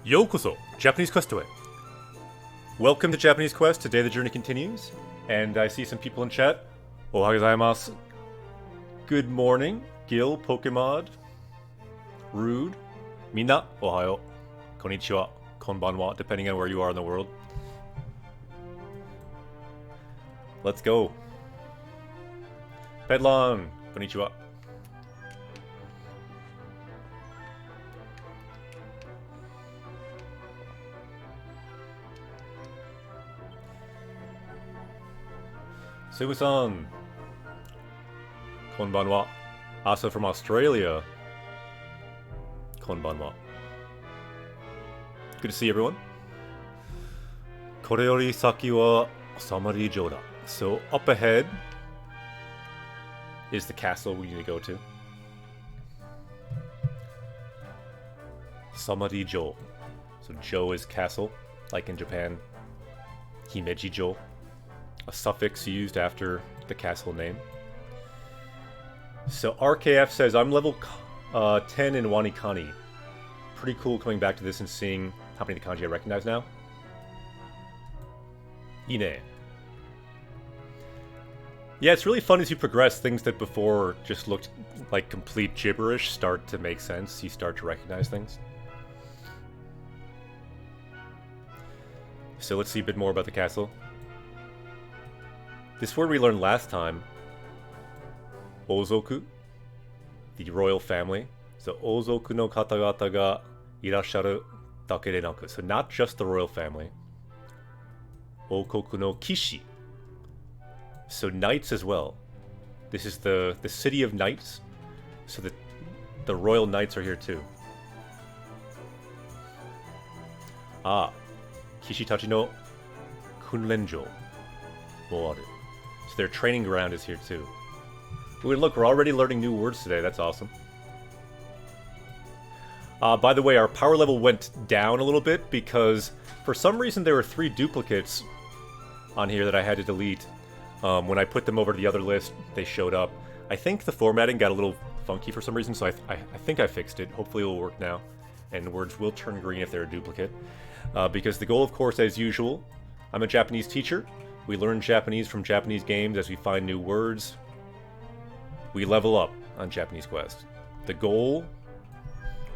Yokoso, Japanese Quest away. Welcome to Japanese Quest. Today the journey continues, and I see some people in chat. Ohayou gozaimasu. Good morning, Gil, Pokemon, Rude, Minna, Ohayou, Konnichiwa, Konbanwa, depending on where you are in the world. Let's go. Pedlon, Konnichiwa. Sugu-san, Konbanwa. Asa from Australia, Konbanwa. Good to see everyone. Kore yori saki wa Samadhi-jo da. So up ahead is the castle we need to go to. Samadhi-jo. So Jo is castle, like in Japan. Himeji-jo. A suffix used after the castle name. So RKF says, I'm level 10 in Wanikani. Pretty cool coming back to this and seeing how many kanji I recognize now. Ine. Yeah, it's really fun as you progress. Things that before just looked like complete gibberish start to make sense. You start to recognize things. So let's see a bit more about the castle. This word we learned last time, Ozoku, the royal family. So Ozoku no katagata ga irasharu dake de naku. So not just the royal family. Okoku no kishi. So knights as well. This is the city of knights. So the royal knights are here too. Ah, kishi tachi no kunrenjo mo aru. So their training ground is here too. Ooh, look, we're already learning new words today. That's awesome. By the way, our power level went down a little bit because for some reason there were 3 duplicates on here that I had to delete. When I put them over to the other list, they showed up. I think the formatting got a little funky for some reason, so I think I fixed it. Hopefully it will work now, and words will turn green if they're a duplicate. Because the goal, of course, as usual, I'm a Japanese teacher. We learn Japanese from Japanese games as we find new words. We level up on Japanese Quest. The goal,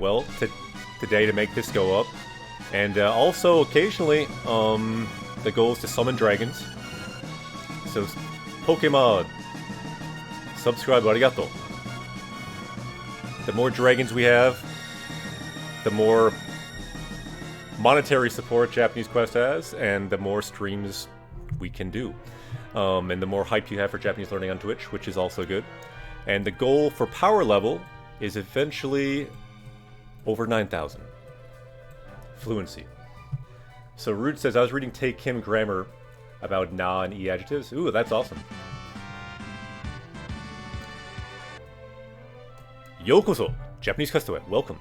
well, today to make this go up. And also, occasionally, the goal is to summon dragons. So, Pokemon, subscribe, arigato. The more dragons we have, the more monetary support Japanese Quest has, and the more streams we can do. And the more hype you have for Japanese learning on Twitch, which is also good. And the goal for power level is eventually over 9,000. Fluency. So Rude says, I was reading Take Kim grammar about na and e adjectives. Ooh, that's awesome. Yokoso, Japanese Quest. Welcome.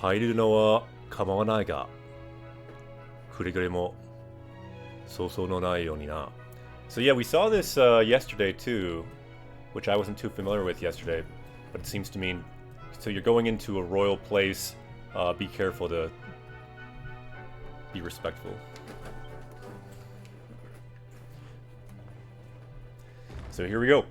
Hairu no wa kamawanai ga kurigure mo sousou no nai you ni na. So yeah, we saw this yesterday too, which I wasn't too familiar with yesterday, but it seems to mean, so you're going into a royal place, be careful to be respectful. So here we go.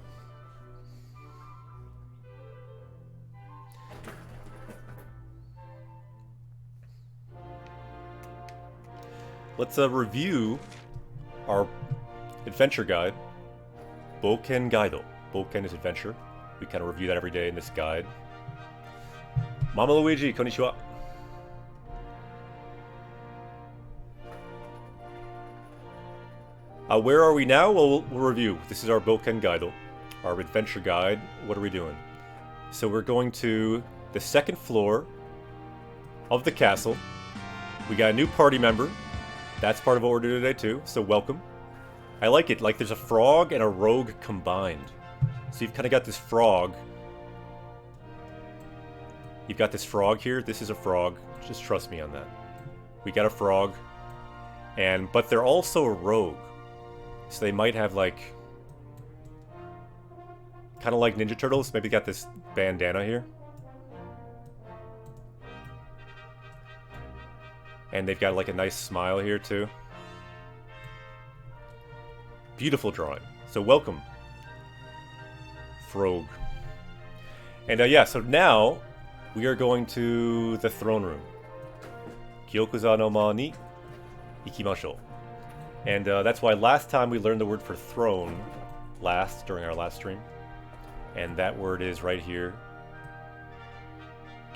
Let's review our adventure guide, Boken Gaido. Boken is adventure. We kind of review that every day in this guide. Mama Luigi, konnichiwa. Where are we now? Well, we'll review. This is our Boken Gaido, our adventure guide. What are we doing? So we're going to the 2nd floor of the castle. We got a new party member. That's part of what we're doing today too, so welcome. I like it, like there's a frog and a rogue combined. So you've kind of got this frog. You've got this frog here, this is a frog, just trust me on that. We got a frog, but they're also a rogue. So they might have like Kind of like Ninja Turtles. Maybe got this bandana here. And they've got like a nice smile here too. Beautiful drawing. So welcome, Frog. And yeah, so now we are going to the throne room. Gyokuza no ma ni ikimashou. And that's why last time we learned the word for throne during our last stream. And that word is right here.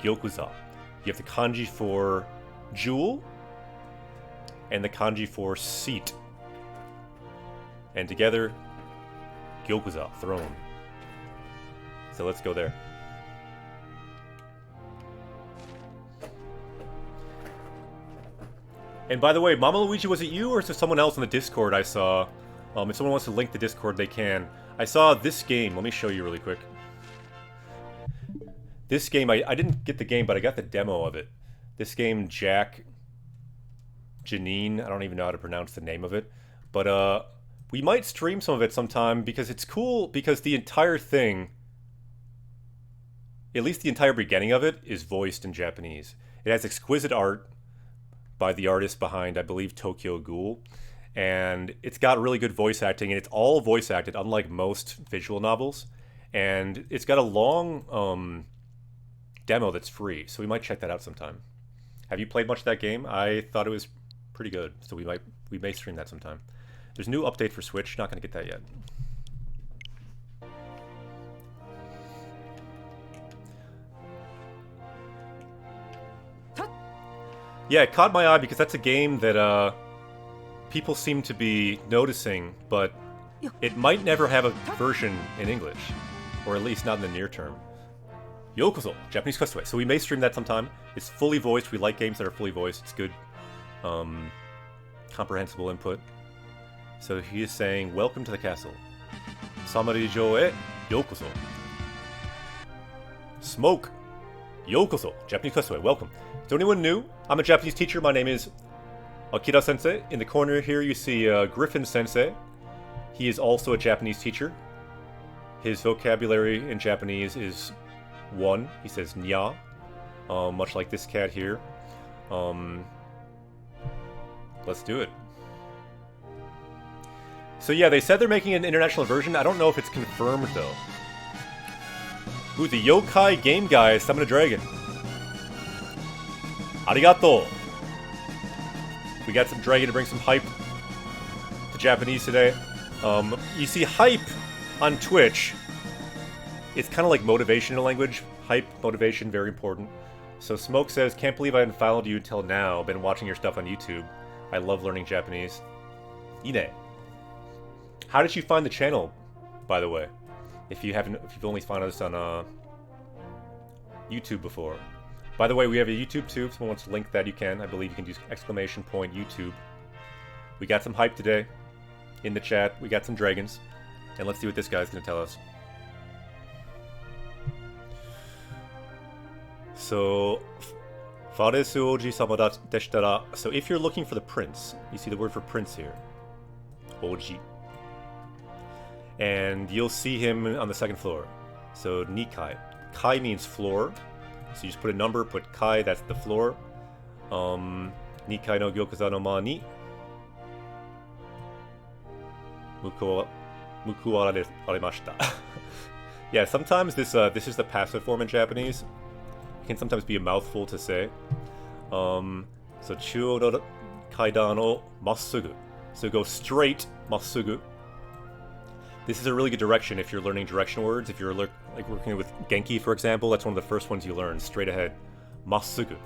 Gyokuza. You have the kanji for jewel and the kanji for seat. And together, Gyokuza, throne. So let's go there. And by the way, Mama Luigi, was it you or is there someone else on the Discord I saw? If someone wants to link the Discord, they can. I saw this game. Let me show you really quick. This game, I didn't get the game, but I got the demo of it. This game, Jack Janine, I don't even know how to pronounce the name of it. But we might stream some of it sometime because it's cool because the entire thing, at least the entire beginning of it, is voiced in Japanese. It has exquisite art by the artist behind, I believe, Tokyo Ghoul. And it's got really good voice acting, and it's all voice acted, unlike most visual novels. And it's got a long demo that's free, so we might check that out sometime. Have you played much of that game? I thought it was pretty good, so we may stream that sometime. There's a new update for Switch, not going to get that yet. Yeah, it caught my eye because that's a game that people seem to be noticing, but it might never have a version in English, or at least not in the near term. Yokoso, Japanese Questway. So we may stream that sometime. It's fully voiced. We like games that are fully voiced. It's good, comprehensible input. So he is saying, welcome to the castle. Samarijo e yokoso. Smoke. Yokoso, Japanese Questway. Welcome. Is there anyone new? I'm a Japanese teacher. My name is Akira Sensei. In the corner here you see Griffin Sensei. He is also a Japanese teacher. His vocabulary in Japanese is 1. He says nya, much like this cat here. Let's do it. So yeah, they said they're making an international version. I don't know if it's confirmed though. Ooh, the Yokai Game Guy summoned a dragon. Arigato. We got some dragon to bring some hype to Japanese today. You see, hype on Twitch, it's kind of like motivational language. Hype, motivation, very important. So Smoke says, can't believe I haven't followed you until now. Been watching your stuff on YouTube. I love learning Japanese. Ine. How did you find the channel, by the way? If you've only found us on YouTube before. By the way, we have a YouTube too. If someone wants to link that, you can. I believe you can use !YouTube. We got some hype today in the chat. We got some dragons. And let's see what this guy's going to tell us. So, Faresu Oji sama deshitara. So if you're looking for the prince, you see the word for prince here. Oji. And you'll see him on the 2nd floor. So, Nikai. Kai means floor. So you just put a number, put Kai, that's the floor. Nikai no Gyokuza no ma ni muku arimashita. Yeah, sometimes this is the passive form in Japanese. It can sometimes be a mouthful to say. So chuo no kaidan o massugu. So go straight, massugu. This is a really good direction if you're learning direction words. If you're like working with Genki, for example, that's one of the first ones you learn. Straight ahead. Massugu.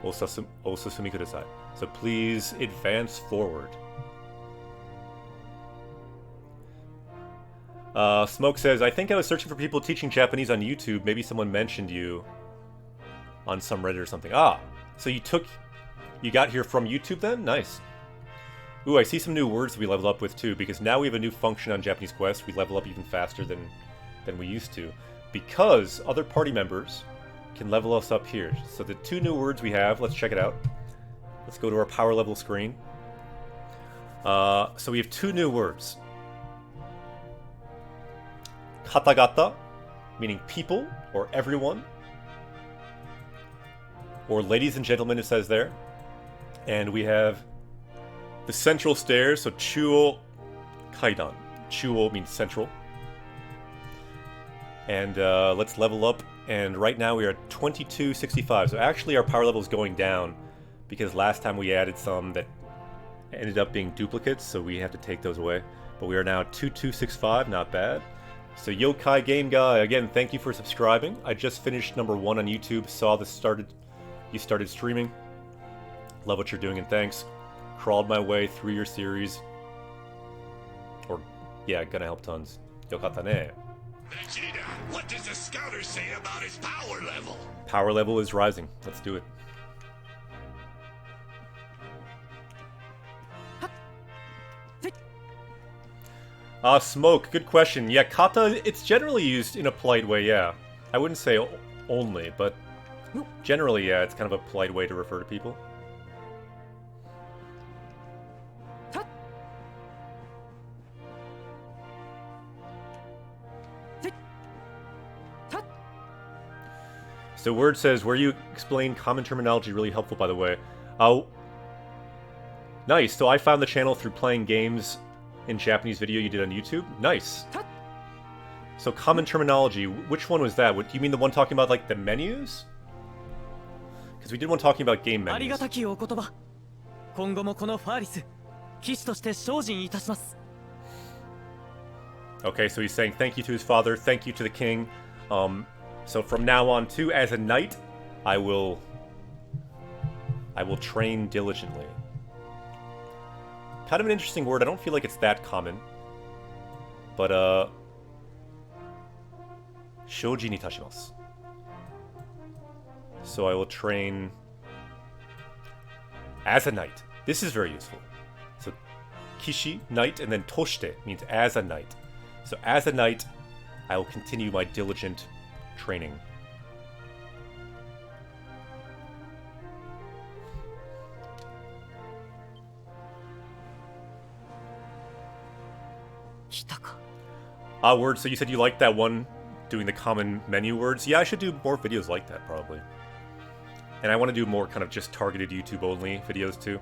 Osusumi kudasai. So please advance forward. Smoke says, I think I was searching for people teaching Japanese on YouTube. Maybe someone mentioned you on some Reddit or something. Ah, so you got here from YouTube then? Nice. Ooh, I see some new words we level up with too, because now we have a new function on Japanese Quest. We level up even faster than we used to, because other party members can level us up here. So the 2 new words we have, let's check it out. Let's go to our power level screen. So we have 2 new words. katagata, meaning people or everyone. Or ladies and gentlemen, it says there. And we have the central stairs, so chuo kaidan. Chuo means central. And let's level up. And right now we are at 2265. So actually our power level is going down because last time we added some that ended up being duplicates, so we have to take those away. But we are now 2265, not bad. So Yokai Game Guy, again, thank you for subscribing. I just finished number 1 on YouTube, saw this you started streaming. Love what you're doing, and thanks. Crawled my way through your series. Or, yeah, gonna help tons. Yokata ne. Vegeta, what does the scouter say about his power level? Power level is rising. Let's do it. Smoke, good question. Yeah, kata, it's generally used in a polite way, yeah. I wouldn't say only, but generally, yeah, it's kind of a polite way to refer to people. So Word says, where you explain common terminology, really helpful, by the way. Oh, nice. So I found the channel through playing games in Japanese video you did on YouTube. Nice. So common terminology, which one was that? What, you mean the one talking about like the menus? Because we did one talking about game menus. Okay, so he's saying thank you to his father, thank you to the king. So from now on too, as a knight, I will train diligently. Kind of an interesting word. I don't feel like it's that common. But shoji ni tashimasu. So I will train as a knight. This is very useful. So kishi, knight, and then toshite means as a knight. So as a knight, I will continue my diligent training. Word, so you said you liked that one, doing the common menu words? Yeah, I should do more videos like that, probably. And I want to do more kind of just targeted YouTube-only videos, too.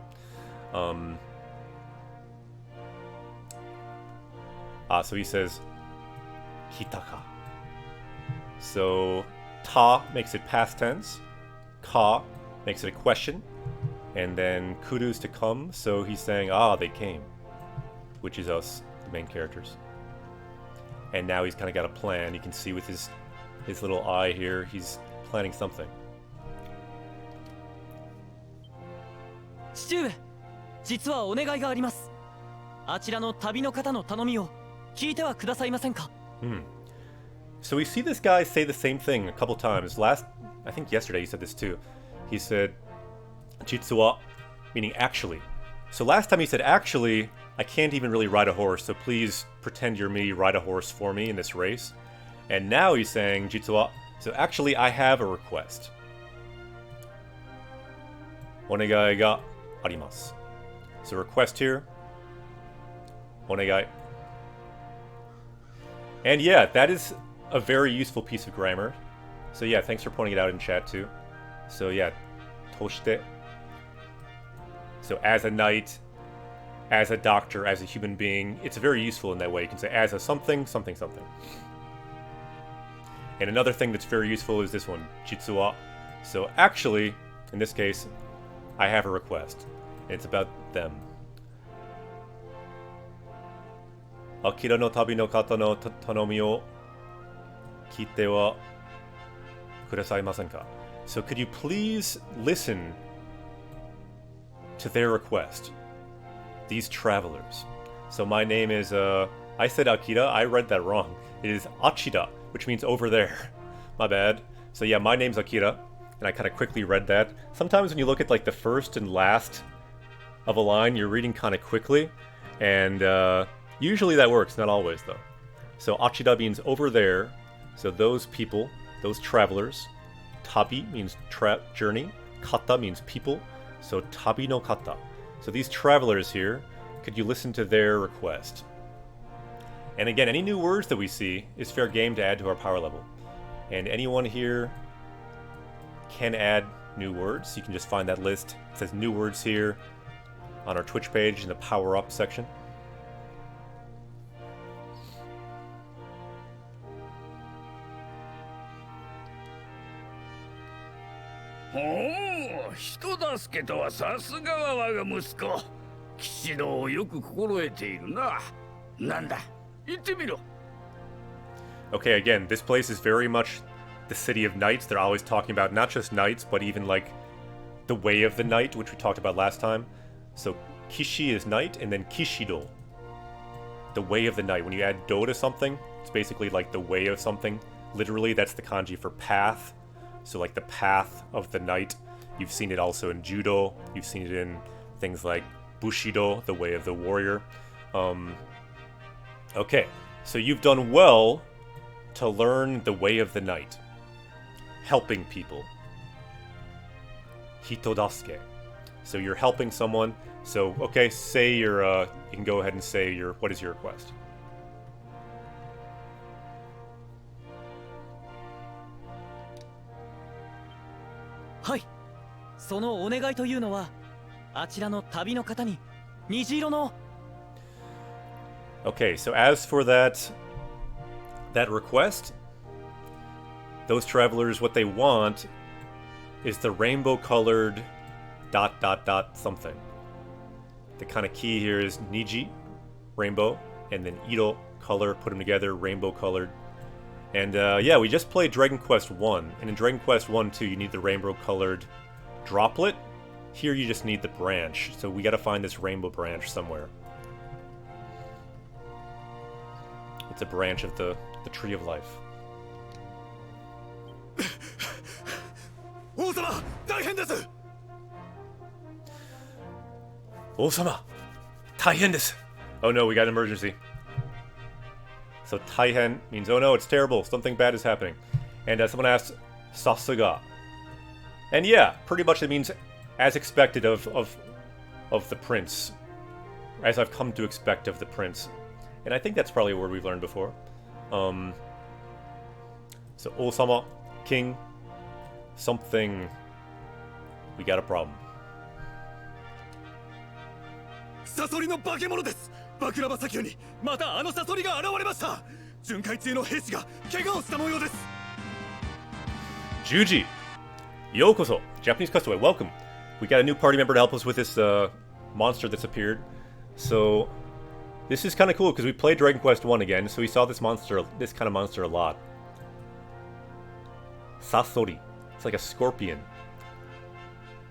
So he says, hitaka. So, ta makes it past tense, ka makes it a question, and then kuru's to come, so he's saying, they came. Which is us, the main characters. And now he's kind of got a plan. You can see with his little eye here, he's planning something. So we see this guy say the same thing a couple times. I think yesterday he said this too. He said, "Jitsu wa," meaning actually. So last time he said, actually, I can't even really ride a horse, so please pretend you're me, ride a horse for me in this race. And now he's saying, "Jitsu wa," so actually I have a request. Onegai ga arimasu. So request here. Onegai. And yeah, that is a very useful piece of grammar. So yeah, thanks for pointing it out in chat too. So yeah, toshite. So as a knight, as a doctor, as a human being, it's very useful in that way. You can say as a something, something, something. And another thing that's very useful is this one, jitsu wa. So actually, in this case, I have a request. And it's about them. Akira no tabi no kata no tanomi o kite wa kudasaimasen ka? So could you please listen to their request? These travelers. So my name is, I said Akira, I read that wrong. It is Achida, which means over there. My bad. So yeah, my name's Akira, and I kind of quickly read that. Sometimes when you look at like the first and last of a line, you're reading kind of quickly, and usually that works, not always though. So Achida means over there, so those people, those travelers. Tabi means journey, kata means people, so tabi no kata. So these travelers here, could you listen to their request? And again, any new words that we see is fair game to add to our power level. And anyone here can add new words. You can just find that list. It says new words here on our Twitch page in the power up section. Oh, 人助けとはさすがは我が息子。騎士道をよく心得ているな。なんだ、言ってみろ。 Okay, again, this place is very much the city of knights. They're always talking about not just knights, but even like the way of the knight, which we talked about last time. So kishi is knight, and then kishido, the way of the knight. When you add do to something, it's basically like the way of something. Literally, that's the kanji for path. So like the path of the knight. You've seen it also in judo. You've seen it in things like bushido, the way of the warrior. Okay, so you've done well to learn the way of the knight. Helping people. Hitodasuke. So you're helping someone. So, okay, say your, you can go ahead and say your, what is your request? Hi. そのお願いというのは、あちらの旅の方に虹色の Okay, so as for that request, those travelers, what they want is the rainbow-colored ... something. The kind of key here is niji, rainbow, and then iro, color, put them together, rainbow-colored. And yeah, we just played Dragon Quest 1, and in Dragon Quest 1 too, you need the rainbow-colored droplet. Here you just need the branch, so we gotta find this rainbow branch somewhere. It's a branch of the Tree of Life. 王様、大変です。王様、大変です。Oh no, we got an emergency. So taihen means oh no, it's terrible, something bad is happening. And someone asks, sasuga. And yeah, pretty much it means as expected of the prince. As I've come to expect of the prince. And I think that's probably a word we've learned before. So Osama, king, something, we got a problem. サソリの化け物です。バクラバ砂丘にまたあのサソリが現れました。巡回中の兵士が怪我をした模様です。Juji, yokoso, Japanese custaway, welcome. We got a new party member to help us with this monster that's appeared. So this is kind of cool because we played Dragon Quest 1 again, so we saw this kind of monster a lot. Sasori. It's like a scorpion.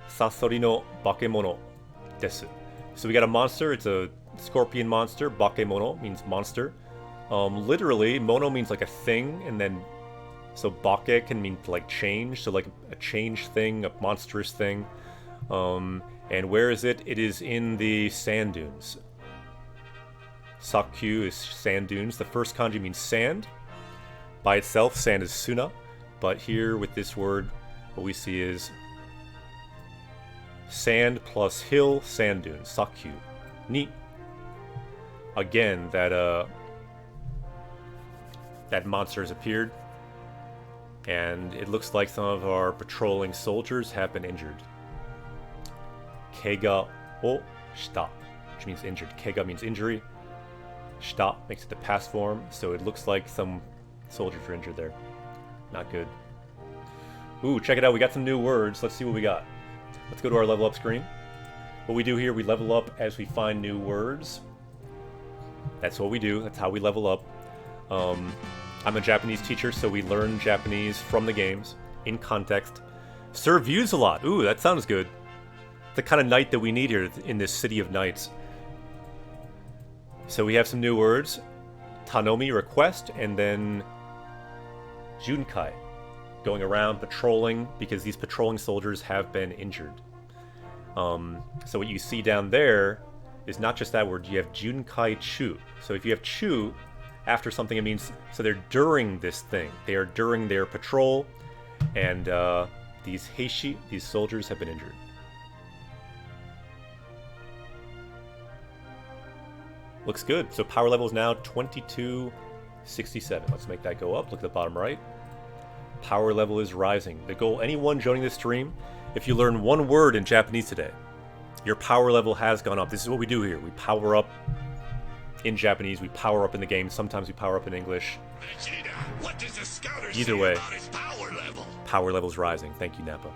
Sasori no bakemono desu. So we got a monster, it's a scorpion monster. Bakemono means monster. Literally, mono means like a thing, and then so bake can mean like change, so like a change thing, a monstrous thing. And where is it? It is in the sand dunes. Sakyu is sand dunes. The first kanji means sand. By itself, sand is suna. But here with this word, what we see is sand plus hill, sand dunes. Sakyu. Neat. Again, that monster has appeared. And it looks like some of our patrolling soldiers have been injured. Kega o shita, which means injured. Kega means injury. Shita makes it the past form, so it looks like some soldiers are injured there. Not good. Ooh, check it out. We got some new words. Let's see what we got. Let's go to our level up screen. What we do here, we level up as we find new words. That's what we do. That's how we level up. I'm a Japanese teacher, so we learn Japanese from the games, in context. Serve views a lot. Ooh, that sounds good. The kind of knight that we need here in this city of knights. So we have some new words. Tanomi, request, and then Junkai, going around patrolling because these patrolling soldiers have been injured. So what you see down there is not just that word, you have Junkai Chu. So if you have Chu after something, it means, so they're during this thing. They are during their patrol, and these heishi, these soldiers, have been injured. Looks good. So power level is now 2267. Let's make that go up. Look at the bottom right. Power level is rising. The goal, anyone joining this stream, if you learn one word in Japanese today, your power level has gone up. This is what we do here. We power up in Japanese. We power up in the game. Sometimes we power up in English. Vegeta, what does the scouter Either say way, about his power level? power level's rising. Thank you, Nappa.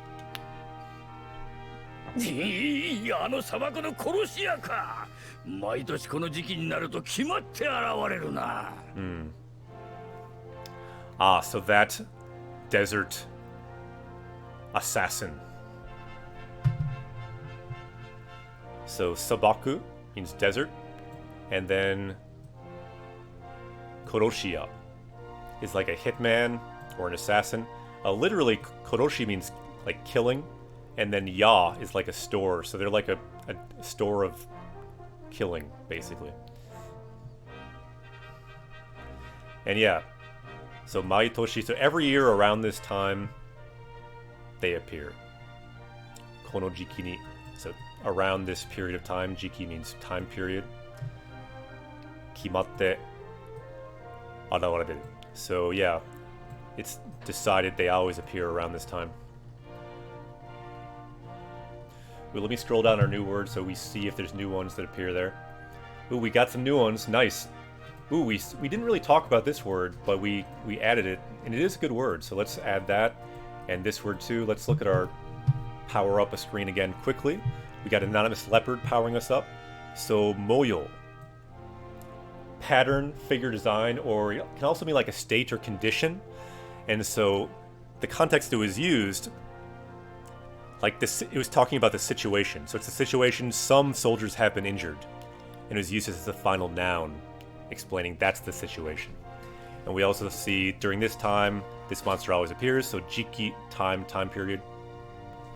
いいあの砂漠の殺し屋か。毎年この時期になると決まって現れるな。Ah, so that desert assassin. So Sabaku means desert, and then Koroshiya is like a hitman or an assassin. Literally, Koroshi means like killing, and then Ya is like a store, so they're like a store of killing, basically. And yeah, so Maitoshi, so every year around this time, they appear. Kono Jiki ni, so around this period of time, Jiki means time period. Kimatte arawareru. So yeah, it's decided they always appear around this time. Ooh, let me scroll down our new words so we see if there's new ones that appear there. Ooh, we got some new ones. Nice. Ooh, we didn't really talk about this word, but we added it, and it is a good word. So let's add that, and this word too. Let's look at our power up a screen again quickly. We got Anonymous Leopard powering us up. So moyo, pattern, figure design, or it can also mean like a state or condition. And so the context it was used, like this, it was talking about the situation. So it's a situation, some soldiers have been injured, and it was used as the final noun, explaining that's the situation. And we also see during this time, this monster always appears, so Jiki, time period.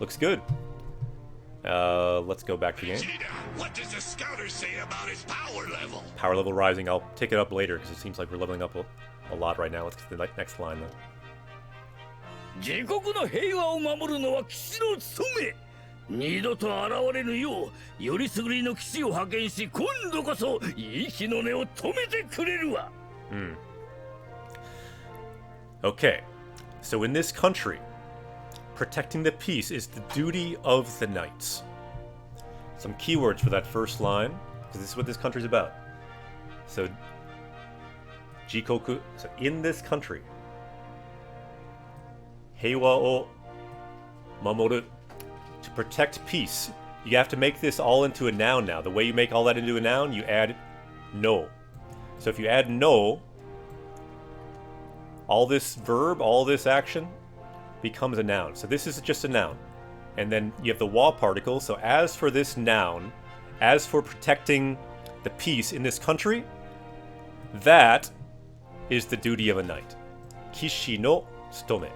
Looks good. Let's go back to the game. Vegeta, what does the scouter say about his power level? Power level rising. I'll take it up later because it seems like we're leveling up a lot right now. Let's get to the next line though. 自国の平和を守るのは騎士の務め。二度と現れぬよう、よりすぐりの騎士を派遣し、今度こそ息の根を止めてくれるわ。Okay, so in this country, protecting the peace is the duty of the knights. Some keywords for that first line, because this is what this country's about. So, Jikoku, so in this country, Heiwa o mamoru, to protect peace. You have to make this all into a noun now. The way you make all that into a noun, you add no. So if you add no, all this verb, all this action becomes a noun. So this is just a noun. And then you have the wa particle. So as for this noun, as for protecting the peace in this country, that is the duty of a knight. Kishi no tsutome.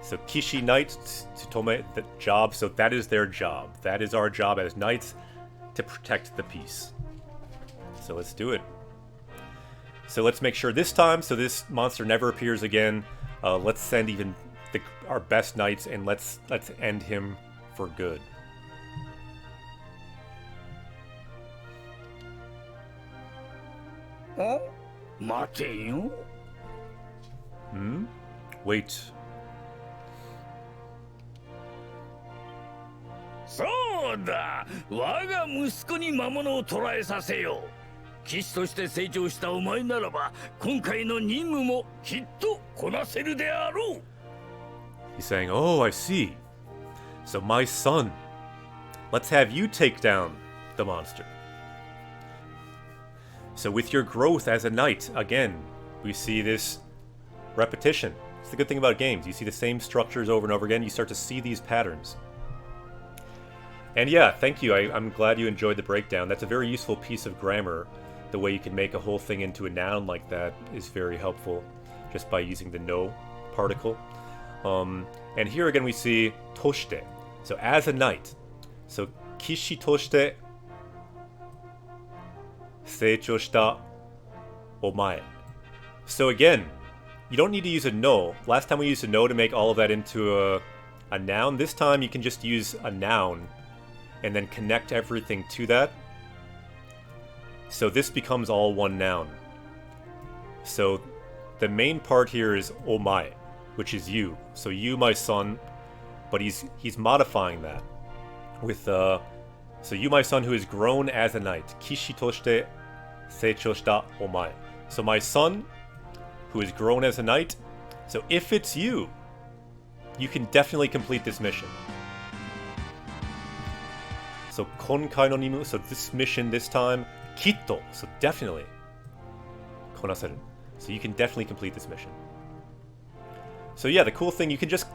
So Kishi Knight, Tsutome, the job, so that is their job. That is our job as knights, to protect the peace. So let's do it. So let's make sure this time, so this monster never appears again. Let's send even our best knights, and let's end him for good. Oh? 待てよ。 Wait. そうだ、我が息子に魔物を捕らえさせよう。騎士として成長したお前ならば、今回の任務もきっとこなせるであろう。 He's saying, oh, I see. So my son, let's have you take down the monster. So with your growth as a knight, again, we see this repetition. It's the good thing about games. You see the same structures over and over again. You start to see these patterns. And yeah, thank you. I'm glad you enjoyed the breakdown. That's a very useful piece of grammar. The way you can make a whole thing into a noun like that is very helpful, just by using the no particle. And here again we see toshite. So as a knight. So kishi toshite seichou shita omae. So again, you don't need to use a no. Last time we used a no to make all of that into a noun. This time you can just use a noun and then connect everything to that. So this becomes all one noun. So the main part here is omae, which is you. So you, my son, but he's modifying that with so you, my son, who is grown as a knight. Kishi toshite seichou shita omae. So my son, who is grown as a knight. So if it's you, you can definitely complete this mission. So konkai no nimu, so this mission this time, kitto, so definitely konaseru. So you can definitely complete this mission. So yeah, the cool thing, you can just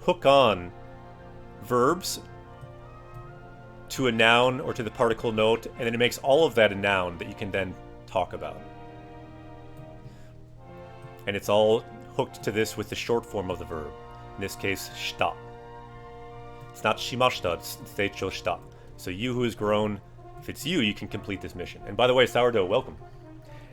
hook on verbs to a noun or to the particle note, and then it makes all of that a noun that you can then talk about. And it's all hooked to this with the short form of the verb. In this case, shita. It's not shimashita, it's seichou shita. So you who is grown, if it's you, you can complete this mission. And by the way, Sourdough, welcome.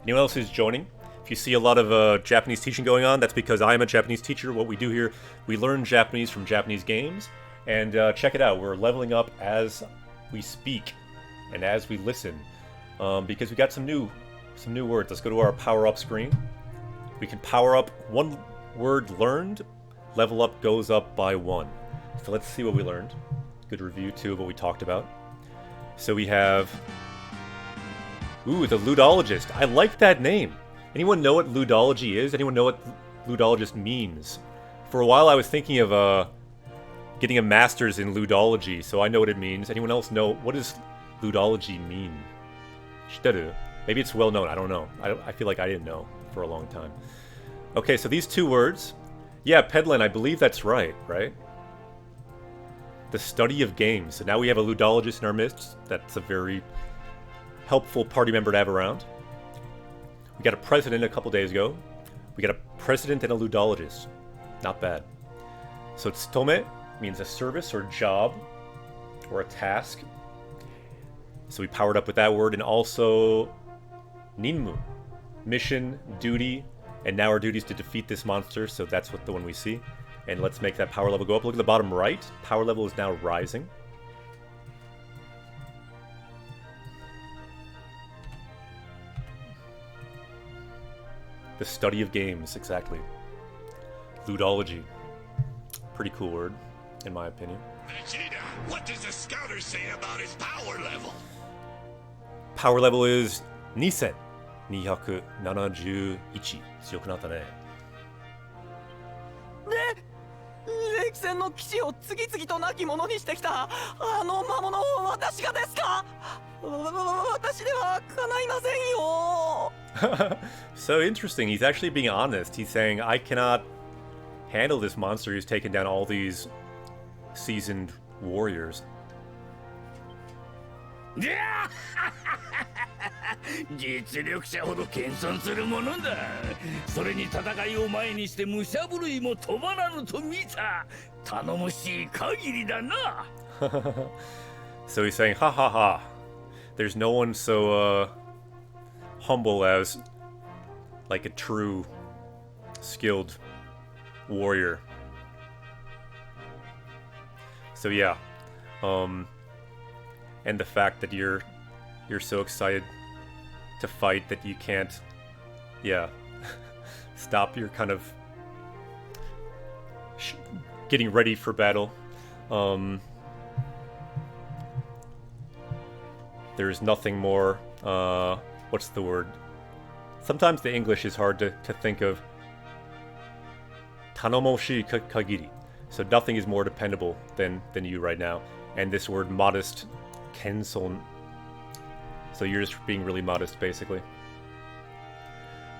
Anyone else who's joining, if you see a lot of Japanese teaching going on, that's because I am a Japanese teacher. What we do here, we learn Japanese from Japanese games. And check it out, we're leveling up as we speak and as we listen. Because we got some new words. Let's go to our power up screen. We can power up one word learned, level up goes up by 1. So let's see what we learned. Good review too of what we talked about. So we have, ooh, the ludologist. I like that name. Anyone know what ludology is? Anyone know what ludologist means? For a while I was thinking of getting a master's in ludology, so I know what it means. Anyone else know what does ludology mean? Shiteru. Maybe it's well known, I don't know. I feel like I didn't know for a long time. Okay, so these two words. Yeah, Pedlin, I believe that's right? The study of games. So now we have a ludologist in our midst. That's a very helpful party member to have around. We got a president a couple days ago. We got a president and a ludologist. Not bad. So tsutome means a service or job or a task. So we powered up with that word. And also ninmu, mission, duty. And now our duty is to defeat this monster. So that's what the one we see. And let's make that power level go up. Look at the bottom right. Power level is now rising. The study of games, exactly. Ludology. Pretty cool word, in my opinion. Vegeta, what does the scouter say about his power level? Power level is 2271. 強くなったね。歴戦の騎士を次々と亡き者にしてきたあの魔物を私がですか？私では叶いませんよ。So interesting. He's actually being honest. He's saying, I cannot handle this monster who's taken down all these seasoned warriors. 実力者ほど謙遜するものだ。それに戦いを前にして武者震いも止まらぬと見た。頼もしい限りだな。So he's saying, ha ha ha. There's no one so humble as like a true skilled warrior. So yeah. And the fact that you're so excited to fight that you can't, yeah, stop your kind of getting ready for battle. There's nothing more, what's the word? Sometimes the English is hard to think of. Tanomoshi kagiri. So nothing is more dependable than you right now. And this word modest, kenson. So you're just being really modest, basically.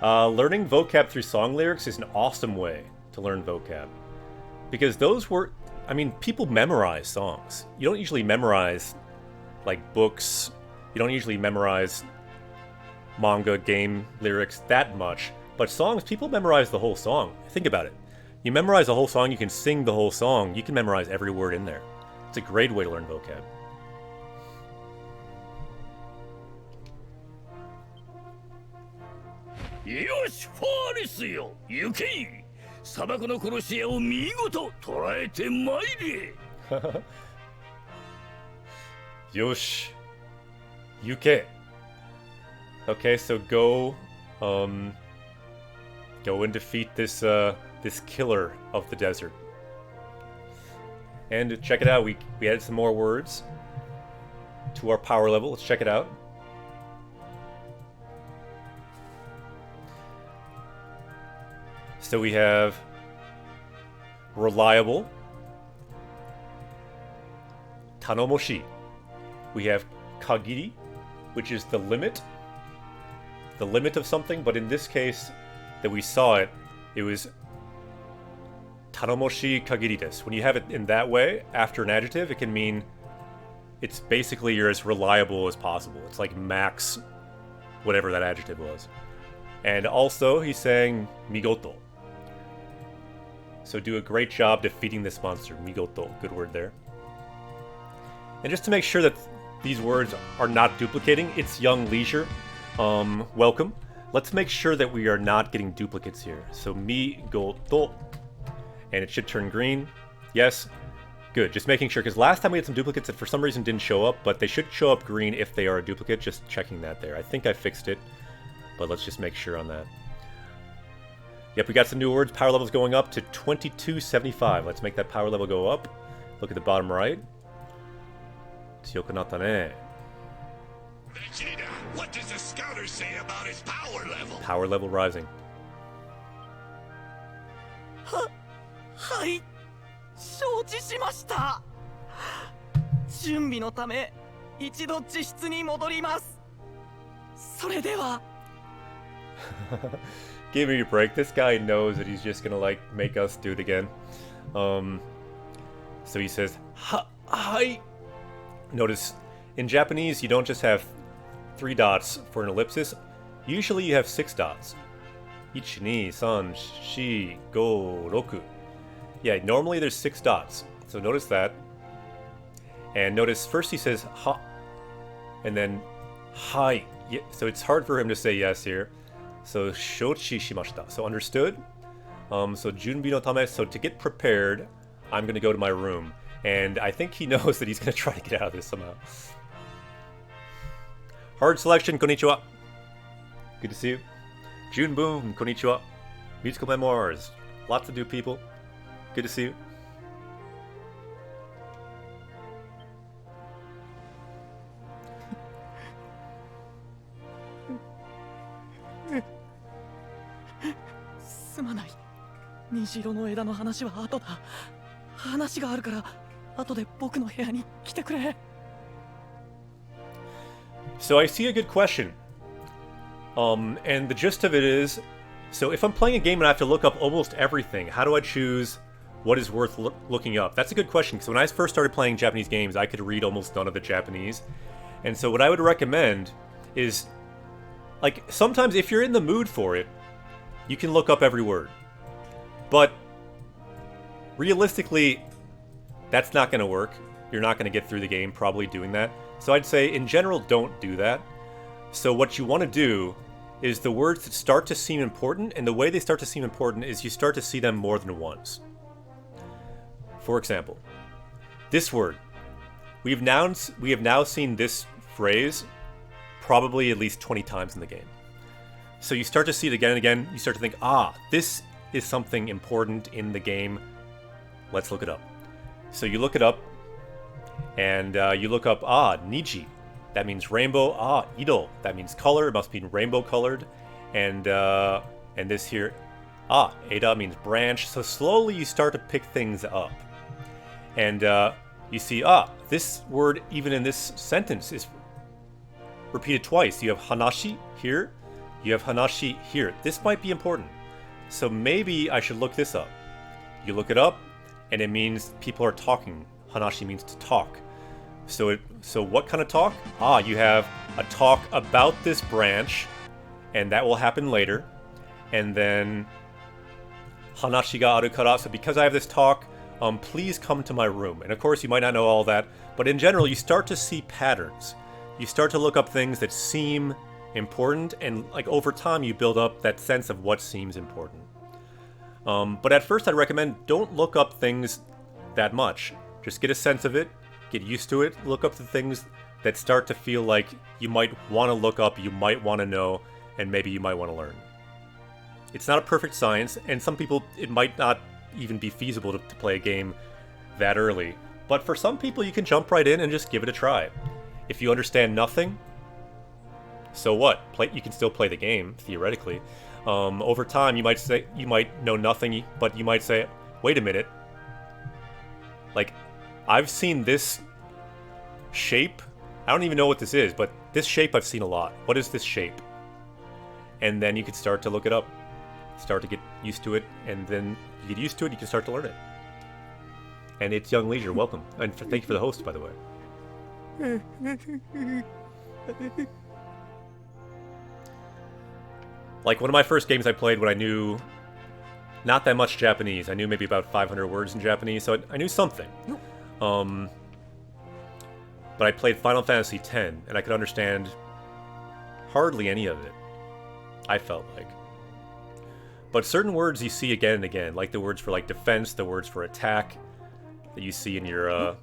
Learning vocab through song lyrics is an awesome way to learn vocab. Because those were, I mean, people memorize songs. You don't usually memorize, like, books. You don't usually memorize manga, game lyrics that much. But songs, people memorize the whole song. Think about it. You memorize the whole song, you can sing the whole song, you can memorize every word in there. It's a great way to learn vocab. Yosh, ファーレスよ、行け。砂漠の殺し屋を見事捕らえてまいれ。Yosh, yuke. Okay, so go and defeat this this killer of the desert. And check it out, we added some more words to our power level. Let's check it out. So we have reliable, tanomoshi. We have kagiri, which is the limit of something, but in this case that we saw it, it was tanomoshi kagiri desu. When you have it in that way, after an adjective, it can mean it's basically you're as reliable as possible. It's like max whatever that adjective was. And also, he's saying migoto. So do a great job defeating this monster. Migoto, good word there. And just to make sure that these words are not duplicating, it's young leisure. Welcome. Let's make sure that we are not getting duplicates here. So migoto. And it should turn green. Yes. Good. Just making sure, because last time we had some duplicates that for some reason didn't show up, but they should show up green if they are a duplicate. Just checking that there. I think I fixed it, but let's just make sure on that. Yep, we got some new words. Power level's going up to 2275. Let's make that power level go up. Look at the bottom right. Tsuyoku ne. Vegeta, what does the scouter say about his power level? Power level rising. はい、承知しました。準備のため一度自室に戻ります。それでは。Give me a break. This guy knows that he's just gonna like make us do it again. So he says hi. Notice in Japanese you don't just have 3 dots for an ellipsis. Usually you have 6 dots. 1, 2, 3, 4, 5, 6. Yeah, normally there's 6 dots. So notice that. And notice first he says ha, and then hi. Yeah, so it's hard for him to say yes here. So shochi shimashita. So understood. So junbi no tame. So to get prepared, I'm gonna go to my room, and I think he knows that he's gonna try to get out of this somehow. Hard selection. Konnichiwa. Good to see you. June Boom. Konnichiwa. Musical memoirs. Lots to do, people. Good to see you.虹色の枝の話は後だ。話があるから後で僕の部屋に来てくれ。So I see a good question. And the gist of it is, so if I'm playing a game and I have to look up almost everything, how do I choose what is worth looking up? That's a good question, because when I first started playing Japanese games, I could read almost none of the Japanese. And so what I would recommend is, like, sometimes if you're in the mood for it, you can look up every word. But realistically, that's not going to work. You're not going to get through the game probably doing that. So I'd say, in general, don't do that. So what you want to do is the words that start to seem important, and the way they start to seem important is you start to see them more than once. For example, this word. We have now seen this phrase probably at least 20 times in the game. So you start to see it again and again. You start to think, this is something important in the game. Let's look it up. So you look it up, and you look up, Niji. That means rainbow. Ido. That means color. It must be rainbow colored. And this here, Eda means branch. So slowly you start to pick things up. And you see, this word, even in this sentence, is repeated twice. You have hanashi here. You have hanashi here. This might be important. So maybe I should look this up. You look it up, and it means people are talking. Hanashi means to talk. So what kind of talk? You have a talk about this branch, and that will happen later. And then hanashi ga aru kara. So because I have this talk, please come to my room. And of course, you might not know all that, but in general, you start to see patterns. You start to look up things that seem important, and like over time, you build up that sense of what seems important. But at first, I'd recommend don't look up things that much. Just get a sense of it, get used to it, look up the things that start to feel like you might want to look up, you might want to know, and maybe you might want to learn. It's not a perfect science, and some people, it might not even be feasible to play a game that early. But for some people, you can jump right in and just give it a try. If you understand nothing, so what? You can still play the game, theoretically. Over time, you might know nothing, but you might say, wait a minute. Like, I've seen this shape. I don't even know what this is, but this shape I've seen a lot. What is this shape? And then you can start to look it up. Start to get used to it, and then you get used to it, you can start to learn it. And it's Young Leisure, welcome. And thank you for the host, by the way. Like, one of my first games I played when I knew not that much Japanese. I knew maybe about 500 words in Japanese, so I knew something. But I played Final Fantasy X, and I could understand hardly any of it, I felt like. But certain words you see again and again, like the words for like defense, the words for attack that you see in your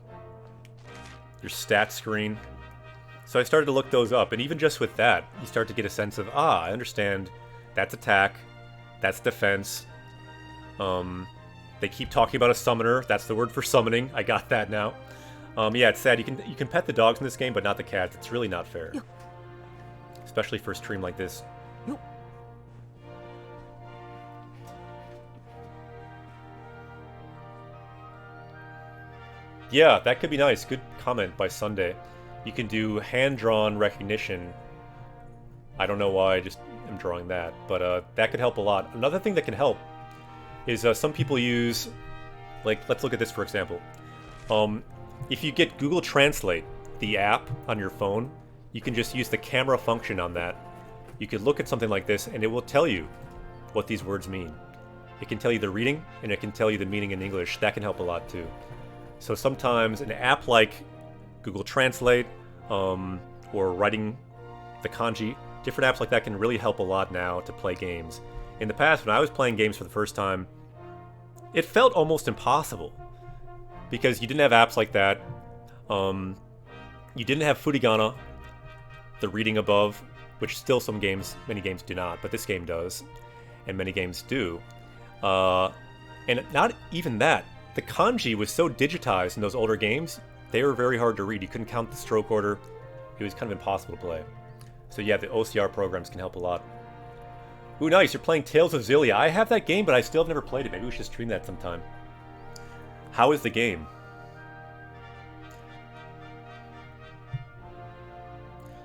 stat screen. So I started to look those up, and even just with that, you start to get a sense of, I understand that's attack, that's defense. They keep talking about a summoner, that's the word for summoning. I got that now. Yeah, it's sad. You can pet the dogs in this game, but not the cats. It's really not fair. Especially for a stream like this. Yeah, that could be nice. Good comment by Sunday. You can do hand-drawn recognition. I don't know why I just am drawing that, but that could help a lot. Another thing that can help is some people use, like, let's look at this for example. If you get Google Translate, the app on your phone, you can just use the camera function on that. You could look at something like this, and it will tell you what these words mean. It can tell you the reading, and it can tell you the meaning in English. That can help a lot too. So sometimes an app like Google Translate, or writing the kanji, different apps like that can really help a lot now to play games. In the past, when I was playing games for the first time, it felt almost impossible. Because you didn't have apps like that. You didn't have Furigana, the reading above, which still many games do not, but this game does, and many games do. And not even that. The kanji was so digitized in those older games, they were very hard to read. You couldn't count the stroke order. It was kind of impossible to play. So yeah, the OCR programs can help a lot. Ooh, nice, you're playing Tales of Xillia. I have that game, but I still have never played it. Maybe we should stream that sometime. How is the game?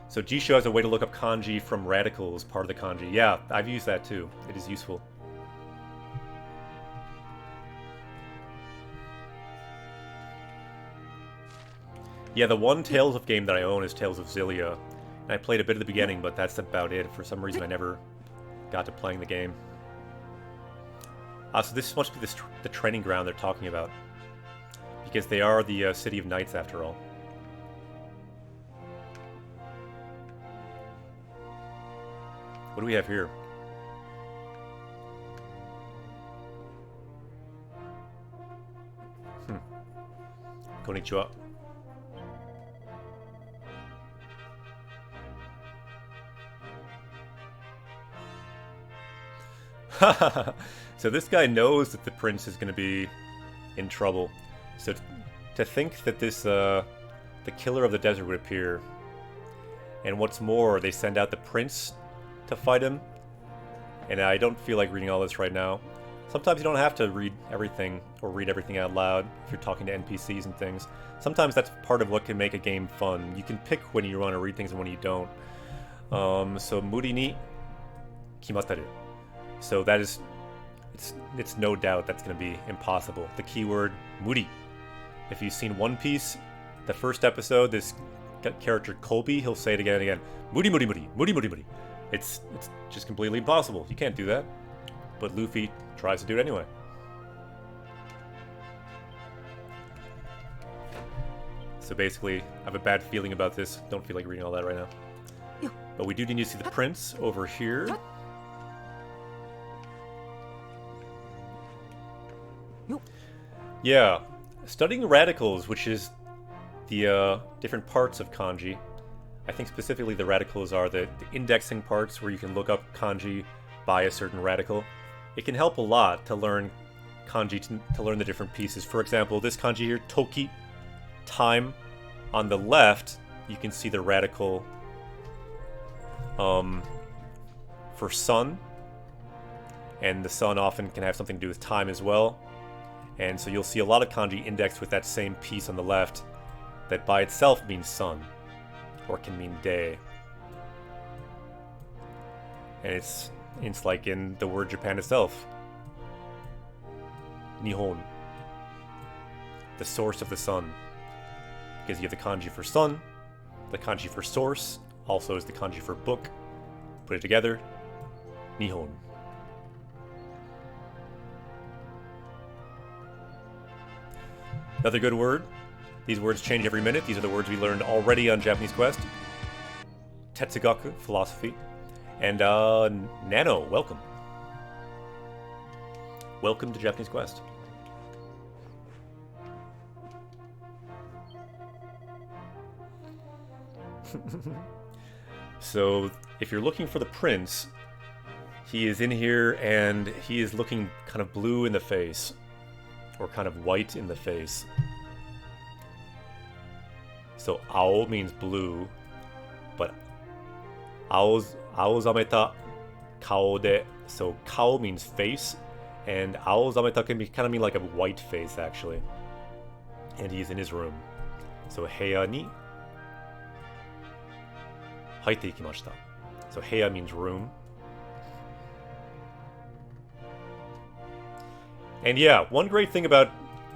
So Jisho has a way to look up kanji from radicals, part of the kanji. Yeah, I've used that too. It is useful. Yeah, the one Tales of game that I own is Tales of Xillia. And I played a bit at the beginning, but that's about it. For some reason, I never got to playing the game. So this must be the training ground they're talking about. Because they are the City of Knights, after all. What do we have here? Konnichiwa. So this guy knows that the prince is going to be in trouble. So to think that this, the killer of the desert would appear. And what's more, they send out the prince to fight him. And I don't feel like reading all this right now. Sometimes you don't have to read everything or read everything out loud if you're talking to NPCs and things. Sometimes that's part of what can make a game fun. You can pick when you want to read things and when you don't. So muri ni kimattaru. So that is, it's no doubt that's going to be impossible. The keyword muri. If you've seen One Piece, the first episode, this character Kobe, he'll say it again and again. Muri muri muri, muri muri muri. It's just completely impossible. You can't do that. But Luffy tries to do it anyway. So basically, I have a bad feeling about this. Don't feel like reading all that right now. But we do need to see the prince over here. Yeah. Studying radicals, which is the different parts of kanji. I think specifically the radicals are the indexing parts where you can look up kanji by a certain radical. It can help a lot to learn kanji, to learn the different pieces. For example, this kanji here, toki, time. On the left, you can see the radical for sun. And the sun often can have something to do with time as well. And so you'll see a lot of kanji indexed with that same piece on the left that by itself means sun, or can mean day. And it's like in the word Japan itself. Nihon. The source of the sun. Because you have the kanji for sun, the kanji for source, also is the kanji for book. Put it together, Nihon. Another good word. These words change every minute. These are the words we learned already on Japanese Quest. Tetsugaku, philosophy. And Nano, welcome. Welcome to Japanese Quest. So, if you're looking for the prince, he is in here and he is looking kind of blue in the face. Or kind of white in the face. So, ao means blue, but aozameta kao de. So, kao means face, and aozameta can kind of mean like a white face, actually. And he's in his room. So, heya ni haite ikimashita. So, heya means room. And yeah, one great thing about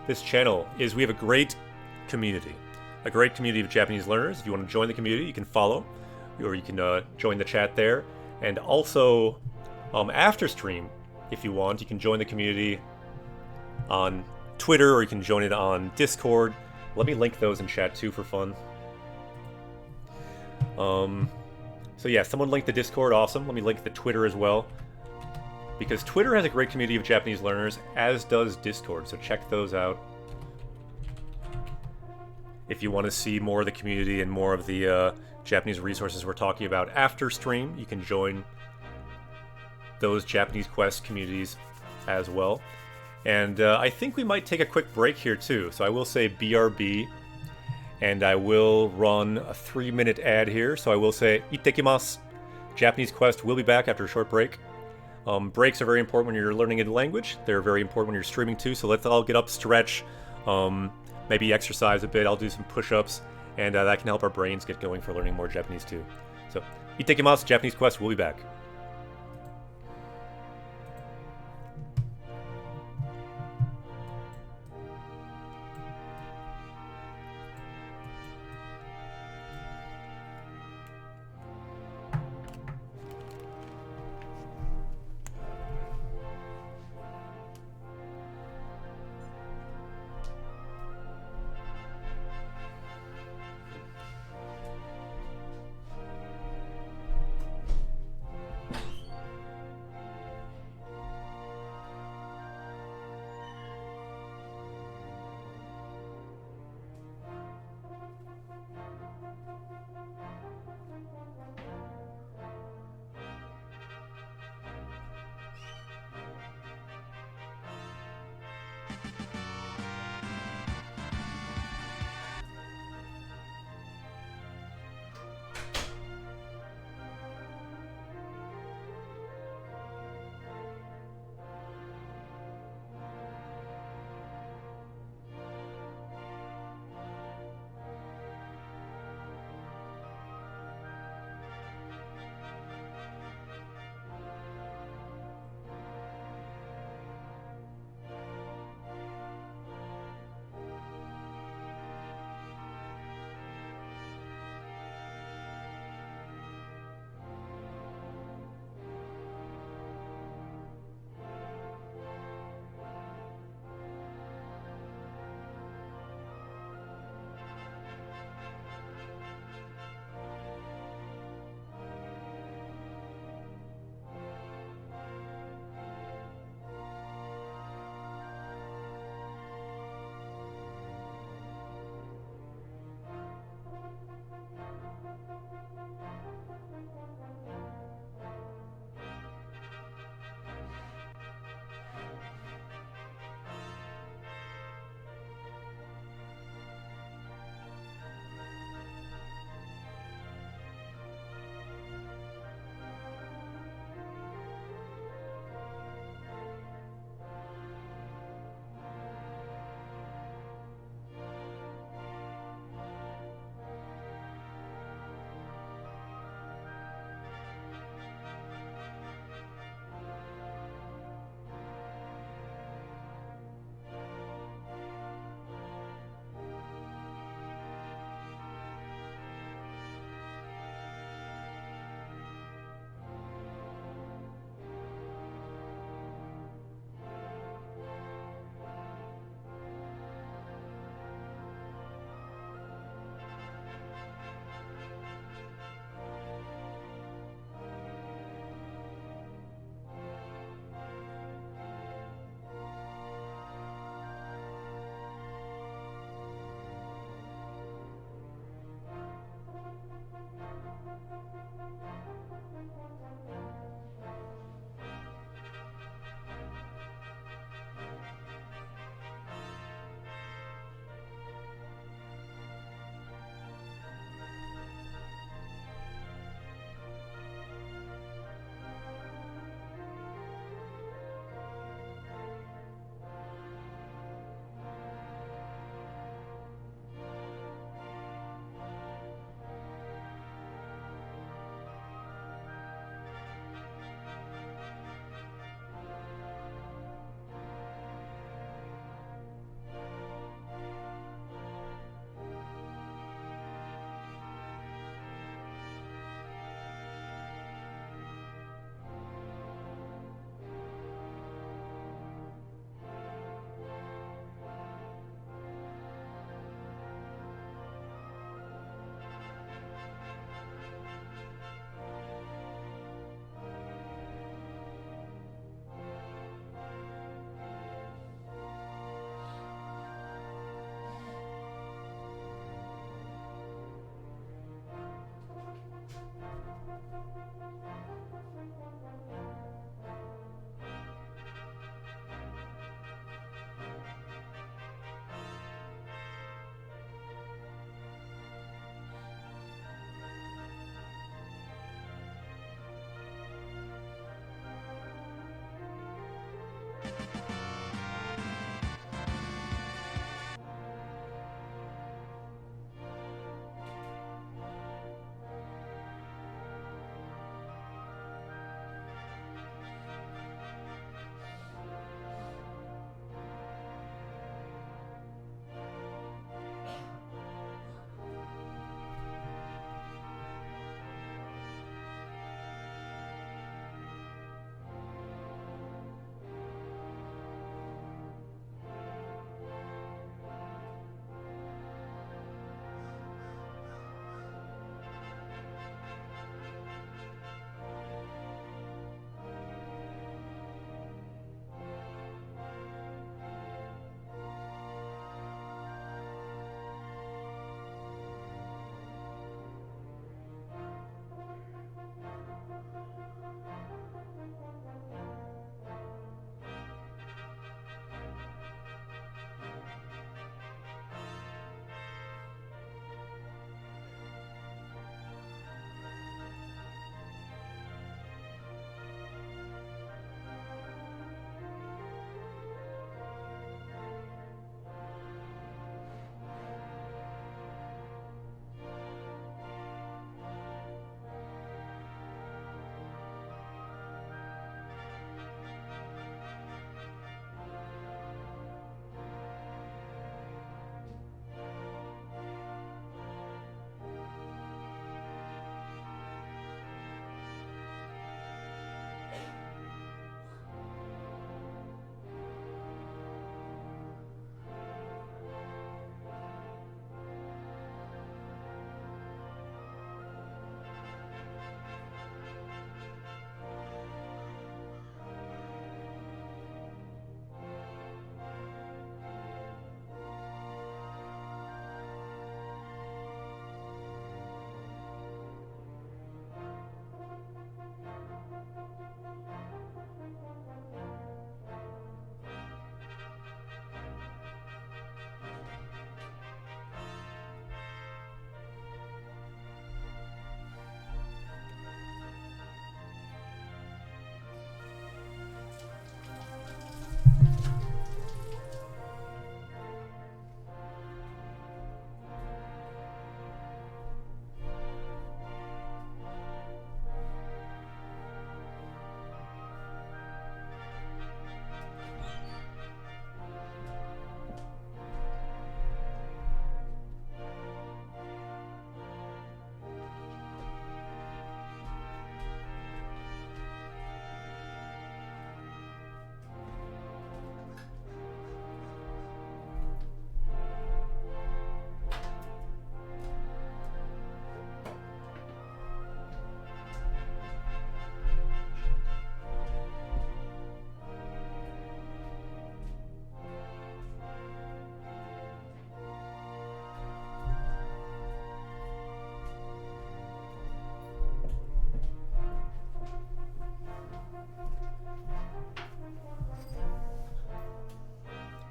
this channel is we have a great community. A great community of Japanese learners. If you want to join the community, you can follow. Or you can join the chat there. And also, after stream, if you want, you can join the community on Twitter, or you can join it on Discord. Let me link those in chat too for fun. So yeah, someone linked the Discord, awesome. Let me link the Twitter as well. Because Twitter has a great community of Japanese learners, as does Discord, so check those out. If you want to see more of the community and more of the Japanese resources we're talking about after stream, you can join those Japanese Quest communities as well. And I think we might take a quick break here too, so I will say BRB, and I will run a 3-minute ad here, so I will say ittekimasu. Japanese Quest will be back after a short break. Breaks are very important when you're learning a language. They're very important when you're streaming too, so let's all get up, stretch, maybe exercise a bit. I'll do some push-ups, and that can help our brains get going for learning more Japanese too. So, ittekimasu, Japanese Quest, we'll be back.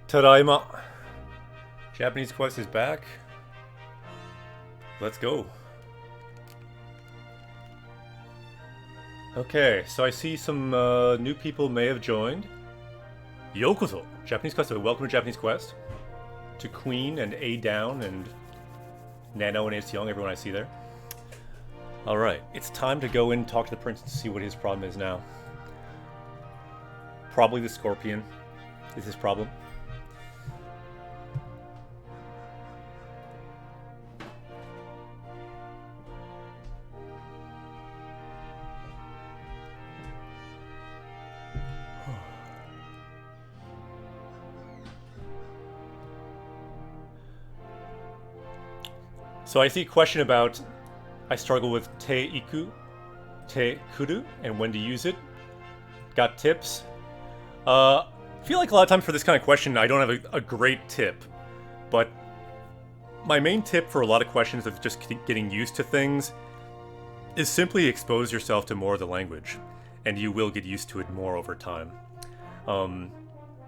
Tadaima. Japanese Quest is back. Let's go. Okay, so I see some new people may have joined. Yokozo! Japanese Quest, so welcome to Japanese Quest. To Queen and A Down and Nano and Ace Young, everyone I see there. Alright, it's time to go in and talk to the prince and see what his problem is now. Probably the scorpion is his problem. So I see a question about I struggle with te iku, te kuru, and when to use it. Got tips? I feel like a lot of times for this kind of question I don't have a great tip, but my main tip for a lot of questions of just getting used to things is simply expose yourself to more of the language, and you will get used to it more over time. And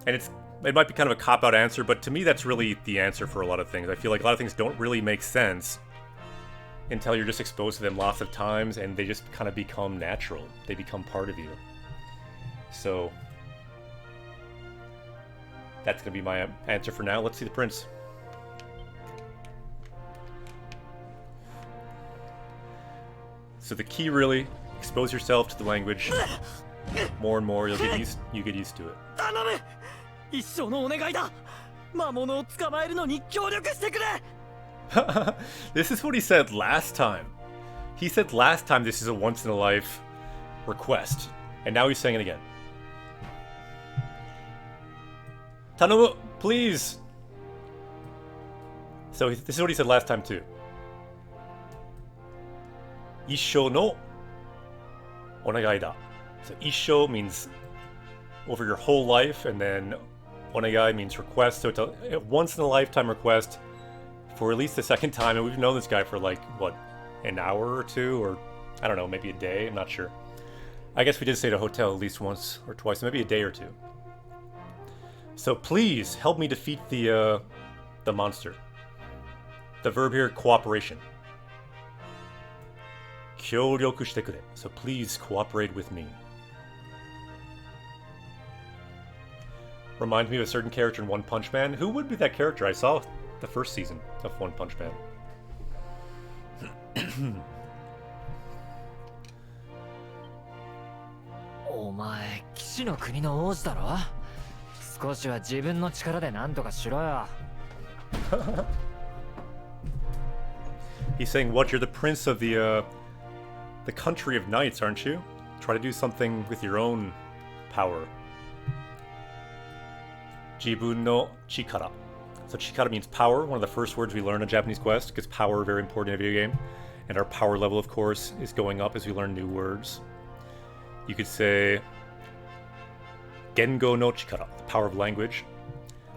it might be kind of a cop-out answer, but to me that's really the answer for a lot of things. I feel like a lot of things don't really make sense until you're just exposed to them lots of times, and they just kind of become natural. They become part of you. So that's going to be my answer for now. Let's see the prince. So the key really, expose yourself to the language. More and more, you get used to it. 一生のお願いだ。魔物を捕まえるのに協力してくれ。This is what he said last time. He said last time this is a once-in-a-life request. And now he's saying it again. Tanomu, please! So this is what he said last time too. Issho no onegai da. So issho means over your whole life, and then onegai means request. So it's a once-in-a-lifetime request for at least the second time, and we've known this guy for like, what, an hour or two, or I don't know, maybe a day, I'm not sure. I guess we did stay at a hotel at least once or twice, maybe a day or two. So please help me defeat the monster. The verb here, cooperation. 協力してくれ. So please cooperate with me. Reminds me of a certain character in One Punch Man. Who would be that character? I saw the first season of One Punch Man. お前、騎士の国の王子だろ。少しは自分の力で何とかしろよ。He's saying, what? You're the prince of the country of knights, aren't you? Try to do something with your own power. 自分の力. So chikara means power, one of the first words we learn in Japanese Quest, because power very important in a video game. And our power level, of course, is going up as we learn new words. You could say Gengo no chikara, the power of language.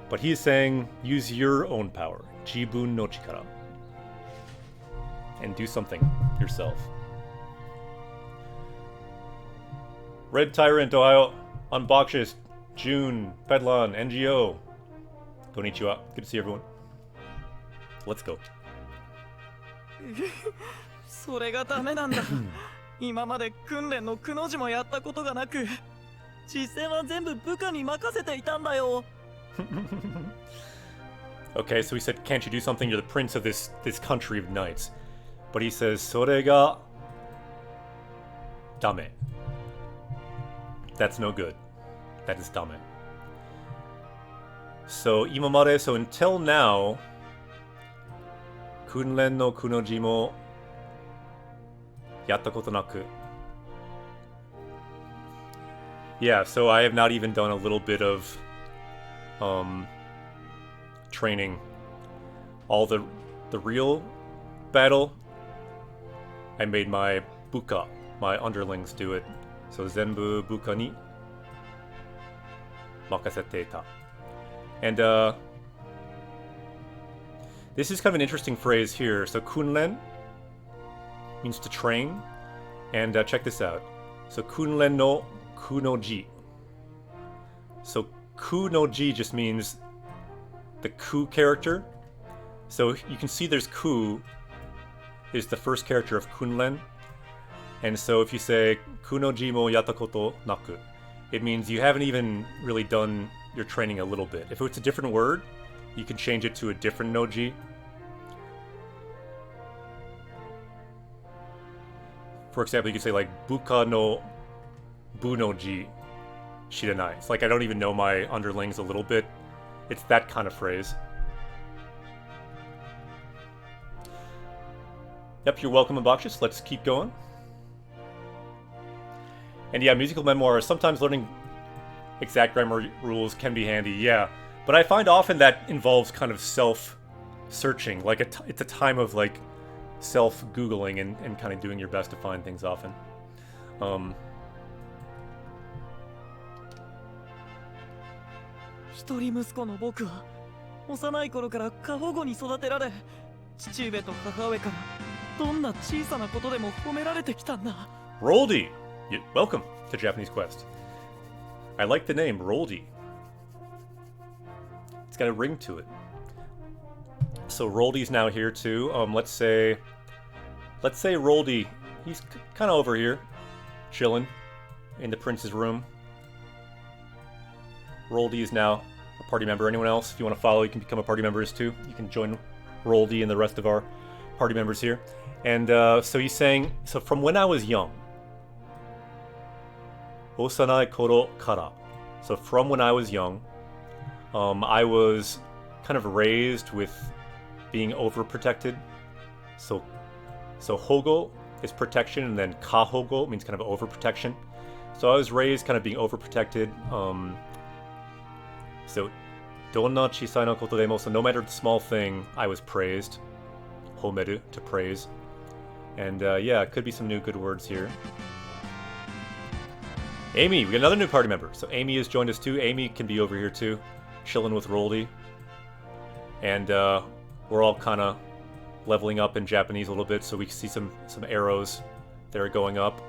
But he is saying, use your own power, jibun no chikara. And do something yourself. Red Tyrant, Ohio, Unboxes, June, Pedlon, NGO. Konnichiwa. Good to see everyone. Let's go. それがダメなんだ。今まで訓練のくの字もやったことがなく、実践は全部部下に任せていたんだよ。Okay, so he said, can't you do something? You're the prince of this country of knights. But he says, それがダメ. That's no good. That is dame. So, 今まで, so until now, 訓練のくの字もやったことなく. Yeah, so I have not even done a little bit of training. All the real battle, I made my buka, my underlings do it. So zenbu buka ni makasete ta. And this is kind of an interesting phrase here. So kunren means to train. And check this out. So kunren no kunoji. So kunoji just means the ku character. So you can see there's ku is the first character of kunren. And so if you say kunoji mo yatta koto naku, it means you haven't even really done your training a little bit. If it's a different word, you can change it to a different noji. For example, you could say like buka no bunoji shiranai. It's like I don't even know my underlings a little bit. It's that kind of phrase. Yep, you're welcome, Obnoxious. Let's keep going. And yeah, musical memoirs, sometimes learning exact grammar rules can be handy, yeah. But I find often that involves kind of self-searching. Like it's a time of like self-googling and kind of doing your best to find things often. 一人息子の僕は幼い頃から過保護に育てられ、父上と母上からどんな小さなことでも褒められてきたんだ。 Roldy! Welcome to Japanese Quest. I like the name, Roldy. It's got a ring to it. So Roldy's now here too. Let's say Roldy, he's kind of over here, chilling in the prince's room. Roldy is now a party member. Anyone else, if you want to follow, you can become a party member too. You can join Roldy and the rest of our party members here. And so he's saying, so from when I was young, Osanai koro kara. So from when I was young, I was kind of raised with being overprotected. So hogo is protection, and then kahogo means kind of overprotection. So I was raised kind of being overprotected. So donna chisai no koto demo. So no matter the small thing, I was praised. Homeru, to praise. And yeah, it could be some new good words here. Amy, we got another new party member. So Amy has joined us too. Amy can be over here too, chilling with Roldy. And we're all kind of leveling up in Japanese a little bit, so we can see some arrows that are going up.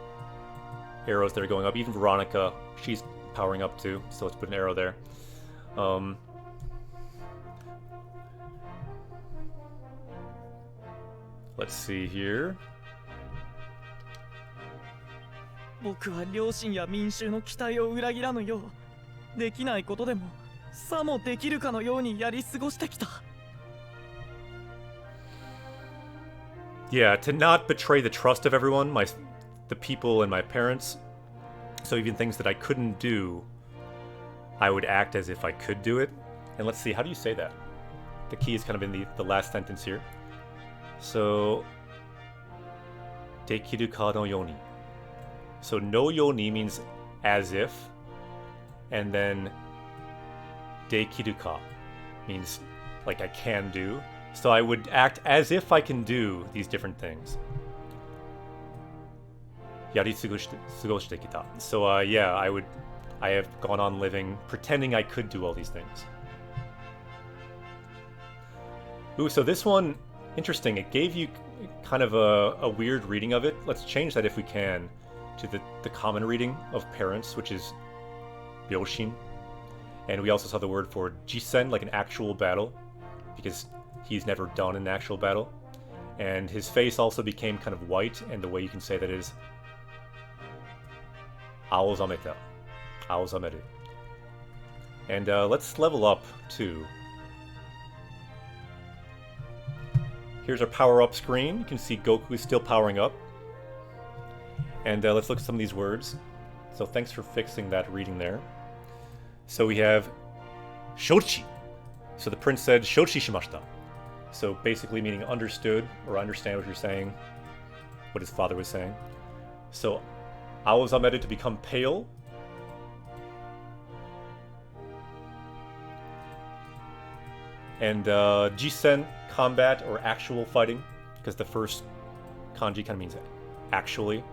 Arrows that are going up. Even Veronica, she's powering up too. So let's put an arrow there. Let's see here. 僕は両親や民衆の期待を裏切らぬよう、できないことでもさもできるかのようにやり過ごしてきた。 Yeah, to not betray the trust of everyone, the people and my parents. So even things that I couldn't do, I would act as if I could do it. And let's see, how do you say that? The key is kind of in the last sentence here. So, dekiru ka no yoni. So no yoni means as if, and then dekiru ka means like I can do. So I would act as if I can do these different things. Yarisugoshite kita. So yeah, I have gone on living pretending I could do all these things. Ooh, so this one, interesting. It gave you kind of a weird reading of it. Let's change that if we can to the common reading of parents, which is Ryoshin. And we also saw the word for jisen, like an actual battle, because he's never done an actual battle. And his face also became kind of white, and the way you can say that is aozameta. Aozameru. And let's level up too. Here's our power-up screen. You can see Goku is still powering up. And let's look at some of these words. So thanks for fixing that reading there. So we have shochi. So the prince said shochi shimashita. So basically meaning understood, or understand what you're saying, what his father was saying. So aozameru, to become pale. And jisen, combat or actual fighting, because the first kanji kind of means actually.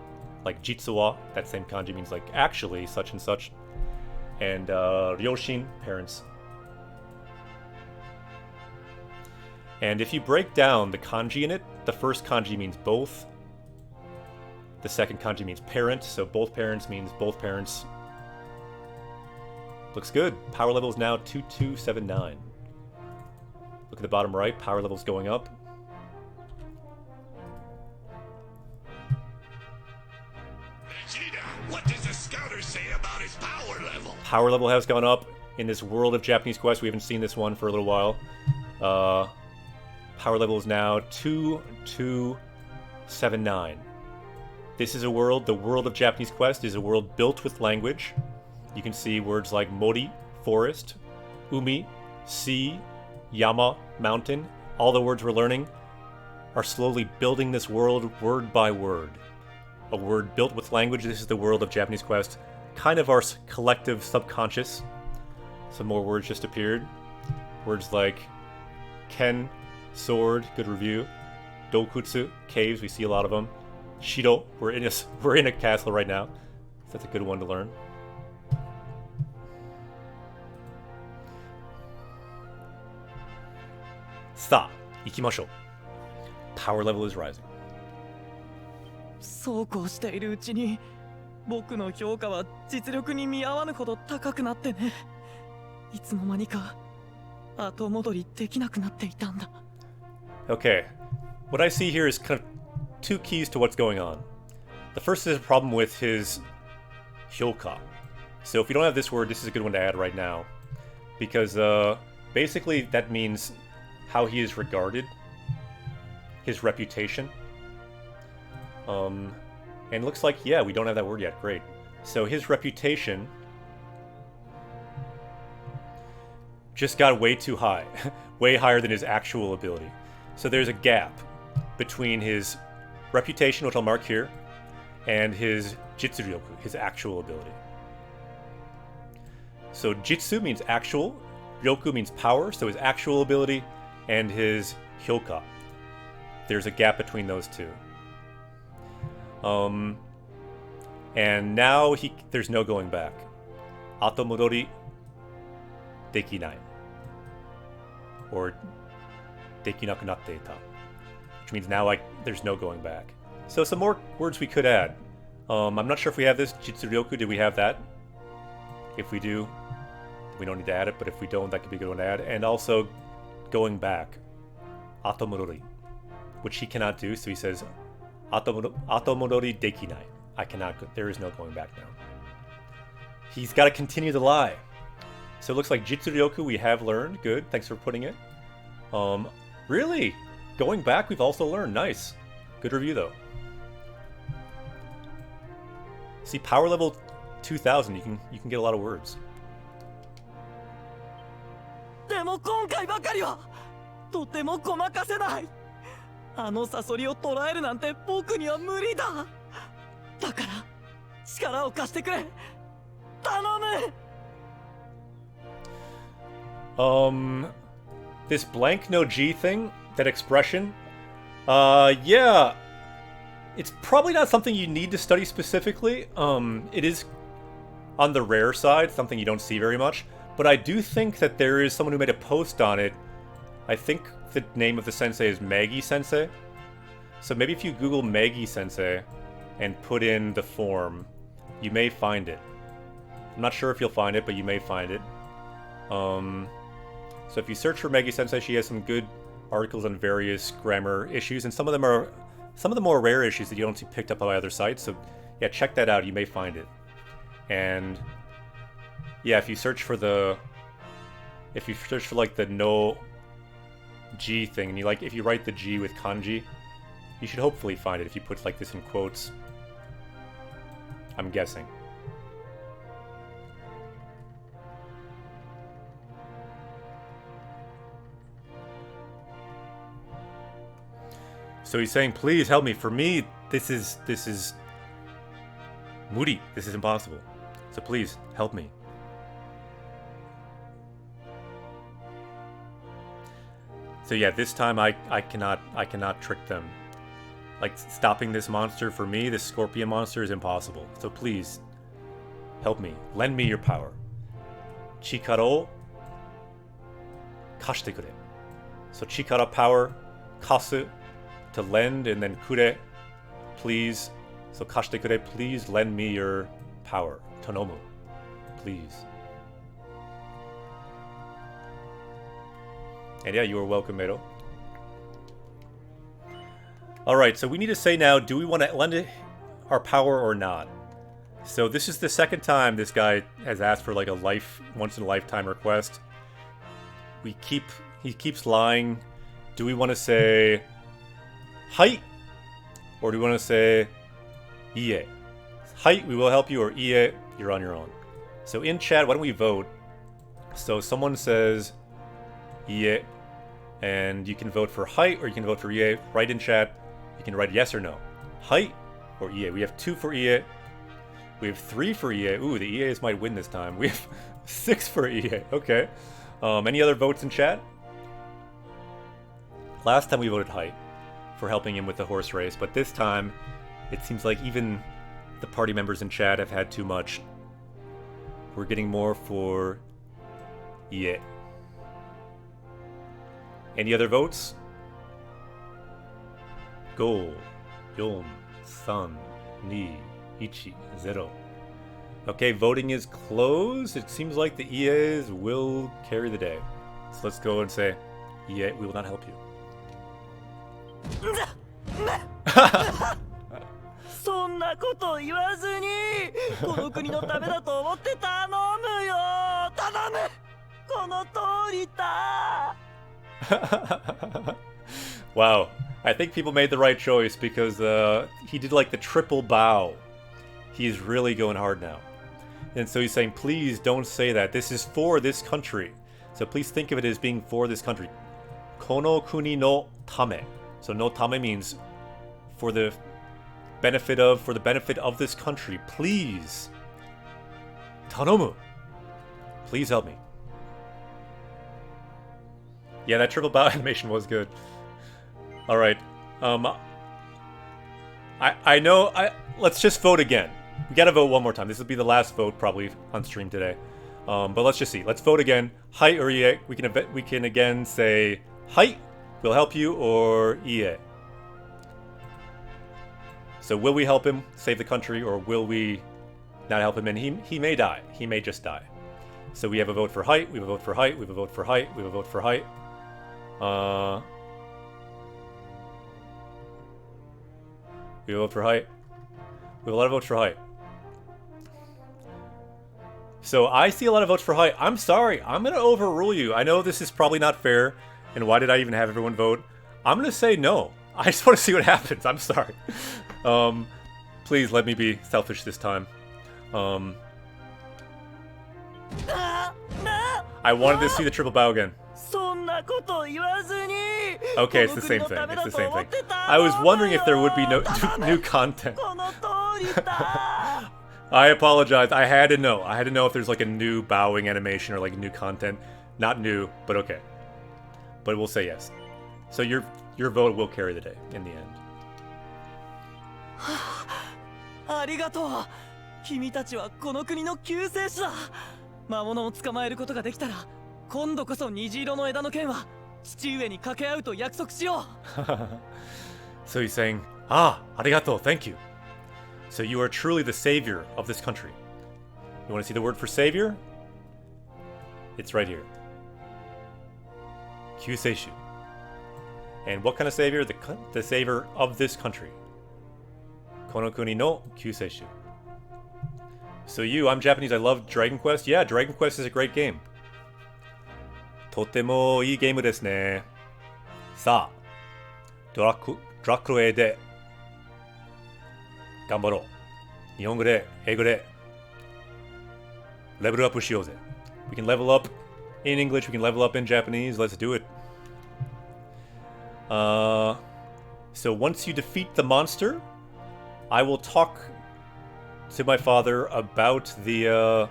Like jitsuwa, that same kanji means like actually such and such. And ryoshin, parents. And if you break down the kanji in it, the first kanji means both. The second kanji means parent, so both parents means both parents. Looks good. Power level is now 2279. Look at the bottom right, power level's going up. Vegeta, what does the scouter say about his power level? Power level has gone up in this world of Japanese Quest. We haven't seen this one for a little while. Power level is now 2279. This is a world, the world of Japanese Quest is a world built with language. You can see words like mori, forest, umi, sea, yama, mountain. All the words we're learning are slowly building this world word by word. A word built with language. This is the world of Japanese Quest. Kind of our collective subconscious. Some more words just appeared. Words like ken, sword, good review. Dokutsu, caves, we see a lot of them. Shiro, we're in a castle right now. So that's a good one to learn. Sa, ikimashou. Power level is rising. そうこうしているうちに僕の評価は実力に見合わぬほど高くなってね。いつの間にか後戻りできなくなっていたんだ。 Okay, what I see here is kind of two keys to what's going on. The first is a problem with his hyoka. So if you don't have this word, this is a good one to add right now. Because basically that means how he is regarded, his reputation. And it looks like, yeah, we don't have that word yet. Great. So his reputation just got way too high. Way higher than his actual ability. So there's a gap between his reputation, which I'll mark here, and his jitsuryoku, his actual ability. So jitsu means actual, ryoku means power, so his actual ability and his hyoka. There's a gap between those two. And now there's no going back. Atomodori dekinai. Or dekinakunatte ita. Which means now there's no going back. So some more words we could add. I'm not sure if we have this. Jitsuryoku, did we have that? If we do, we don't need to add it, but if we don't, that could be a good one to add. And also, going back. Atomodori. Which he cannot do, so he says, Atomodori dekinai. I cannot go. There is no going back now. He's got to continue the lie. So it looks like Jitsuryoku we have learned. Good, thanks for putting it. Really? Going back we've also learned. Nice. Good review though. See, power level 2000, you can get a lot of words. でも今回ばかりはとてもごまかせない。あのサソリを捕らえるなんて僕には無理だ。だから力を貸してくれ。頼む。This blank no G thing, that expression, yeah, it's probably not something you need to study specifically. It is on the rare side, something you don't see very much, but I do think that there is someone who made a post on it. I think the name of the sensei is Maggie Sensei. So maybe if you Google Maggie Sensei and put in the form, you may find it. I'm not sure if you'll find it, but you may find it. So if you search for Maggie Sensei, she has some good articles on various grammar issues, and some of them are some of the more rare issues that you don't see picked up by other sites. So yeah, check that out. You may find it. And yeah, if you search for like the no G thing, and if you write the G with kanji, you should hopefully find it if you put like this in quotes. I'm guessing. So he's saying, please help me. For me, this is muri. This is impossible. So please help me. So yeah, this time I cannot trick them. Like stopping this monster for me, this scorpion monster, is impossible. So please help me. Lend me your power. Chikara o kashite kure. So chikara, power, kasu, to lend, and then kure, please. So kashite kure, please lend me your power. Tonomu, please. And yeah, you are welcome, Medo. Alright, so we need to say now, do we want to lend it our power or not? So this is the second time this guy has asked for like a once-in-a-lifetime request. He keeps lying. Do we want to say Hai? Or do we want to say Ie? Hai, we will help you, or Ie, you're on your own. So in chat, why don't we vote? So someone says Ie, and you can vote for Hai or you can vote for Ie. Write in chat. You can write yes or no. Hai or Ie. We have 2 for Ie. We have 3 for Ie. Ooh, the EAs might win this time. We have 6 for Ie. Okay. Any other votes in chat? Last time we voted Hai for helping him with the horse race, but this time it seems like even the party members in chat have had too much. We're getting more for Ie. Any other votes? 5, 4, 3, 2, 1, 0. Okay, voting is closed. It seems like the EAs will carry the day. So let's go and say, EA, we will not help you. そんなこと言わずにこの国のためだと思って頼むよ頼むこの通りだ Wow, I think people made the right choice because he did like the triple bow. He's really going hard now. And so he's saying, please don't say that. This is for this country. So please think of it as being for this country. Kono kuni no tame. So no tame means for the benefit of this country. Please. Tanomu. Please help me. Yeah, that triple bow animation was good. Alright. I know let's just vote again. We gotta vote one more time. This will be the last vote probably on stream today. But let's just see. Let's vote again. Hai or Ie. We can again say Hai, we'll help you, or Ie. So will we help him save the country, or will we not help him? And he may die. He may just die. So we have a vote for Hai. We have a vote for Hai. We have a vote for Hai. We have a vote for Hai. We have a vote for Hai. We have a lot of votes for Hai. So I see a lot of votes for Hai. I'm sorry. I'm going to overrule you. I know this is probably not fair. And why did I even have everyone vote? I'm going to say no. I just want to see what happens. I'm sorry. Please let me be selfish this time. I wanted to see the triple bow again. Okay, it's the same thing. It's the same thing. I was wondering if there would be no new content. I apologize. I had to know. I had to know if there's like a new bowing animation or like new content. Not new, but okay. But we'll say yes. So your vote will carry the day in the end. ありがとう君たちはこの国の救世主だ魔物を捕まえることができたら今度こそ虹色の枝の剣は父上に掛け合うと約束しよう So he's saying, arigato, thank you. So you are truly the savior of this country. You want to see the word for savior? It's right here. Kyuseishu. And what kind of savior? The savior of this country. Kono kuni no kyuseishu. So I'm Japanese, I love Dragon Quest. Yeah, Dragon Quest is a great game. とてもいいゲームですね。さあ、ドラクエで頑張ろう。日本語で、英語でレベルアップしようぜ。We can level up in English, we can level up in Japanese. Let's do it. So once you defeat the monster, I will talk to my father about the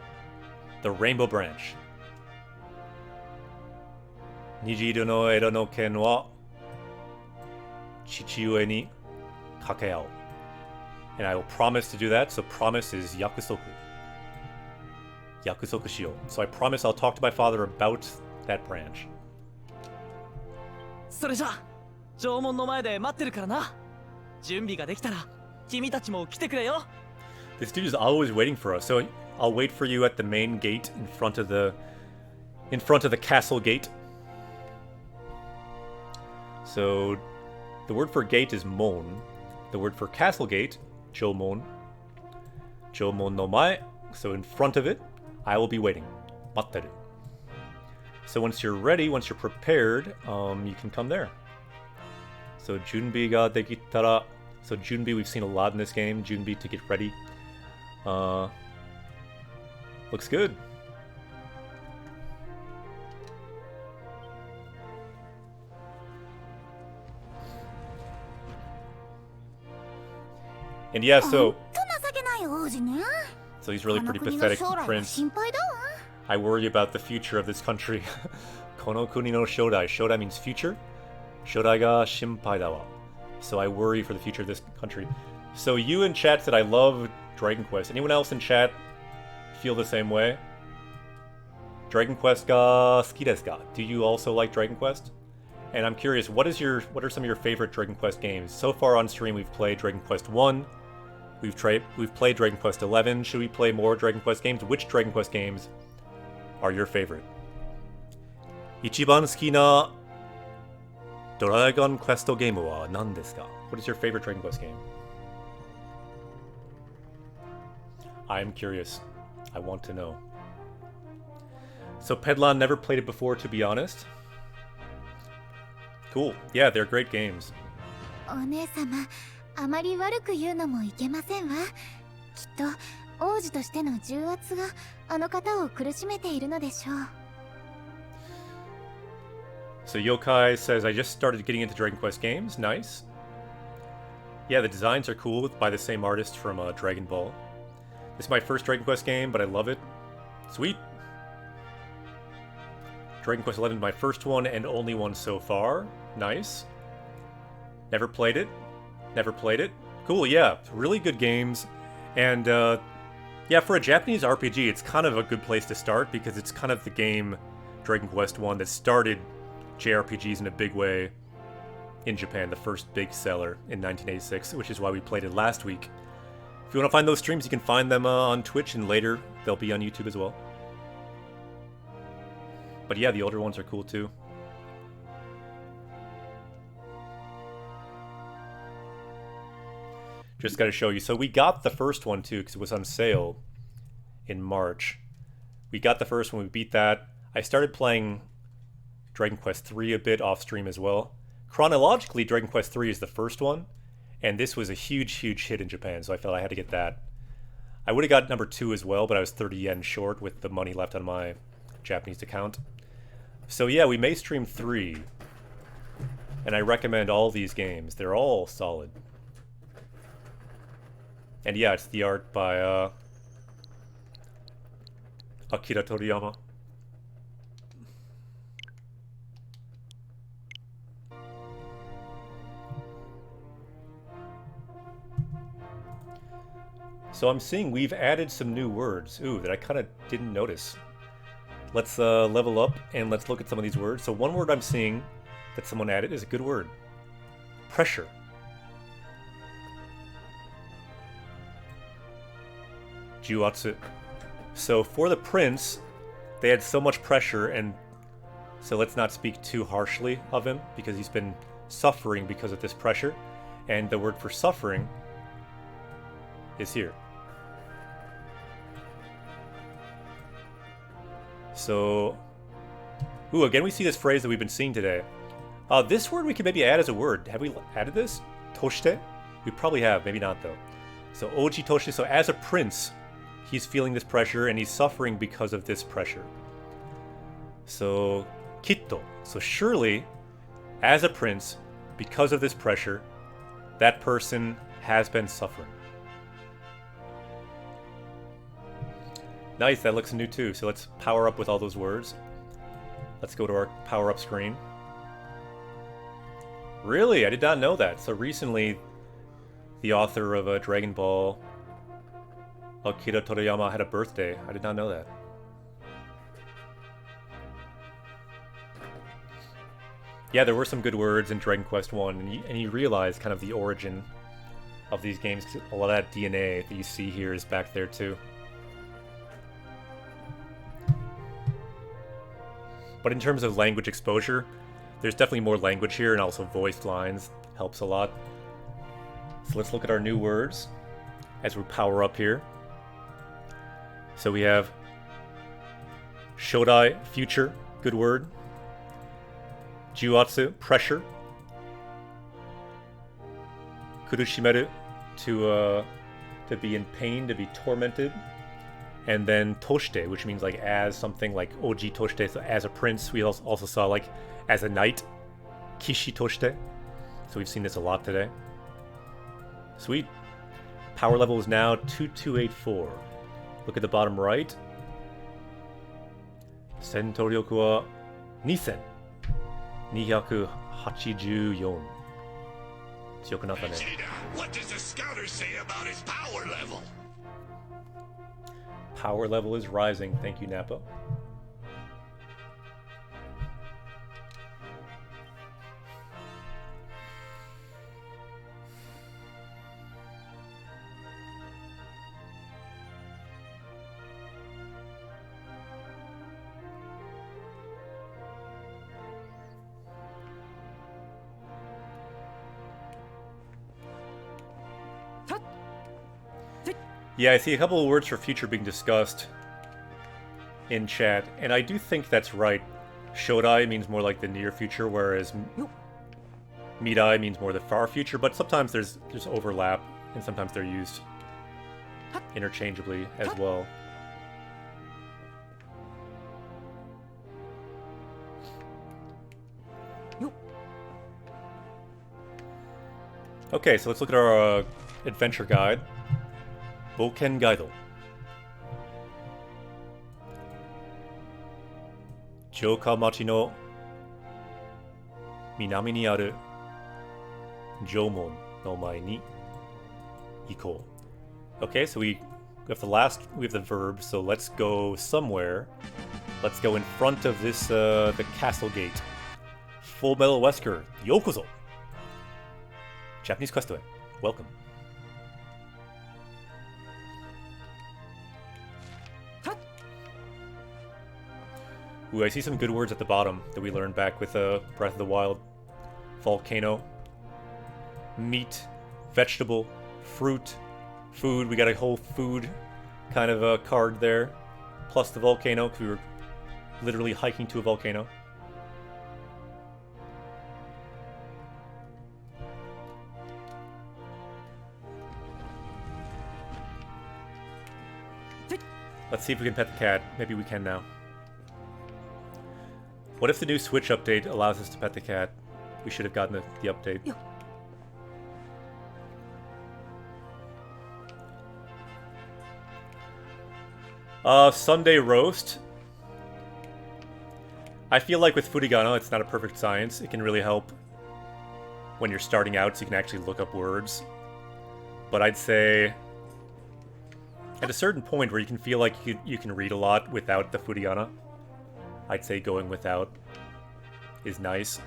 Rainbow Branch. 虹色の枝の剣は父上に掛け合おう。And I will promise to do that. So promise is 約束。約束しよう。So I promise I'll talk to my father about that branch. それじゃあ城門の前で待ってるからな準備ができたら君たちも来てくれよ This dude is always waiting for us. So I'll wait for you at the main gate in front of the castle gate. So the word for gate is mon. The word for castle gate, jomon. Jomon no mae. So in front of it, I will be waiting. Matteru. So once you're ready, once you're prepared, you can come there. So junbi ga dekitara. So junbi, we've seen a lot in this game. Junbi, to get ready. Looks good. And yeah, so he's really pretty pathetic, Prince. I worry about the future of this country. Kono kuni no shodai. Shodai means future. Shodai ga shimpai da wa. So I worry for the future of this country. So you in chat said I love Dragon Quest. Anyone else in chat feel the same way? Dragon Quest ga suki desu ka? Do you also like Dragon Quest? And I'm curious, what are some of your favorite Dragon Quest games? So far on stream, we've played Dragon Quest 1. We've played Dragon Quest 11. Should we play more Dragon Quest games? Which Dragon Quest games are your favorite? Ichiban suki na Dragon Quest game wa nan desu ka? What is your favorite Dragon Quest game? I'm curious. I want to know. So Pedlan never played it before, to be honest. Cool. Yeah, they're great games. お姉様、あまり悪く言うのもいけませんわ。きっと王子としての重圧があの方を苦しめているのでしょう。So Yokai says, I just started getting into Dragon Quest games. Nice. Yeah, the designs are cool by the same artist from Dragon Ball. This is my first Dragon Quest game, but I love it. Sweet. Dragon Quest 11 is my first one and only one so far. Nice. Never played it. Never played it. Cool, yeah. Really good games. And, yeah, for a Japanese RPG, it's kind of a good place to start because it's kind of the game, Dragon Quest 1, that started JRPGs in a big way in Japan, the first big seller in 1986, which is why we played it last week. If you want to find those streams, you can find them on Twitch, and later they'll be on YouTube as well. But yeah, the older ones are cool too. Just got to show you. So we got the first one too, because it was on sale in March. We got the first one, we beat that. I started playing Dragon Quest 3 a bit off stream as well. Chronologically, Dragon Quest 3 is the first one, and this was a huge, huge hit in Japan, so I felt I had to get that. I would have got number 2 as well, but I was 30 yen short with the money left on my Japanese account. So yeah, we may stream 3, and I recommend all these games. They're all solid. And yeah, it's the art by Akira Toriyama. So I'm seeing we've added some new words, that I kind of didn't notice. Let's level up and let's look at some of these words. So one word I'm seeing that someone added is a good word. Pressure. Juatsu. So for the prince, they had so much pressure, and so let's not speak too harshly of him because he's been suffering because of this pressure. And the word for suffering is here. So, again we see this phrase that we've been seeing today. This word we can maybe add as a word. Have we added this? Toshite? We probably have, maybe not though. So, Oji Toshite, so as a prince, he's feeling this pressure and he's suffering because of this pressure. So, kitto. So surely, as a prince, because of this pressure, that person has been suffering. Nice, that looks new too. So let's power up with all those words. Let's go to our power up screen. Really? I did not know that. So recently, the author of Dragon Ball, Akira Toriyama, had a birthday. I did not know that. Yeah, there were some good words in Dragon Quest 1, and you realize kind of the origin of these games. A lot of that DNA that you see here is back there too. But in terms of language exposure, there's definitely more language here, and also voiced lines helps a lot. So let's look at our new words as we power up here. So we have Shodai, future, good word. Juatsu, pressure. Kurushimeru, to be in pain, to be tormented. And then toshite, which means like as something, like oji toshite, so as a prince. We also saw like as a knight, kishi toshite. So we've seen this a lot today. Sweet. Power level is now 2284. Look at the bottom right. Sentoryoku wa 2284. 強くなったね。 What does the scouter say about his power level? Power level is rising. Thank you, Nappa. Yeah, I see a couple of words for future being discussed in chat, and I do think that's right. Shodai means more like the near future, whereas Midai means more the far future, but sometimes there's overlap, and sometimes they're used interchangeably as well. Okay, so let's look at our adventure guide. Boken Gaido. Joka machi no minami ni aru Jomon no mae ni ikou. Okay, so we have the verb, so let's go somewhere. Let's go in front of this the castle gate. Full Metal Wesker, yokozo. Japanese quest. Welcome. Ooh, I see some good words at the bottom that we learned back with Breath of the Wild. Volcano. Meat. Vegetable. Fruit. Food. We got a whole food kind of a card there. Plus the volcano, because we were literally hiking to a volcano. Let's see if we can pet the cat. Maybe we can now. What if the new Switch update allows us to pet the cat? We should have gotten the update. Sunday roast. I feel like with Furigana, it's not a perfect science. It can really help when you're starting out, so you can actually look up words. But I'd say at a certain point where you can feel like you can read a lot without the Furigana, I'd say going without is nice.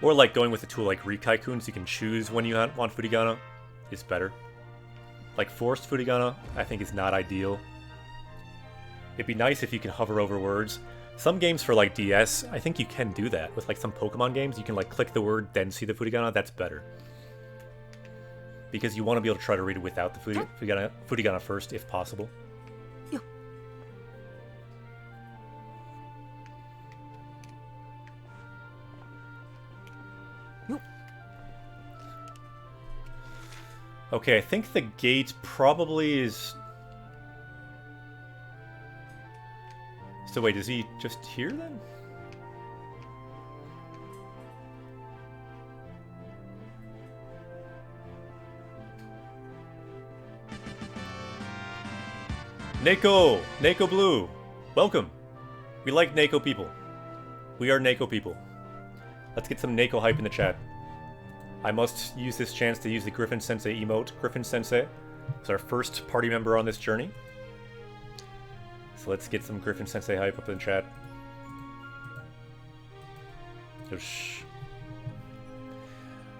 Or like going with a tool like Rikaikun, so you can choose when you want Furigana, is better. Like forced Furigana, I think is not ideal. It'd be nice if you can hover over words. Some games for like DS, I think you can do that. With like some Pokemon games, you can like click the word, then see the Furigana, that's better. Because you want to be able to try to read it without the Furigana first, if possible. Okay, I think the gate probably is... So wait, is he just here then? Neko! Neko Blue! Welcome! We like Neko people. We are Neko people. Let's get some Neko hype in the chat. I must use this chance to use the Griffin Sensei emote. Griffin Sensei is our first party member on this journey. So let's get some Griffin Sensei hype up in the chat.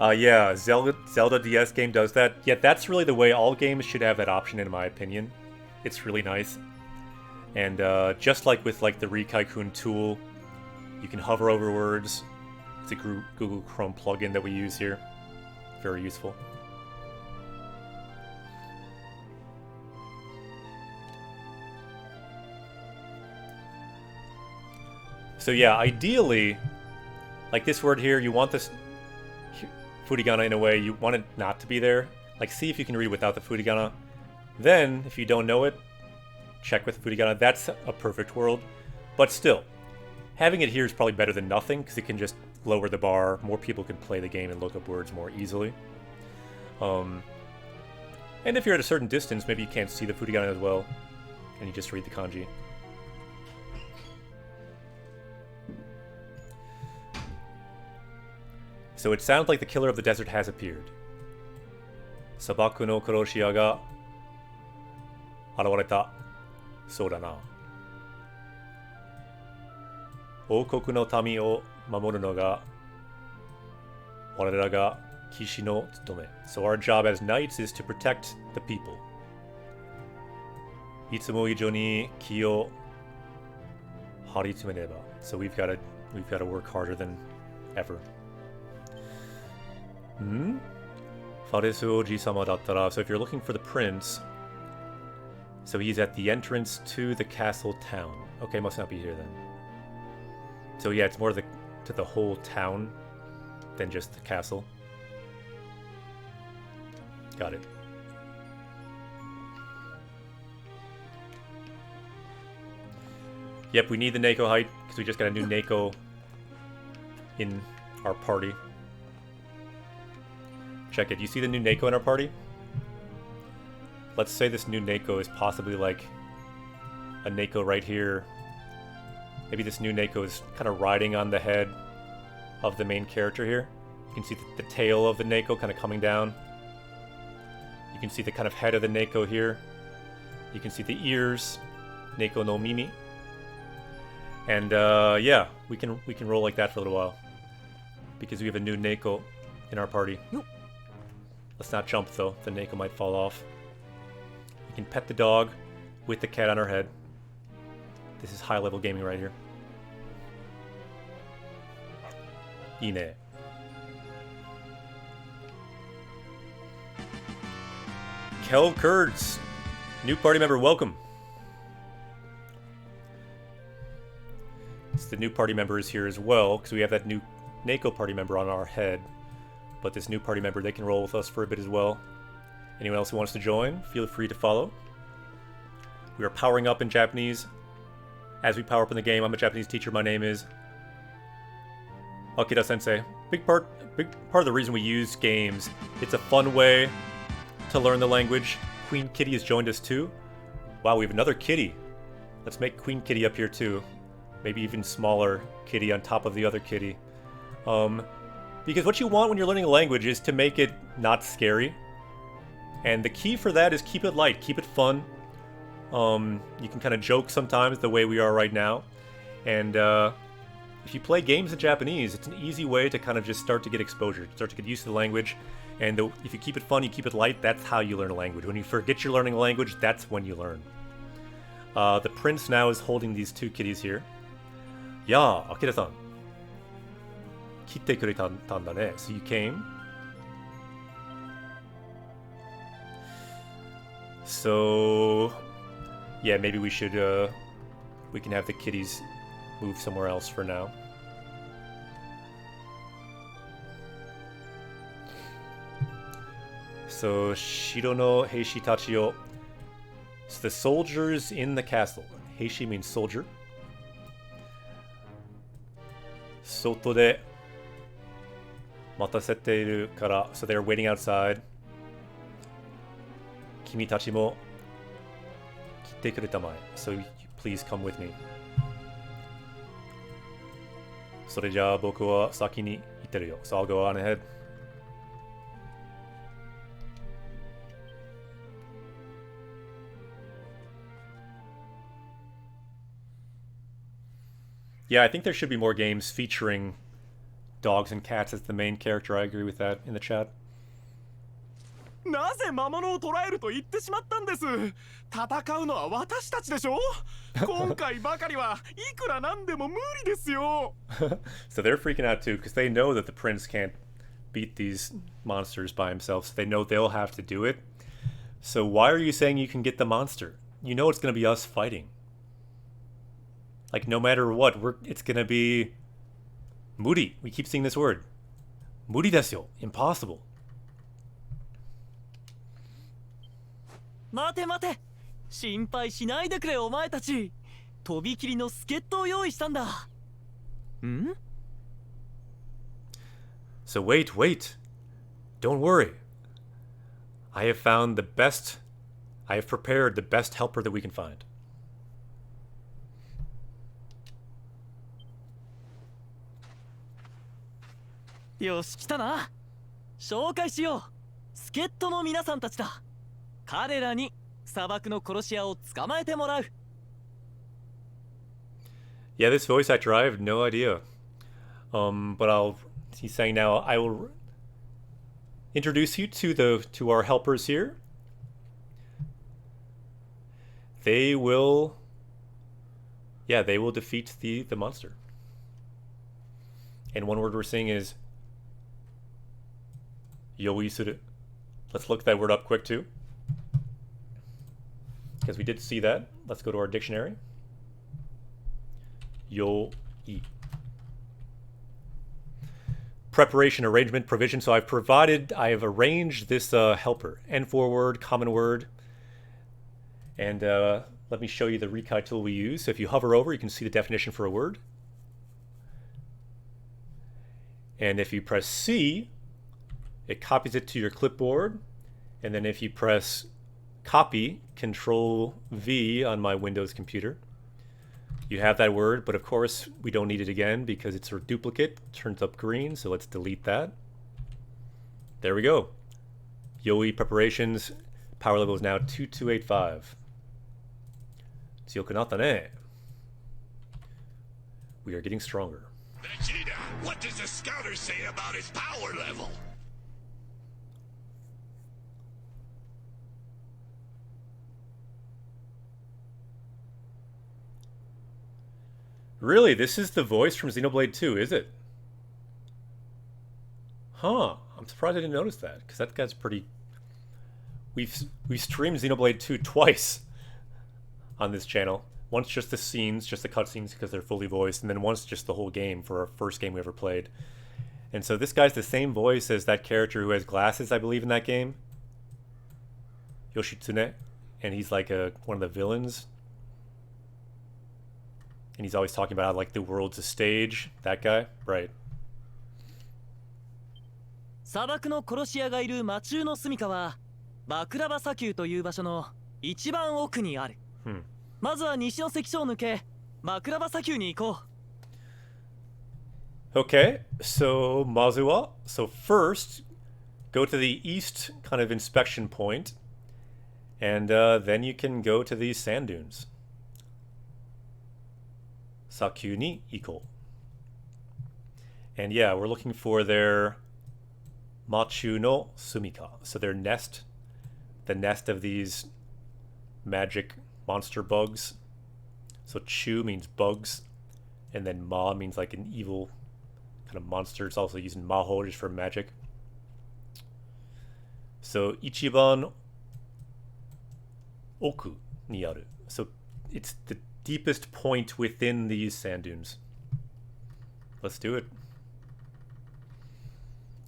Yeah, Zelda DS game does that. Yeah, that's really the way all games should have that option, in my opinion. It's really nice. And just like with like the Rikaikun tool, you can hover over words, It's a Google Chrome plugin that we use here. Very useful. So yeah, ideally, like this word here, you want this furigana in a way, you want it not to be there. Like, see if you can read without the furigana. Then, if you don't know it, check with the furigana. That's a perfect world. But still, having it here is probably better than nothing, because it can just lower the bar. More people can play the game and look up words more easily. And if you're at a certain distance, maybe you can't see the furigana as well, and you just read the kanji. So it sounds like the killer of the desert has appeared. Sabaku no koroshiya ga arawareta. So da na. Oukoku no tami o mamoru no ga warara ga kishi no tsutome. So our job as knights is to protect the people. Itsumo ijo ni ki o haritsumeneba. So we've got to work harder than ever. Faresu Oji-sama dattara. So if you're looking for the prince, so he's at the entrance to the castle town. Okay, must not be here then. So yeah, it's more to the whole town than just the castle. Got it. Yep, we need the Neko height because we just got a new Neko in our party. Check it. You see the new Neko in our party? Let's say this new Neko is possibly like a Neko right here. Maybe this new Neko is kind of riding on the head of the main character here. You can see the tail of the Neko kind of coming down. You can see the kind of head of the Neko here. You can see the ears, Neko no Mimi. And yeah, we can roll like that for a little while. Because we have a new Neko in our party. Let's not jump though, the Neko might fall off. You can pet the dog with the cat on her head. This is high level gaming right here. Ine. Kel Kurtz, new party member, welcome. It's the new party member is here as well, because we have that new Neko party member on our head. But this new party member, they can roll with us for a bit as well. Anyone else who wants to join, feel free to follow. We are powering up in Japanese. As we power up in the game, I'm a Japanese teacher. My name is Akira Sensei. Big part of the reason we use games, it's a fun way to learn the language. Queen Kitty has joined us too. Wow, we have another kitty. Let's make Queen Kitty up here too. Maybe even smaller kitty on top of the other kitty. Because what you want when you're learning a language is to make it not scary. And the key for that is keep it light, keep it fun. You can kind of joke sometimes the way we are right now. And if you play games in Japanese, it's an easy way to kind of just start to get exposure, start to get used to the language. And if you keep it fun, you keep it light, that's how you learn a language. When you forget you're learning a language, that's when you learn. The prince now is holding these two kitties here. Yeah, Akira-san. Kitte kuretan da ne. So you came. So yeah, maybe we should we can have the kitties move somewhere else for now. So Shiro no heishi tachi o. So the soldiers in the castle. Heishi means soldier. Soto de mataseteiru kara. So they're waiting outside. Kimi tachi mo kitte kureta mae. So please come with me. Sore ja boku wa saki ni itteru yo. So I'll go on ahead. Yeah, I think there should be more games featuring dogs and cats as the main character. I agree with that in the chat. なぜ魔物を捕らえると言ってしまったんです。戦うのは私たちでしょ。今回ばかりはいくらなんでも無理ですよ。So they're freaking out too because they know that the prince can't beat these monsters by himself, so they know they'll have to do it. So why are you saying you can get the monster? You know it's going to be us fighting. Like, no matter what, it's going to be muri. We keep seeing this word. Muri desu yo. Impossible. 待て待て、心配しないでくれお前たち。とびきりの助っ人を用意したんだ。ん？ So wait. Don't worry. I have prepared the best helper that we can find. よし、来たな。紹介しよう。助っ人の皆さんたちだ。彼らに砂漠の殺し屋を捕まえてもらう。Yeah, this voice actor, I have no idea. But he's saying now, I will introduce you to our helpers here. They will defeat the monster. And one word we're seeing is yoi suru. Let's look that word up quick too, because we did see that. Let's go to our dictionary. Yoi. Preparation, arrangement, provision. So I have arranged this helper. N4 word, common word. And let me show you the Rikai tool we use. So if you hover over, you can see the definition for a word. And if you press C, it copies it to your clipboard. And then if you press copy, Control V on my Windows computer, you have that word. But of course, we don't need it again because it's a duplicate. Turns up green, so let's delete that. There we go. Yoi preparations. Power level is now 2285. Tsuyokunatta ne. We are getting stronger. Vegeta, what does the scouter say about his power level? Really? This is the voice from Xenoblade 2, is it? Huh. I'm surprised I didn't notice that, because that guy's pretty... We've streamed Xenoblade 2 twice on this channel. Once just the scenes, just the cutscenes because they're fully voiced, and then once just the whole game for our first game we ever played. And so this guy's the same voice as that character who has glasses, I believe, in that game. Yoshitsune. And he's like one of the villains. And he's always talking about how, like, the world's a stage. That guy? Right. 砂漠の殺し屋がいる魔中の住処はバクラバ砂丘という場所の一番奥にある。まずは西の関所を抜けバクラバ砂丘に行こう。Okay, so Mazuwa. So first, go to the east kind of inspection point, and then you can go to these sand dunes. Sakyu ni iko. And yeah, we're looking for their Machu no Sumika. So their nest, the nest of these magic monster bugs. So Chu means bugs, and then Ma means like an evil kind of monster. It's also using Maho just for magic. So Ichiban Oku ni aru. So it's the deepest point within these sand dunes. Let's do it.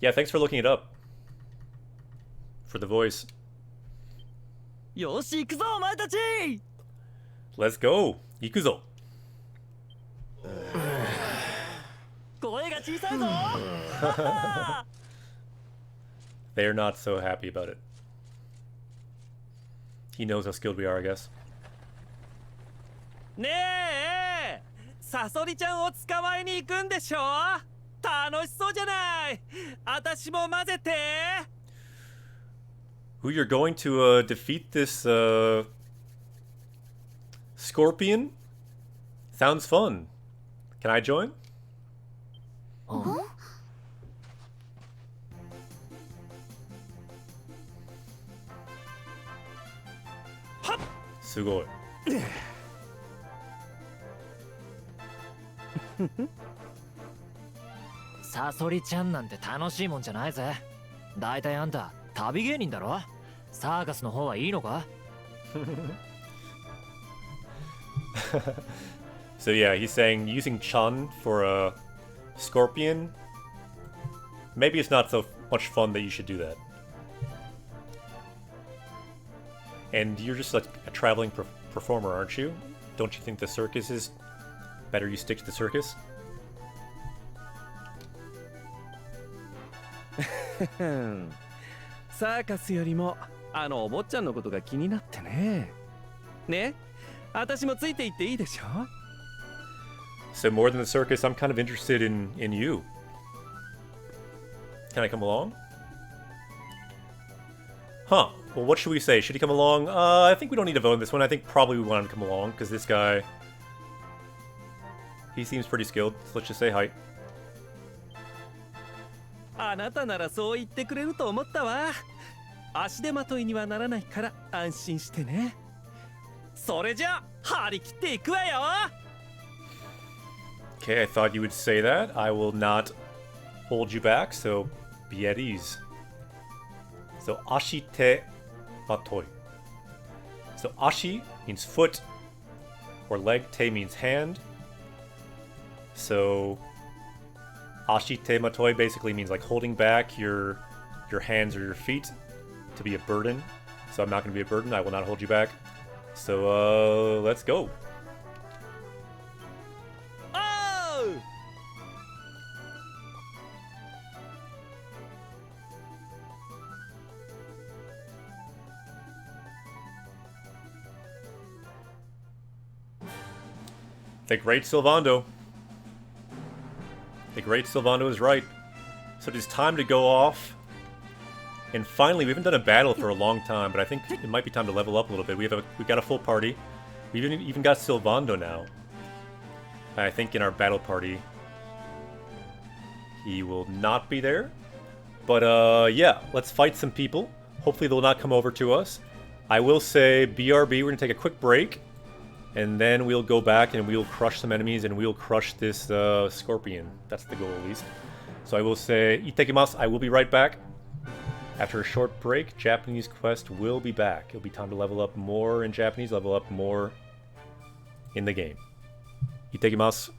Yeah, thanks for looking it up. For the voice. う。よし、行くぞお前たち。Let's go. 行くぞ。声が小さいぞ。They're not so happy about it. He knows how skilled we are, I guess. ねえ、サソリちゃんを捕まえに行くんでしょ。楽しそうじゃない。私も混ぜて。Who you're going to defeat this scorpion? Sounds fun. Can I join? Sugoi. サソリちゃんなんて楽しいもんじゃないぜ。だいたいあんた旅芸人だろ。サーカスの方はいいのか？ So yeah, he's saying using Chun for a scorpion, maybe it's not so much fun that you should do that. And you're just like a traveling performer, aren't you? Don't you think the circus is better you stick to the circus? サーカスよりもあのお坊ちゃんのことが気になってね。ね、私もついていっていいでしょ? So more than the circus, I'm kind of interested in you. Can I come along? Huh. Well, what should we say? Should he come along? I think we don't need to vote on this one. I think probably we want him to come along, because this guy... he seems pretty skilled. So let's just say hi. あなたならそう言ってくれると思ったわ。足手まといにはならないから安心してね。それじゃあ張り切っていくわよ。 Okay, I thought you would say that. I will not hold you back, so be at ease. So, ashite matoi. So, ashi means foot, or leg. Te means hand. So, ashite matoi basically means like holding back your hands or your feet to be a burden. So, I'm not going to be a burden. I will not hold you back. So, let's go. The great Sylvando. The great Sylvando is right. So it is time to go off. And finally, we haven't done a battle for a long time, but I think it might be time to level up a little bit. We got a full party. We even got Sylvando now. I think in our battle party, he will not be there. But yeah, let's fight some people. Hopefully they'll not come over to us. I will say, BRB, we're gonna take a quick break. And then we'll go back and we'll crush some enemies and we'll crush this scorpion. That's the goal, at least. So I will say, itekimasu. I will be right back. After a short break, Japanese Quest will be back. It'll be time to level up more in Japanese, level up more in the game. Itekimasu.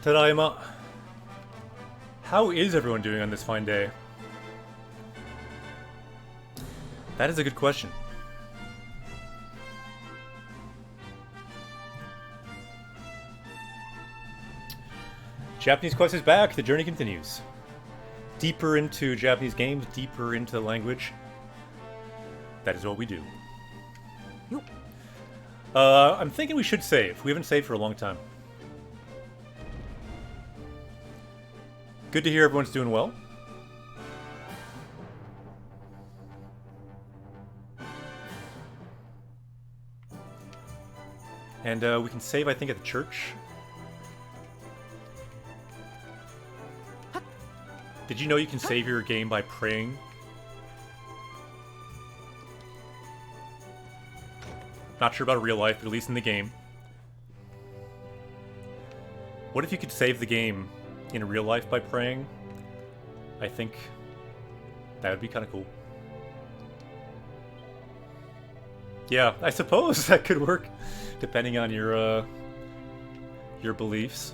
Tadaima. How is everyone doing on this fine day? That is a good question. Japanese Quest is back. The journey continues. Deeper into Japanese games, deeper into the language. That is what we do. I'm thinking we should save. We haven't saved for a long time. Good to hear everyone's doing well. And we can save, I think, at the church. Did you know you can save your game by praying? Not sure about real life, but at least in the game. What if you could save the game in real life by praying? I think that would be kind of cool. Yeah, I suppose that could work, depending on your beliefs.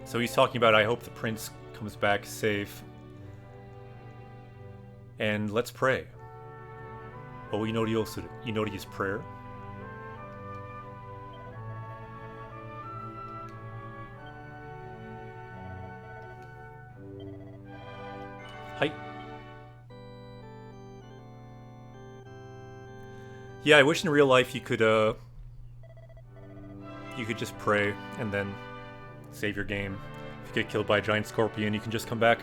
So he's talking about, I hope the prince comes back safe. And let's pray. Oh, you know to use prayer. Hi. Yeah, I wish in real life you could just pray and then save your game. If you get killed by a giant scorpion, you can just come back.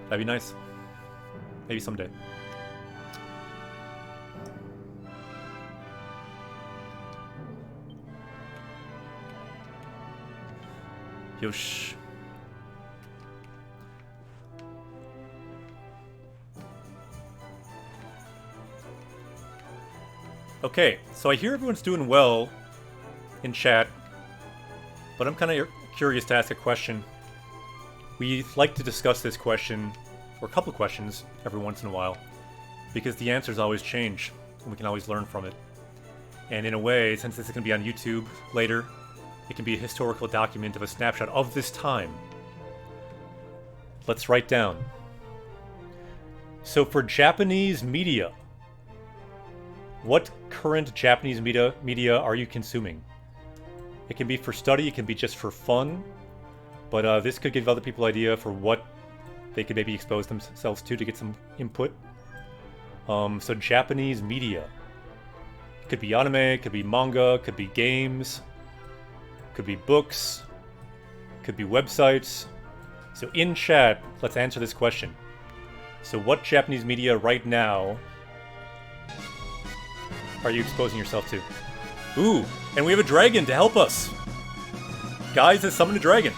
That'd be nice. Maybe someday. Yosh. Okay, so I hear everyone's doing well in chat, but I'm kind of curious to ask a question. We like to discuss this question, or a couple of questions, every once in a while, because the answers always change, and we can always learn from it. And in a way, since this is going to be on YouTube later, it can be a historical document of a snapshot of this time. Let's write down. So for Japanese media, what current Japanese media are you consuming? It can be for study, it can be just for fun, but this could give other people an idea for what they could maybe expose themselves to get some input. So Japanese media. It could be anime, it could be manga, it could be games, it could be books, it could be websites. So in chat, let's answer this question. So what Japanese media right now are you exposing yourself to? Ooh, and we have a dragon to help us. Guys has summoned a dragon.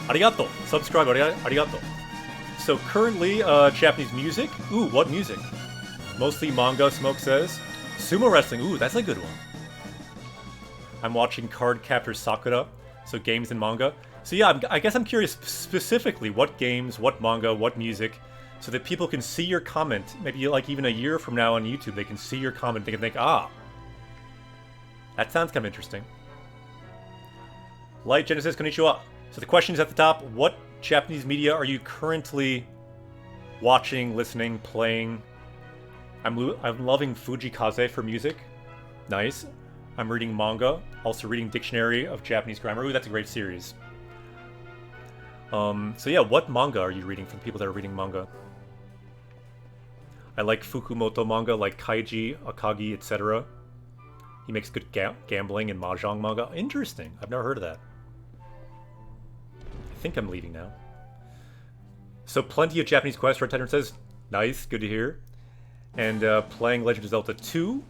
Arigato. Subscribe, arigato. So currently, Japanese music. Ooh, what music? Mostly manga, Smoke says. Sumo wrestling. Ooh, that's a good one. I'm watching Card Captor Sakura. So games and manga. So yeah, I guess I'm curious specifically what games, what manga, what music, so that people can see your comment. Maybe like even a year from now on YouTube, they can see your comment. They can think, ah, that sounds kind of interesting. Light Genesis, konnichiwa. So the question is at the top, what Japanese media are you currently watching, listening, playing? I'm loving Fujikaze for music. Nice. I'm reading manga. Also reading Dictionary of Japanese Grammar. Ooh, that's a great series. So yeah, what manga are you reading from people that are reading manga? I like Fukumoto manga, like Kaiji, Akagi, etc. He makes good gambling and mahjong manga. Interesting. I've never heard of that. I think I'm leaving now. So plenty of Japanese Quest. Red Titan says, nice, good to hear. And playing Legend of Zelda 2.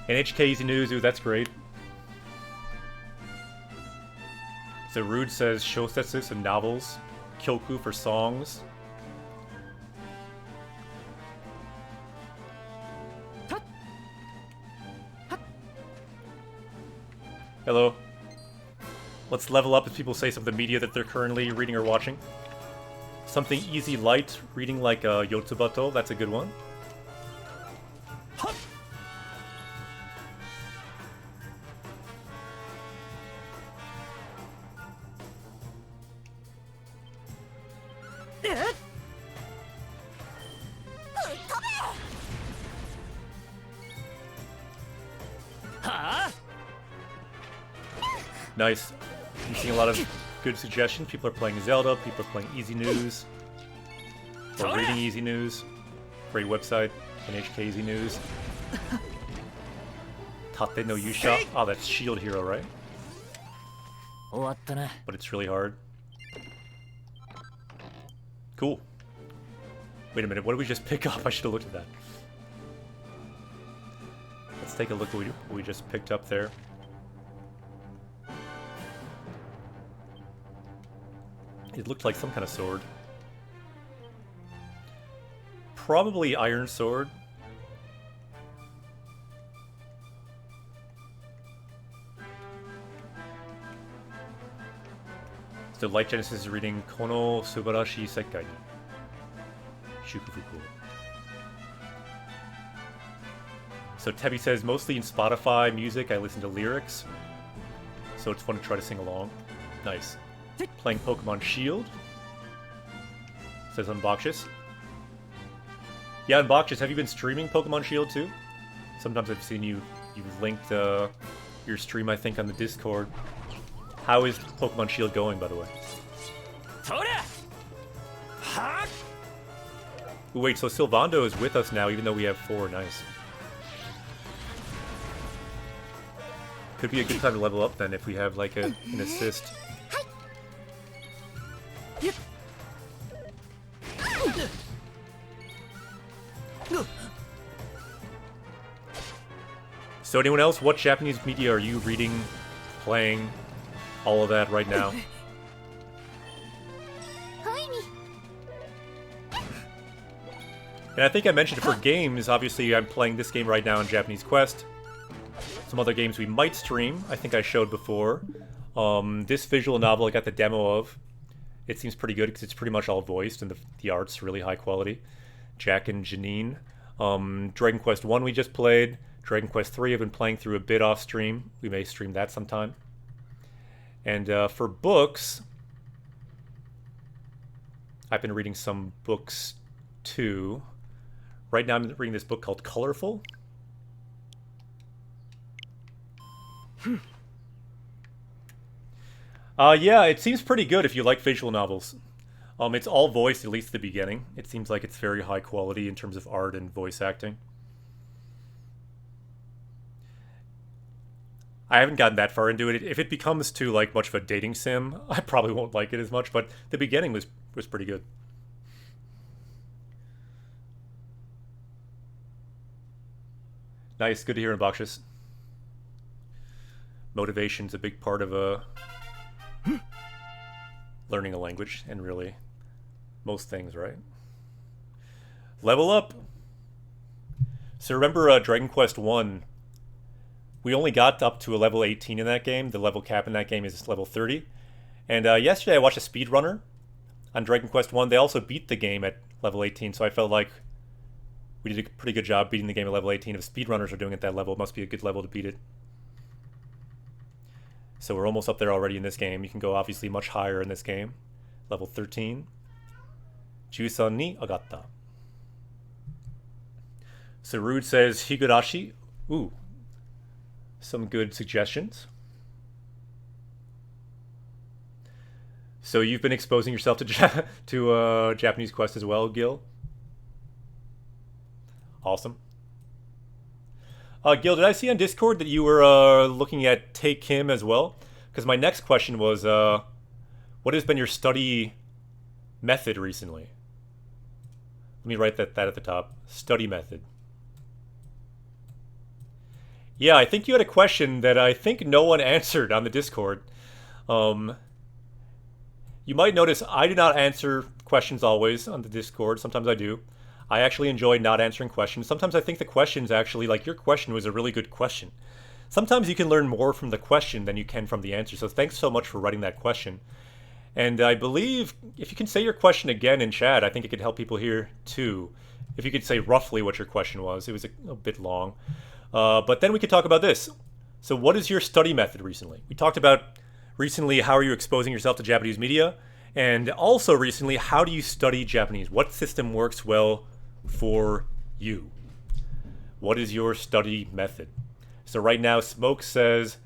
And HK Easy News, ooh, that's great. So Rude says shousetsu, so novels. Kyoku for songs. Hello. Let's level up as people say some of the media that they're currently reading or watching. Something easy, light, reading like Yotsubato, that's a good one. Nice. I'm seeing a lot of good suggestions. People are playing Zelda, people are playing Easy News. Or reading Easy News. Great website, NHK Easy News. Tate no Yusha. Oh, that's Shield Hero, right? But it's really hard. Cool. Wait a minute, what did we just pick up? I should have looked at that. Let's take a look at what we just picked up there. It looked like some kind of sword. Probably iron sword. So Light Genesis is reading Kono Subarashi Sekkai ni Shukufuku. So Tebi says, mostly in Spotify music, I listen to lyrics. So it's fun to try to sing along. Nice. Playing Pokemon Shield. Says Unboxus. Yeah, Unboxus, have you been streaming Pokemon Shield too? Sometimes I've seen you've linked your stream, I think, on the Discord. How is Pokemon Shield going, by the way? Ooh, wait, so Sylvando is with us now, even though we have 4. Nice. Could be a good time to level up then if we have like an assist. So anyone else, what Japanese media are you reading, playing, all of that right now? And I think I mentioned it for games. Obviously, I'm playing this game right now on Japanese Quest. Some other games we might stream, I think I showed before. This visual novel I got the demo of. It seems pretty good because it's pretty much all voiced and the art's really high quality. Jack and Janine. Dragon Quest 1 we just played. Dragon Quest 3 I've been playing through a bit off stream. We may stream that sometime. And for books, I've been reading some books too. Right now I'm reading this book called Colorful. Yeah, it seems pretty good if you like visual novels. It's all voiced, at least at the beginning. It seems like it's very high quality in terms of art and voice acting. I haven't gotten that far into it. If it becomes too like much of a dating sim, I probably won't like it as much, but the beginning was pretty good. Nice, good to hear, Unboxus. Motivation's a big part of learning a language, and really most things, right? Level up. So remember Dragon Quest 1, we only got up to a level 18 in that game. The level cap in that game is level 30. And yesterday I watched a speedrunner on Dragon Quest 1. They also beat the game at level 18, so I felt like we did a pretty good job beating the game at level 18. If speedrunners are doing it at that level, it must be a good level to beat it. So we're almost up there already in this game. You can go obviously much higher in this game. Level 13. Jusan ni agatta. So Rude says Higurashi. Ooh. Some good suggestions. So you've been exposing yourself to Japanese Quest as well, Gil? Awesome. Gil, did I see on Discord that you were looking at Take Him as well? Because my next question was, what has been your study method recently? Let me write that at the top. Study method. Yeah, I think you had a question that I think no one answered on the Discord. You might notice I do not answer questions always on the Discord. Sometimes I do. I actually enjoy not answering questions. Sometimes I think the questions actually, like your question was a really good question. Sometimes you can learn more from the question than you can from the answer. So thanks so much for writing that question. And I believe if you can say your question again in chat, I think it could help people here too. If you could say roughly what your question was. It was a bit long. But then we could talk about this. So what is your study method recently? We talked about recently how are you exposing yourself to Japanese media? And also recently, how do you study Japanese? What system works well for you? What is your study method? So right now, Smoke says,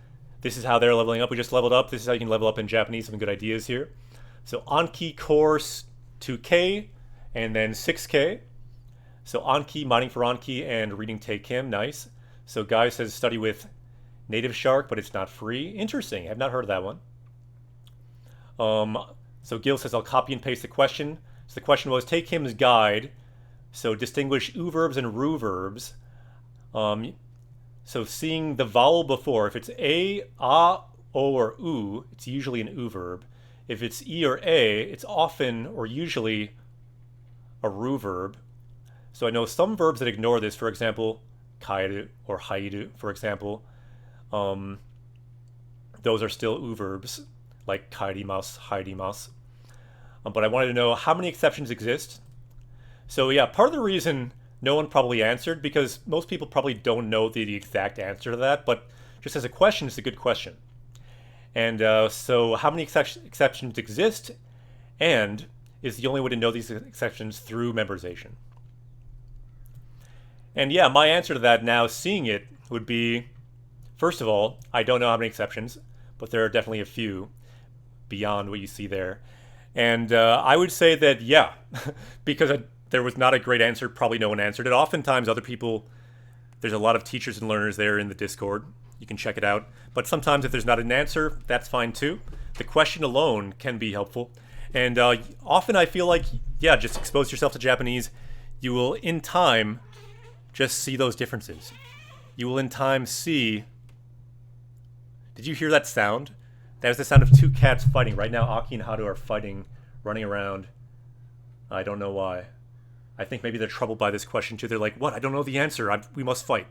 this is how they're leveling up. We just leveled up. This is how you can level up in Japanese. Some good ideas here. So Anki course 2K and then 6K. So Anki, mining for Anki, and reading Take Him. Nice. So Guy says study with Native Shark, but it's not free. Interesting. I have not heard of that one. So Gil says I'll copy and paste the question. So the question was Take Him's guide. So distinguish oo verbs and ru verbs. So seeing the vowel before, if it's a, o, or u, it's usually an oo verb. If it's e or a, it's often or usually a ru verb. So I know some verbs that ignore this, for example, kairu or hairu, for example. Those are still oo verbs, like kairimasu, haidimasu. But I wanted to know how many exceptions exist. So yeah, part of the reason no one probably answered, because most people probably don't know the exact answer to that, but just as a question, it's a good question. And so how many exceptions exist, and is the only way to know these exceptions through memorization? And yeah, my answer to that now, seeing it, would be, first of all, I don't know how many exceptions, but there are definitely a few beyond what you see there. And I would say that, yeah, because there was not a great answer, probably no one answered it. Oftentimes other people, there's a lot of teachers and learners there in the Discord. You can check it out. But sometimes if there's not an answer, that's fine too. The question alone can be helpful. And often I feel like, yeah, just expose yourself to Japanese. You will, in time, just see those differences. You will, in time, see... Did you hear that sound? That was the sound of two cats fighting. Right now, Aki and Haru are fighting, running around. I don't know why. I think maybe they're troubled by this question too. They're like, what? I don't know the answer. We must fight.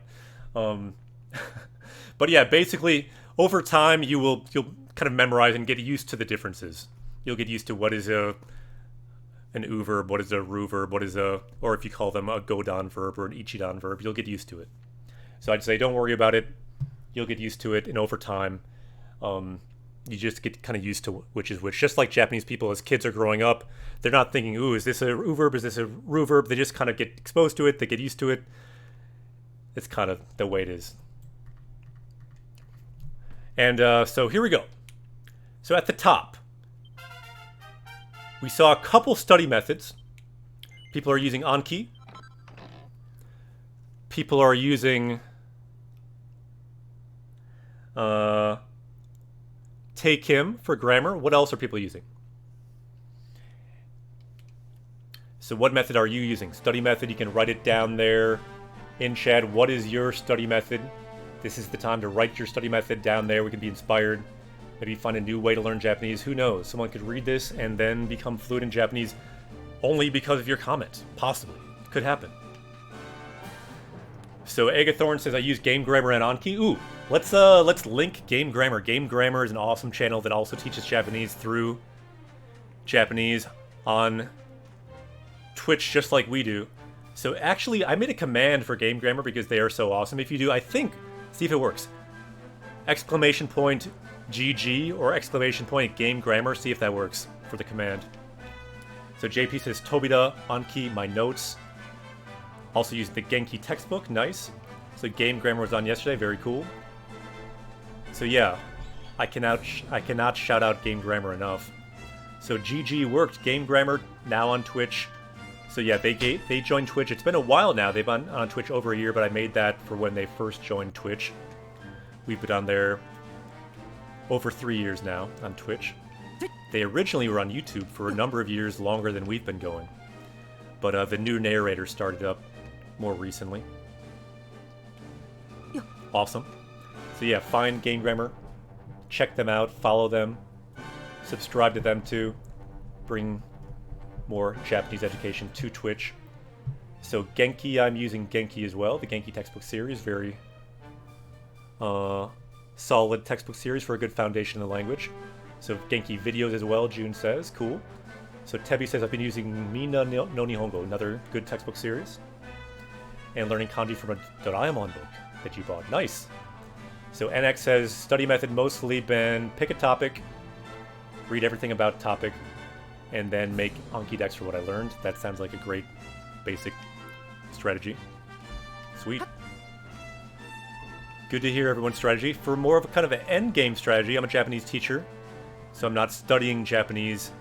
But yeah, basically, over time, you'll kind of memorize and get used to the differences. You'll get used to what is an oo verb, what is a ru verb, or if you call them a godan verb or an ichidan verb, you'll get used to it. So I'd say don't worry about it. You'll get used to it, and over time, you just get kind of used to which is which. Just like Japanese people, as kids are growing up, they're not thinking, ooh, is this a oo verb, is this a ru verb? They just kind of get exposed to it, they get used to it. It's kind of the way it is. And so here we go. So at the top, we saw a couple study methods. People are using Anki. People are using Take Him for grammar. What else are people using? So what method are you using? Study method, you can write it down there in chat. What is your study method? This is the time to write your study method down there. We can be inspired. Maybe find a new way to learn Japanese. Who knows? Someone could read this and then become fluent in Japanese only because of your comment. Possibly. It could happen. So Agathorn says I use Game Grammar and Anki. Ooh, let's link Game Grammar. Game Grammar is an awesome channel that also teaches Japanese through Japanese on Twitch, just like we do. So actually, I made a command for Game Grammar because they are so awesome. If you do, I think, see if it works. Exclamation point GG or exclamation point Game Grammar. See if that works for the command. So JP says Tobida, Anki, my notes. Also used the Genki textbook, nice. So Game Grammar was on yesterday, very cool. So yeah, I cannot shout out Game Grammar enough. So GG worked, Game Grammar now on Twitch. So yeah, they joined Twitch. It's been a while now. They've been on Twitch over a year, but I made that for when they first joined Twitch. We've been on there over 3 years now on Twitch. They originally were on YouTube for a number of years longer than we've been going. But the new narrator started up more recently. Yeah. Awesome. So yeah, find Game Grammar, check them out, follow them, subscribe to them too, bring more Japanese education to Twitch. So Genki, I'm using Genki as well, the Genki textbook series, very solid textbook series for a good foundation in the language. So Genki videos as well, June says. Cool. So Tebi says, I've been using Mina no Nihongo, another good textbook series. And learning kanji from a Doraemon book that you bought. Nice. So NX says, study method mostly been pick a topic, read everything about topic, and then make Anki decks for what I learned. That sounds like a great basic strategy. Sweet. Good to hear everyone's strategy. For more of a kind of an end game strategy, I'm a Japanese teacher, so I'm not studying Japanese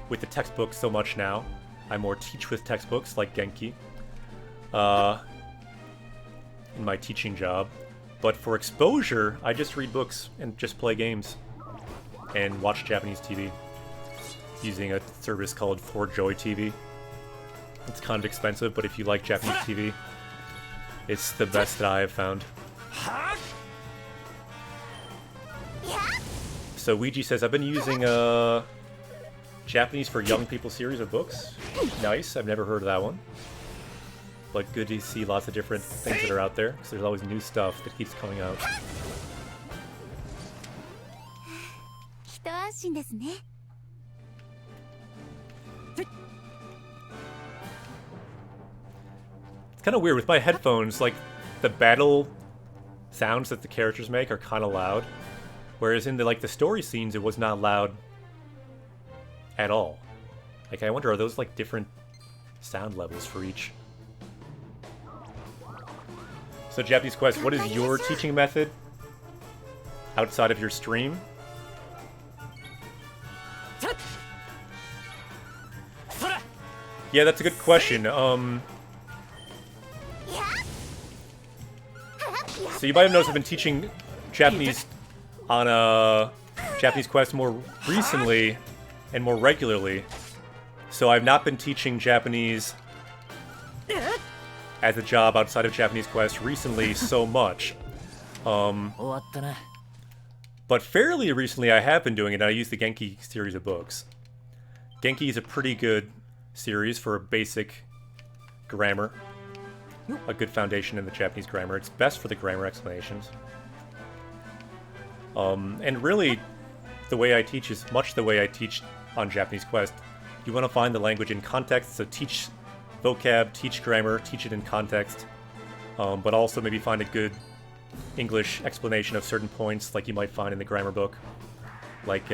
with the textbooks so much now. I more teach with textbooks like Genki in my teaching job. But for exposure, I just read books and just play games and watch Japanese TV using a service called 4Joy TV. It's kind of expensive, but if you like Japanese TV, it's the best that I have found. So Ouija says, I've been using a Japanese for Young People series of books. Nice, I've never heard of that one. But good to see lots of different things that are out there, because there's always new stuff that keeps coming out. It's kind of weird with my headphones, like the battle sounds that the characters make are kind of loud, whereas in the story scenes it was not loud at all. Like I wonder, are those like different sound levels for each? So Japanese Quest, what is your teaching method outside of your stream? Yeah, that's a good question. So you might have noticed I've been teaching Japanese on Japanese Quest more recently and more regularly. So I've not been teaching Japanese as a job outside of Japanese Quest recently so much. But fairly recently I have been doing it, and I use the Genki series of books. Genki is a pretty good series for basic grammar. A good foundation in the Japanese grammar. It's best for the grammar explanations. And really, the way I teach is much the way I teach on Japanese Quest. You want to find the language in context, so teach vocab, teach grammar, teach it in context, but also maybe find a good English explanation of certain points like you might find in the grammar book. Like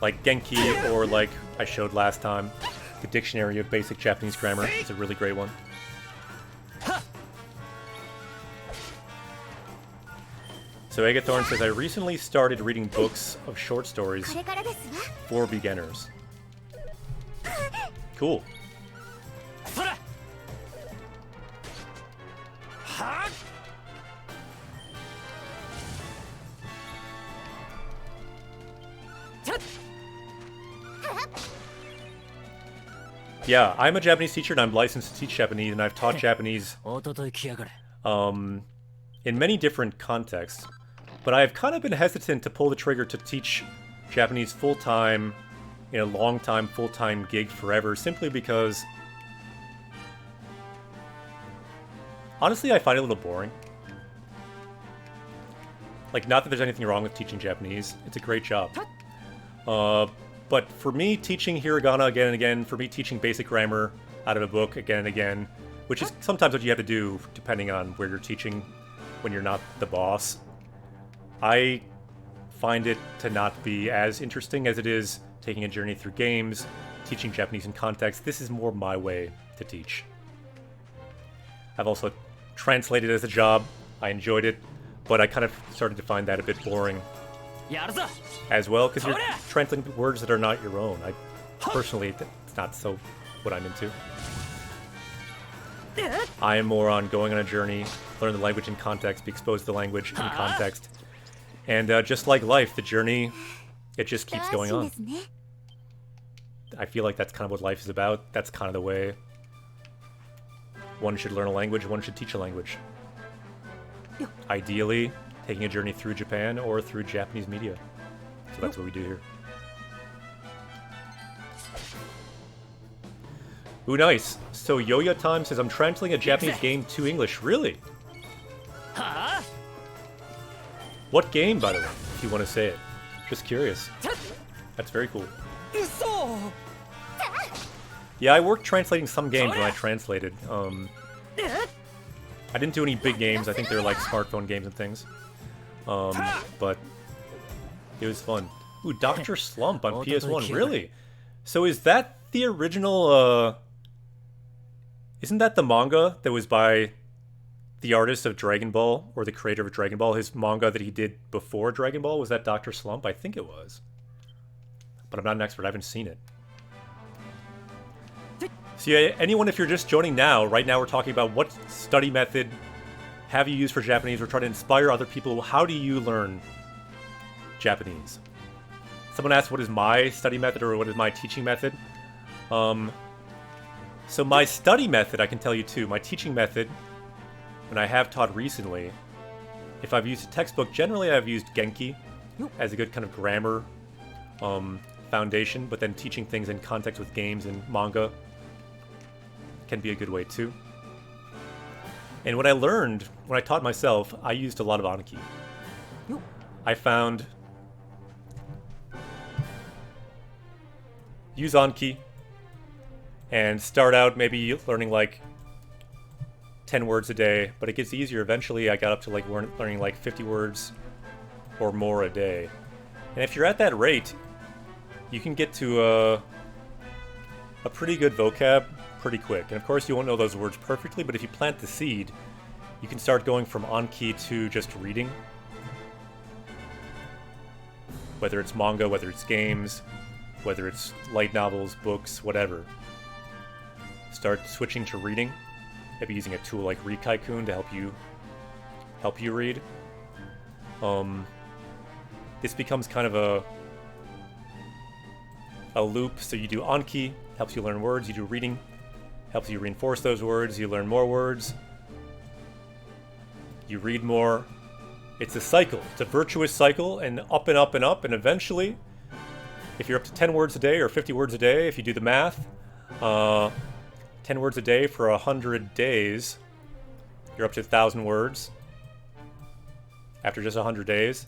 Genki, or like I showed last time, the Dictionary of Basic Japanese Grammar is a really great one. So Agathorn says, I recently started reading books of short stories for beginners. Cool. Yeah, I'm a Japanese teacher and I'm licensed to teach Japanese, and I've taught Japanese in many different contexts. But I've kind of been hesitant to pull the trigger to teach Japanese full-time, in a long-time, full-time gig forever, simply because honestly, I find it a little boring. Like, not that there's anything wrong with teaching Japanese. It's a great job. But for me, teaching hiragana again and again, for me teaching basic grammar out of a book again and again, which is sometimes what you have to do depending on where you're teaching when you're not the boss, I find it to not be as interesting as it is taking a journey through games, teaching Japanese in context. This is more my way to teach. I've also translated as a job. I enjoyed it, but I kind of started to find that a bit boring as well, because you're translating words that are not your own. I personally, it's not so what I'm into. I am more on going on a journey, learn the language in context, be exposed to the language in context. And just like life, the journey, it just keeps going on. I feel like that's kind of what life is about. That's kind of the way one should learn a language, one should teach a language. Ideally, taking a journey through Japan or through Japanese media. So that's what we do here. Ooh, nice. So Yoya Time says, I'm translating a Japanese game to English. Really? What game, by the way? if you want to say it. Just curious. That's very cool. Yeah, I worked translating some games when I translated. I didn't do any big games. I think they're like smartphone games and things. But it was fun. Ooh, Dr. Slump on PS1. Really? So is that the original, isn't that the manga that was by the artist of Dragon Ball, or the creator of Dragon Ball? His manga that he did before Dragon Ball, was that Dr. Slump? I think it was. But I'm not an expert. I haven't seen it. So yeah, anyone, if you're just joining now, right now we're talking about what study method have you used for Japanese. We're trying to inspire other people. How do you learn Japanese? Someone asked, what is my study method, or what is my teaching method? So my study method, I can tell you too. My teaching method, when I have taught recently, if I've used a textbook, generally I've used Genki as a good kind of grammar foundation, but then teaching things in context with games and manga can be a good way too. And what I learned, when I taught myself, I used a lot of Anki. I found use Anki and start out maybe learning like 10 words a day, but it gets easier. Eventually I got up to like learning like 50 words or more a day. And if you're at that rate, you can get to a pretty good vocab pretty quick. And of course you won't know those words perfectly, but if you plant the seed, you can start going from Anki to just reading. Whether it's manga, whether it's games, whether it's light novels, books, whatever. Start switching to reading. Maybe using a tool like Rikaikun to help you read. This becomes kind of a loop. So you do Anki, helps you learn words. You do reading, helps you reinforce those words. You learn more words. You read more. It's a cycle. It's a virtuous cycle, and up and up and up, and eventually, if you're up to 10 words a day or 50 words a day, if you do the math, 10 words a day for 100 days, you're up to 1,000 words after just 100 days.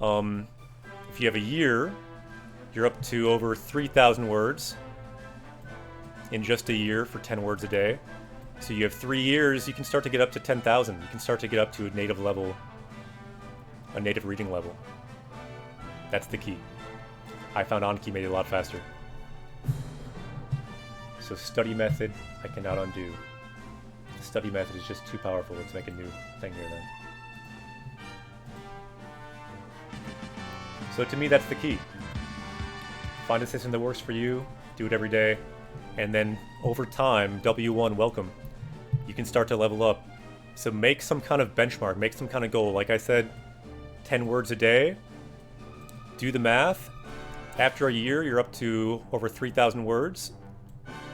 If you have a year, you're up to over 3,000 words in just a year for 10 words a day. So you have 3 years, you can start to get up to 10,000. You can start to get up to a native level, a native reading level. That's the key. I found Anki made it a lot faster. So study method, I cannot undo. The study method is just too powerful. Let's make a new thing here then. So to me, that's the key. Find a system that works for you, do it every day, and then over time, W1, welcome. You can start to level up. So make some kind of benchmark, make some kind of goal. Like I said, 10 words a day. Do the math. After a year, you're up to over 3,000 words.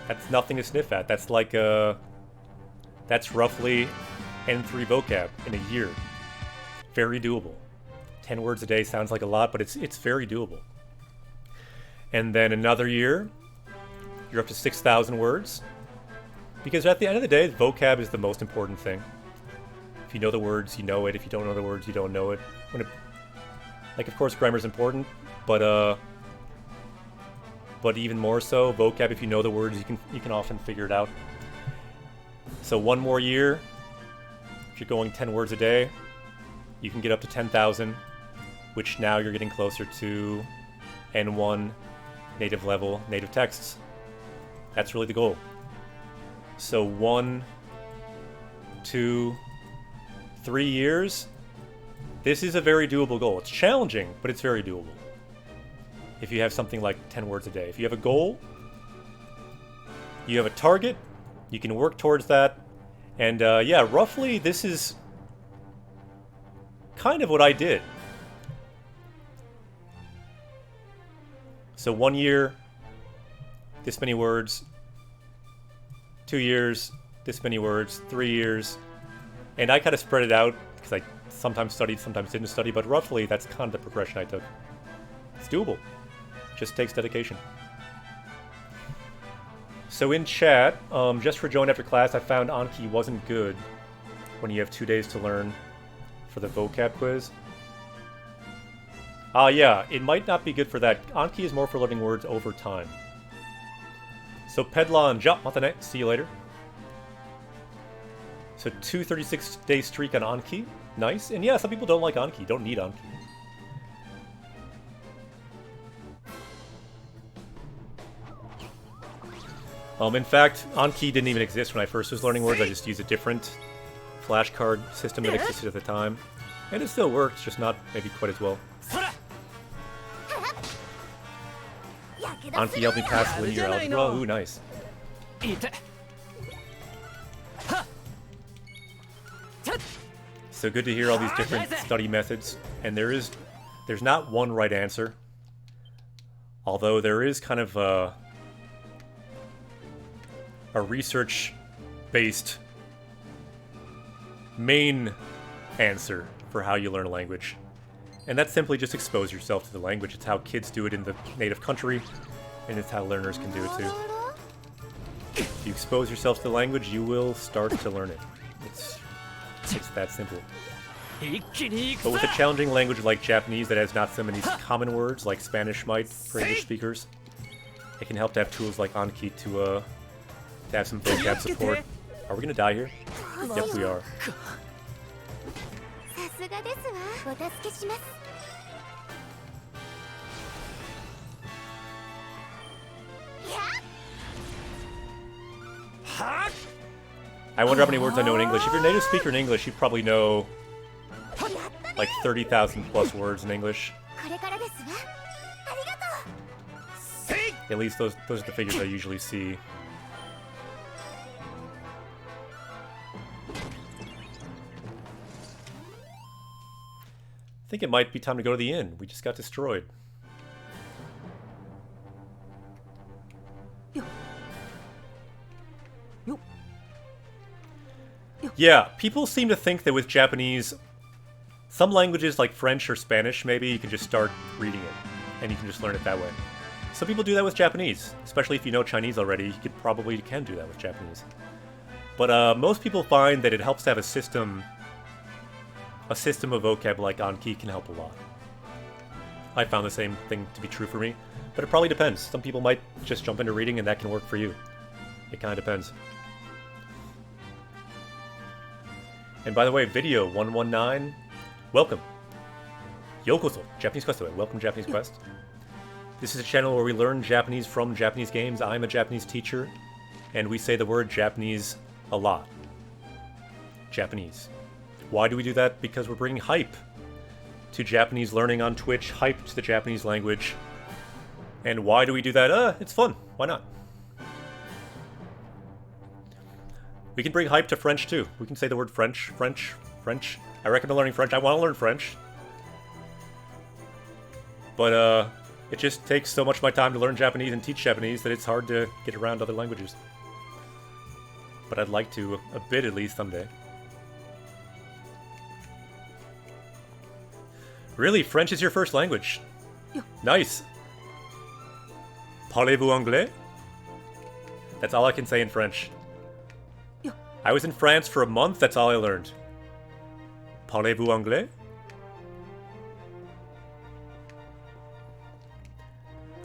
That's nothing to sniff at. That's like that's roughly N3 vocab in a year. Very doable. 10 words a day sounds like a lot, but it's very doable. And then another year, you're up to 6,000 words. Because at the end of the day, vocab is the most important thing. If you know the words, you know it. If you don't know the words, you don't know it. Like, of course, grammar is important, but even more so, vocab, if you know the words, you can often figure it out. So one more year, if you're going 10 words a day, you can get up to 10,000, which now you're getting closer to N1, native level, native texts. That's really the goal. So 1, 2, 3 years, this is a very doable goal. It's challenging, but it's very doable. If you have something like 10 words a day. If you have a goal, you have a target, you can work towards that. And yeah, roughly this is kind of what I did. So 1 year, this many words. 2 years, this many words. 3 years. And I kind of spread it out because I sometimes studied, sometimes didn't study, but roughly that's kind of the progression I took. It's doable. Just takes dedication. So in chat, just for join after class, I found Anki wasn't good when you have 2 days to learn for the vocab quiz. Yeah, it might not be good for that. Anki is more for learning words over time. So Pedlon, ja, matane, see you later. So 236-day streak on Anki. Nice. And yeah, some people don't like Anki, don't need Anki. In fact, Anki didn't even exist when I first was learning words. I just used a different flashcard system that existed at the time. And it still works, just not maybe quite as well. Anki helped me pass linear algebra. Ooh, nice. So good to hear all these different study methods. And there's not one right answer. Although there is kind of a research-based main answer for how you learn a language. And that's simply just expose yourself to the language. It's how kids do it in the native country, and it's how learners can do it too. If you expose yourself to the language, you will start to learn it. It's that simple. But with a challenging language like Japanese that has not so many common words like Spanish might for English speakers, it can help to have tools like Anki to have some vocab support. Are we gonna die here? Yep, we are. I wonder how many words I know in English. If you're a native speaker in English, you probably know like 30,000 plus words in English. At least those are the figures I usually see. I think it might be time to go to the inn. We just got destroyed. Yeah, people seem to think that with Japanese, some languages like French or Spanish, maybe you can just start reading it, and you can just learn it that way. Some people do that with Japanese, especially if you know Chinese already, you probably can do that with Japanese. But most people find that it helps to have a system of vocab like Anki can help a lot. I found the same thing to be true for me, but it probably depends. Some people might just jump into reading and that can work for you. It kind of depends. And by the way, Video 119, welcome. Yokoso, Japanese Quest. Welcome, Japanese Quest. This is a channel where we learn Japanese from Japanese games. I'm a Japanese teacher, and we say the word Japanese a lot. Japanese. Why do we do that? Because we're bringing hype to Japanese learning on Twitch, hype to the Japanese language. And why do we do that? It's fun. Why not? We can bring hype to French too. We can say the word French. French. I recommend learning French. I want to learn French. But it just takes so much of my time to learn Japanese and teach Japanese that it's hard to get around other languages. But I'd like to, a bit at least, someday. Really? French is your first language? Yeah. Nice. Parlez-vous anglais? That's all I can say in French. Yeah. I was in France for a month, that's all I learned. Parlez-vous anglais?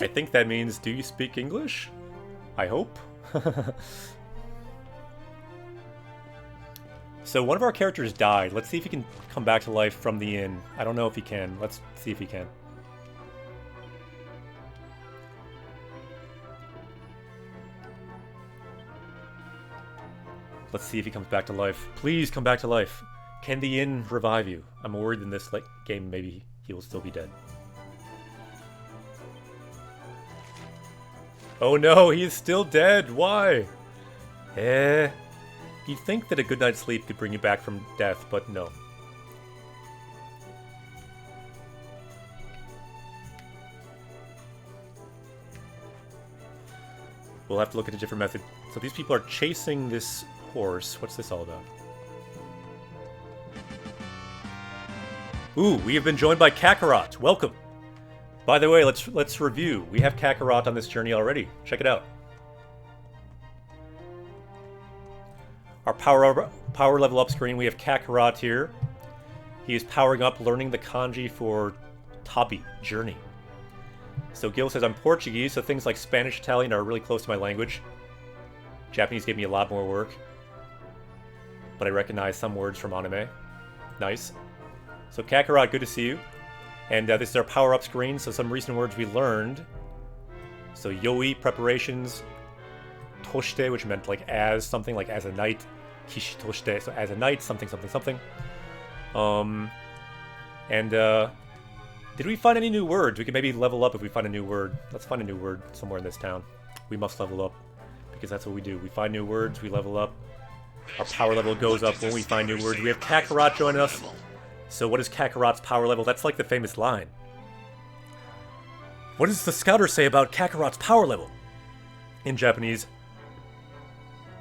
I think that means, do you speak English? I hope. So one of our characters died. Let's see if he can come back to life from the inn. I don't know if he can. Let's see if he can. Let's see if he comes back to life. Please come back to life. Can the inn revive you? I'm worried in this game maybe he will still be dead. Oh no, he is still dead. Why? You'd think that a good night's sleep could bring you back from death, but no. We'll have to look at a different method. So these people are chasing this horse. What's this all about? Ooh, we have been joined by Kakarot. Welcome. By the way, let's review. We have Kakarot on this journey already. Check it out. Our power level up screen, we have Kakarot here. He is powering up, learning the kanji for Tabi, journey. So Gil says, I'm Portuguese, so things like Spanish, Italian are really close to my language. Japanese gave me a lot more work. But I recognize some words from anime. Nice. So Kakarot, good to see you. And this is our power-up screen, so some recent words we learned. So yoi, preparations. Toshite, which meant like as something, like as a knight. Kishi toshite, so as a knight, something, something, something. Did we find any new words? We could maybe level up if we find a new word. Let's find a new word somewhere in this town. We must level up, because that's what we do. We find new words, we level up. Our power level goes up when we find new words. We have Kakarot joining us. So what is Kakarot's power level? That's like the famous line. What does the scouter say about Kakarot's power level? In Japanese,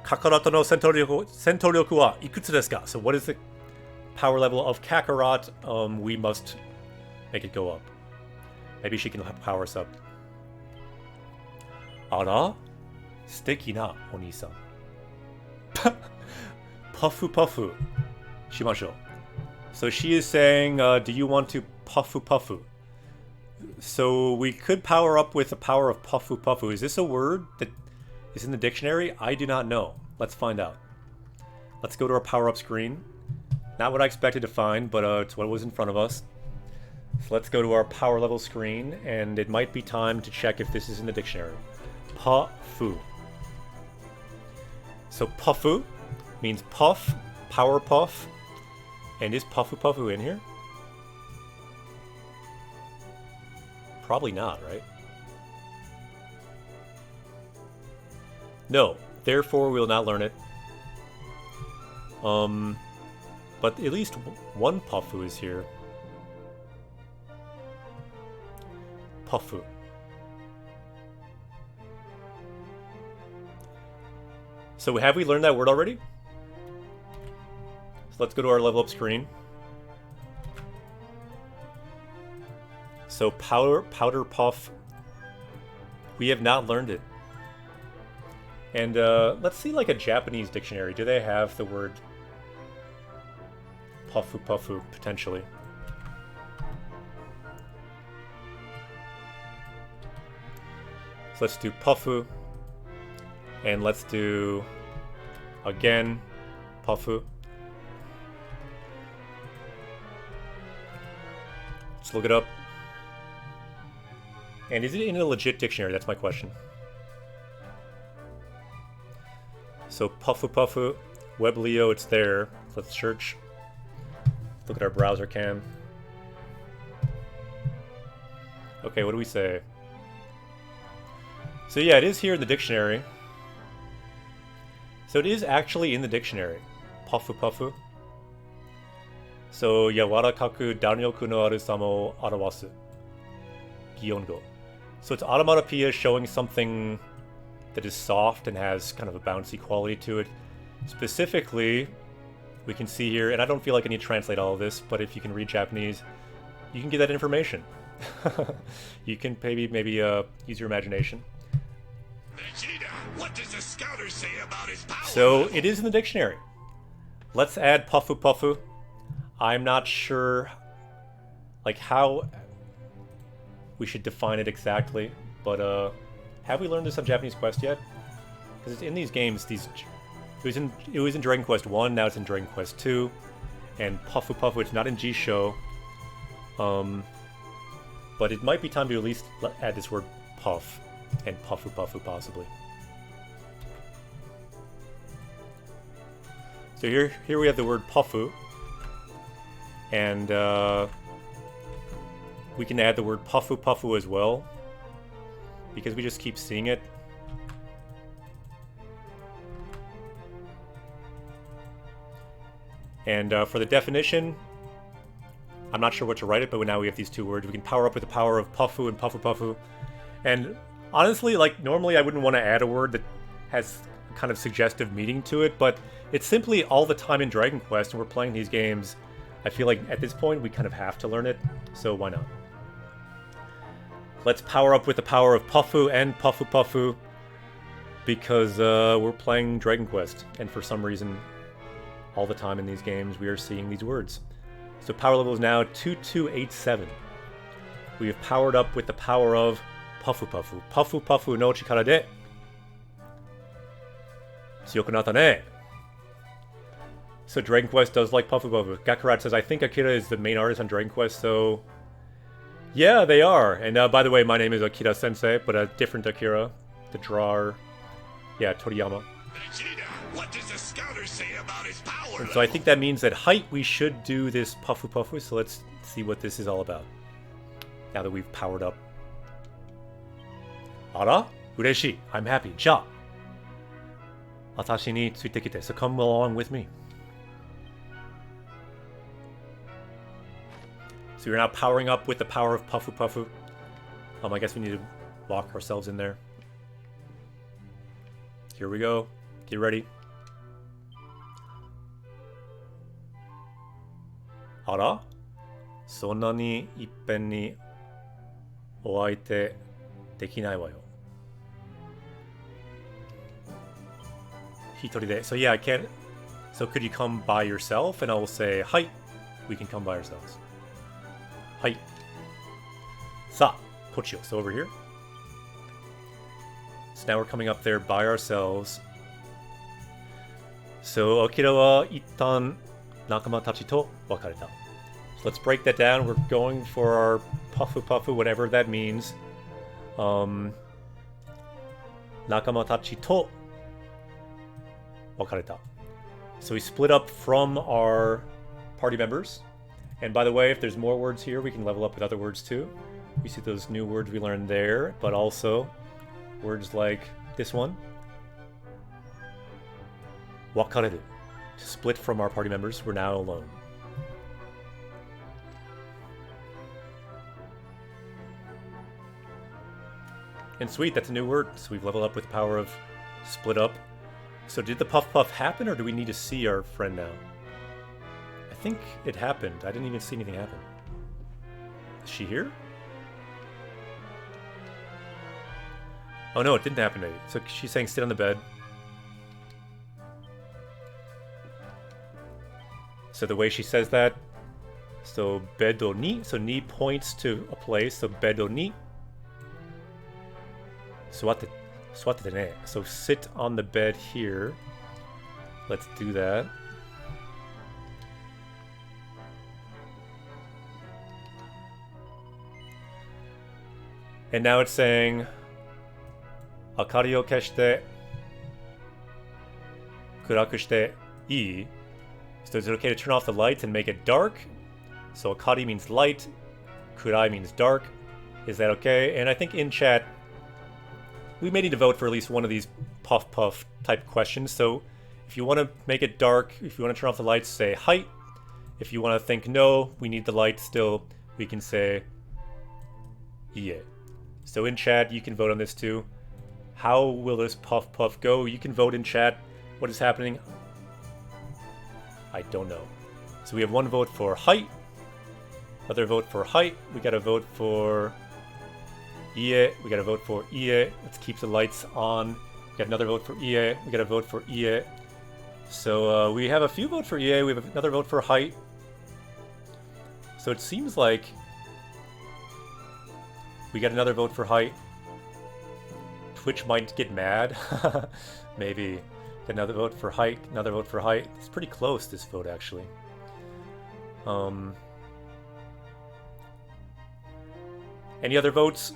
Kakarot no sentoryoku wa ikutsu desu ka? So what is the power level of Kakarot? We must make it go up. Maybe she can power us up. Ara? Suteki na oni-san. Puffu puffu. Shimashou. So she is saying, do you want to puffu puffu? So we could power up with the power of puffu puffu. Is this a word that is in the dictionary? I do not know. Let's find out. Let's go to our power up screen. Not what I expected to find, but it's what was in front of us. So let's go to our power level screen, and it might be time to check if this is in the dictionary. Puffu. So puffu means puff, power puff. And is puffu puffu in here? Probably not, right? No, therefore we will not learn it. But at least one puffu is here. Puffu. So have we learned that word already? So let's go to our level up screen. So powder puff. We have not learned it. And let's see like a Japanese dictionary. Do they have the word puffu puffu potentially? So let's do puffu. And let's do again puffu. Let's look it up. And is it in a legit dictionary? That's my question. So puffu puffu, Webleo, it's there. Let's search. Look at our browser cam. Okay, what do we say? So yeah, it is here in the dictionary. So it is actually in the dictionary. Puffu puffu. So yawarakaku danryoku no aru sama o arawasu. Gyongo. So it's automatopoeia showing something that is soft and has kind of a bouncy quality to it. Specifically, we can see here, and I don't feel like I need to translate all of this, but if you can read Japanese, you can get that information. You can maybe use your imagination. Vegeta, what does the scouter say about his power? So it is in the dictionary. Let's add puffu puffu. I'm not sure like how we should define it exactly, but have we learned this on Japanese Quest yet? Because it's in these games. It was in Dragon Quest 1, now it's in Dragon Quest 2, and puffu puffu, it's not in G-Show. But it might be time to at least add this word puff and puffu puffu possibly. So here we have the word puffu, and we can add the word puffu puffu as well, because we just keep seeing it. And for the definition, I'm not sure what to write it, but now we have these two words. We can power up with the power of puffu and puffu puffu. And honestly, like normally I wouldn't want to add a word that has kind of suggestive meaning to it, but it's simply all the time in Dragon Quest, and we're playing these games. I feel like at this point we kind of have to learn it, so why not? Let's power up with the power of puffu and puffu puffu, because we're playing Dragon Quest, and for some reason, all the time in these games, we are seeing these words. So power level is now 2287. We have powered up with the power of Pufu Pufu. Pufu Pufu no chikara de tsuyoku natta ne. So Dragon Quest does like Pufu Pufu. Gakarat says, I think Akira is the main artist on Dragon Quest, so... Yeah, they are. And by the way, my name is Akira Sensei, but a different Akira. The drawer. Yeah, Toriyama. Vegeta, what does the scouter say about his power And so I think that means that height, we should do this Pufu Pufu, so let's see what this is all about. Now that we've powered up. Ara? Ureshi. I'm happy. Ja. Watashi ni tsuite kite. So come along with me. So we're now powering up with the power of Pufu Pufu. I guess we need to lock ourselves in there. Here we go. Get ready. Ara? Sonna ni ippen ni oaite dekinai wa yo. Hitori de. So yeah, I can't. So could you come by yourself? And I will say, hi. We can come by ourselves. Hi. Sa. Kochio. So over here. So now we're coming up there by ourselves. So Akira wa ittan nakama tachi to wakareta. So let's break that down. We're going for our Pufu Pufu, whatever that means. Nakama tachi to wakareta. So we split up from our party members. And by the way, if there's more words here, we can level up with other words too. We see those new words we learned there, but also words like this one. Wakareru. To split from our party members, we're now alone. And sweet, that's a new word. So we've leveled up with the power of split up. So did the Puff Puff happen, or do we need to see our friend now? I think it happened. I didn't even see anything happen. Is she here? Oh no, it didn't happen to me. So she's saying sit on the bed. So the way she says that, so bedo ni, so ni points to a place, so bedo ni. Suwate ne. So sit on the bed here. Let's do that. And now it's saying Akari o keshite kuraku shite ii. So is it okay to turn off the lights and make it dark? So Akari means light, Kurai means dark. Is that okay? And I think in chat, we may need to vote for at least one of these Puff Puff type questions. So if you want to make it dark, if you want to turn off the lights, say height. If you want to think no, we need the light still, we can say iie. So in chat, you can vote on this too. How will this Puff Puff go? You can vote in chat. What is happening? I don't know. So we have one vote for height. Another vote for height. We got a vote for Ie. We got a vote for Ie. Let's keep the lights on. We got another vote for Ie. We got a vote for Ie. So we have a few votes for Ie. We have another vote for height. So it seems like we got another vote for height. Twitch might get mad. Maybe. Another vote for height. Another vote for height. It's pretty close, this vote, actually. Any other votes?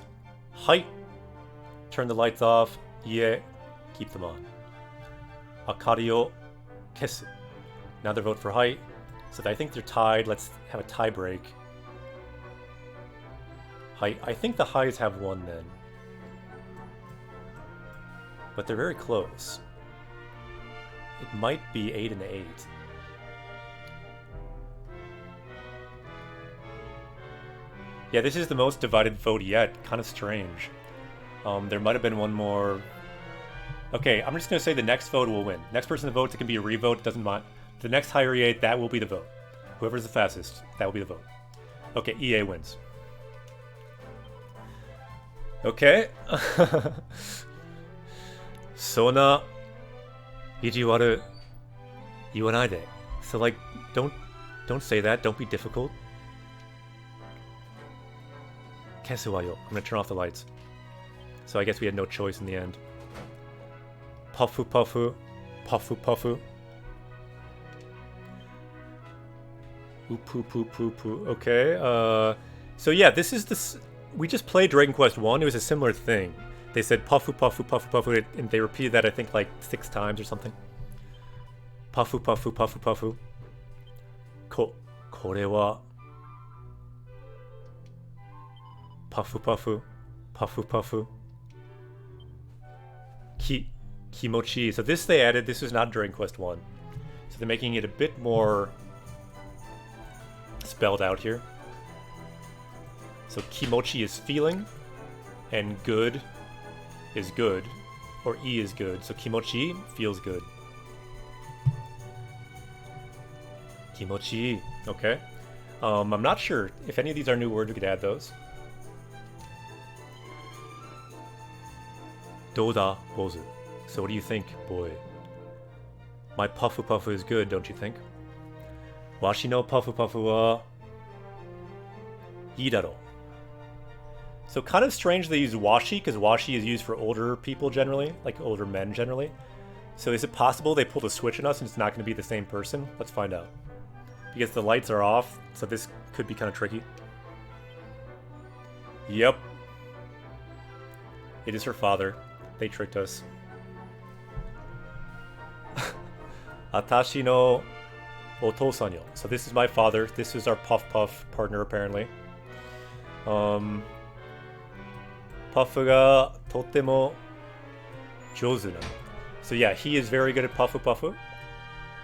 Height. Turn the lights off. Yeah. Keep them on. Akari o kesu. Another vote for height. So I think they're tied. Let's have a tie break. Height. I think the highs have one then. But they're very close. It might be 8 and 8. Yeah, this is the most divided vote yet. Kind of strange. There might have been one more. Okay, I'm just going to say the next vote will win. Next person to vote, it can be a revote, doesn't mind. The next higher EA, that will be the vote. Whoever's the fastest, that will be the vote. Okay, EA wins. Okay. Sona ijiwaru iwanai de. So like, don't say that. Don't be difficult. Kesuwayo. I'm gonna turn off the lights. So I guess we had no choice in the end. Puffu puffu. Puffu puffu. Ooh, poo poo poo poo. Okay, so yeah, this is this. We just played Dragon Quest 1. It was a similar thing. They said puffu puffu puffu puffu, and they repeated that I think like 6 times or something. Puffu puffu puffu puffu. Kore wa puffu puffu puffu puffu. Kimochi. So this they added. This was not Dragon Quest 1. So they're making it a bit more spelled out here. So kimochi is feeling, and good is good, or e is good. So kimochi feels good. Kimochi, okay. I'm not sure if any of these are new words. We could add those. Doda bozu. So what do you think, boy? My puffu puffu is good, don't you think? Washi no puffu puffu wa ii daro. So kind of strange they use washi, because washi is used for older people generally, like older men generally. So is it possible they pulled a switch on us and it's not going to be the same person? Let's find out. Because the lights are off, so this could be kind of tricky. Yep. It is her father. They tricked us. Atashi no otosan yo. So this is my father. This is our Puff Puff partner apparently. Puffu ga totemo jouzu na. So yeah, he is very good at Puffu Puffu.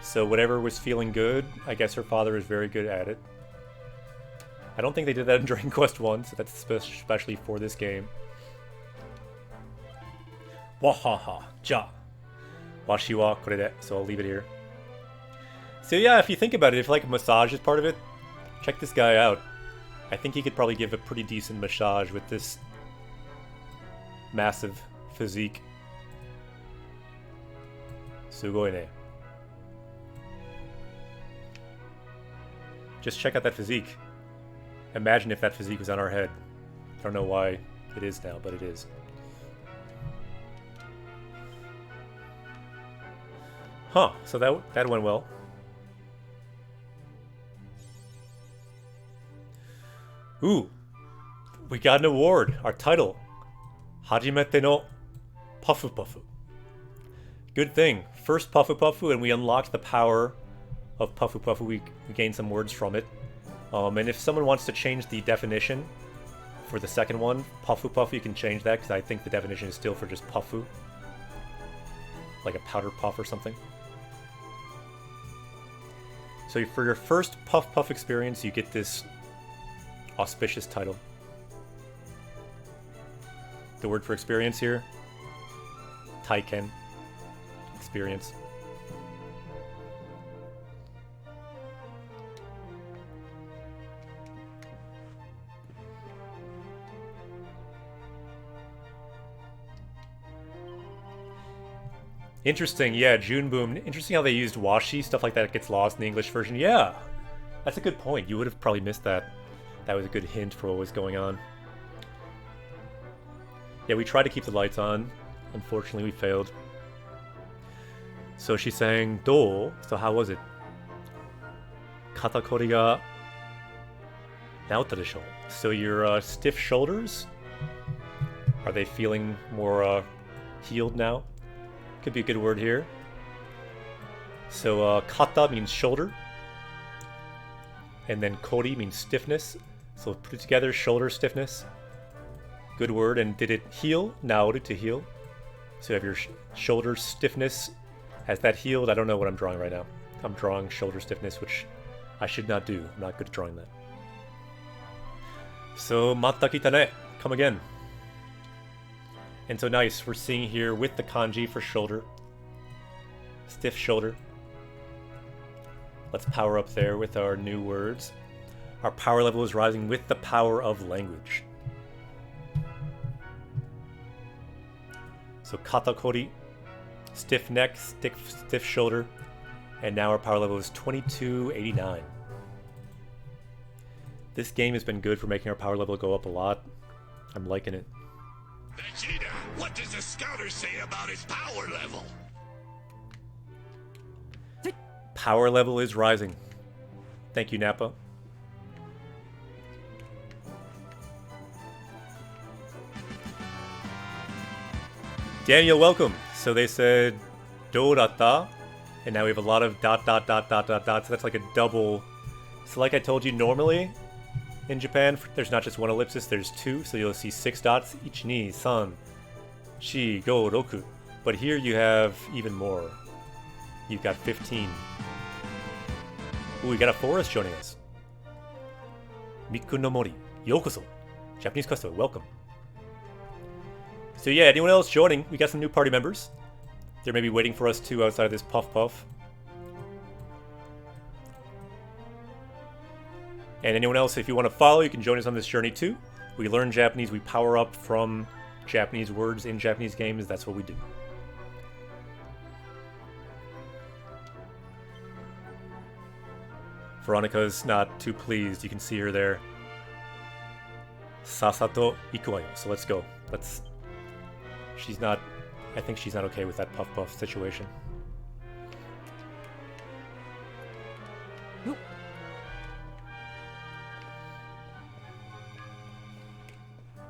So whatever was feeling good, I guess her father is very good at it. I don't think they did that in Dragon Quest 1, so that's especially for this game. Wahaha, ja. Washi wa kore de. So I'll leave it here. So yeah, if you think about it, if like massage is part of it, check this guy out. I think he could probably give a pretty decent massage with this massive physique. Sugoi ne. Just check out that physique. Imagine if that physique was on our head. I don't know why it is now, but it is. Huh, so that went well. Ooh, we got an award. Our title, Hajimete no Puffu Puffu. Good thing. First Puffu Puffu, and we unlocked the power of Puffu Puffu. We gained some words from it. And if someone wants to change the definition for the second one, Puffu Puffu, you can change that, because I think the definition is still for just Puffu. Like a powder puff or something. So for your first Puff Puff experience, you get this auspicious title. The word for experience here, Taiken, experience. Interesting, yeah, June Boom. Interesting how they used washi, stuff like that gets lost in the English version. Yeah, that's a good point. You would have probably missed that. That was a good hint for what was going on. Yeah, we tried to keep the lights on. Unfortunately, we failed. So she's saying, do. So how was it? Katakori ga naotta desho. So your stiff shoulders, are they feeling more healed now? Could be a good word here. So kata means shoulder. And then kori means stiffness. So put it together, shoulder stiffness. Good word. And did it heal? Naoru, to heal. So you have your shoulder stiffness. Has that healed? I don't know what I'm drawing right now. I'm drawing shoulder stiffness, which I should not do. I'm not good at drawing that. So matta kita ne. Come again. And so nice, we're seeing here with the kanji for shoulder. Stiff shoulder. Let's power up there with our new words. Our power level is rising with the power of language. So katakori, stiff neck, stiff shoulder. And now our power level is 2289. This game has been good for making our power level go up a lot. I'm liking it. Vegeta, what does the scouter say about his power level? Power level is rising. Thank you, Nappa. Daniel, welcome. So they said "dodatta," and now we have a lot of ... So that's like a double. So like I told you, normally in Japan, there's not just one ellipsis, there's two. So you'll see 6 dots. 1, 2, 3, 4, 5, 6. But here you have even more. You've got 15. Ooh, we got a forest joining us. Miku no Mori, yokoso. Japanese Quest, welcome. So yeah, anyone else joining? We got some new party members. They're maybe waiting for us too outside of this puff puff. And anyone else, if you want to follow, you can join us on this journey too. We learn Japanese, we power up from Japanese words in Japanese games. That's what we do. Veronica's not too pleased. You can see her there. Sasato ikuwayo. So let's go. She's not... I think she's not okay with that puff puff situation. Nope.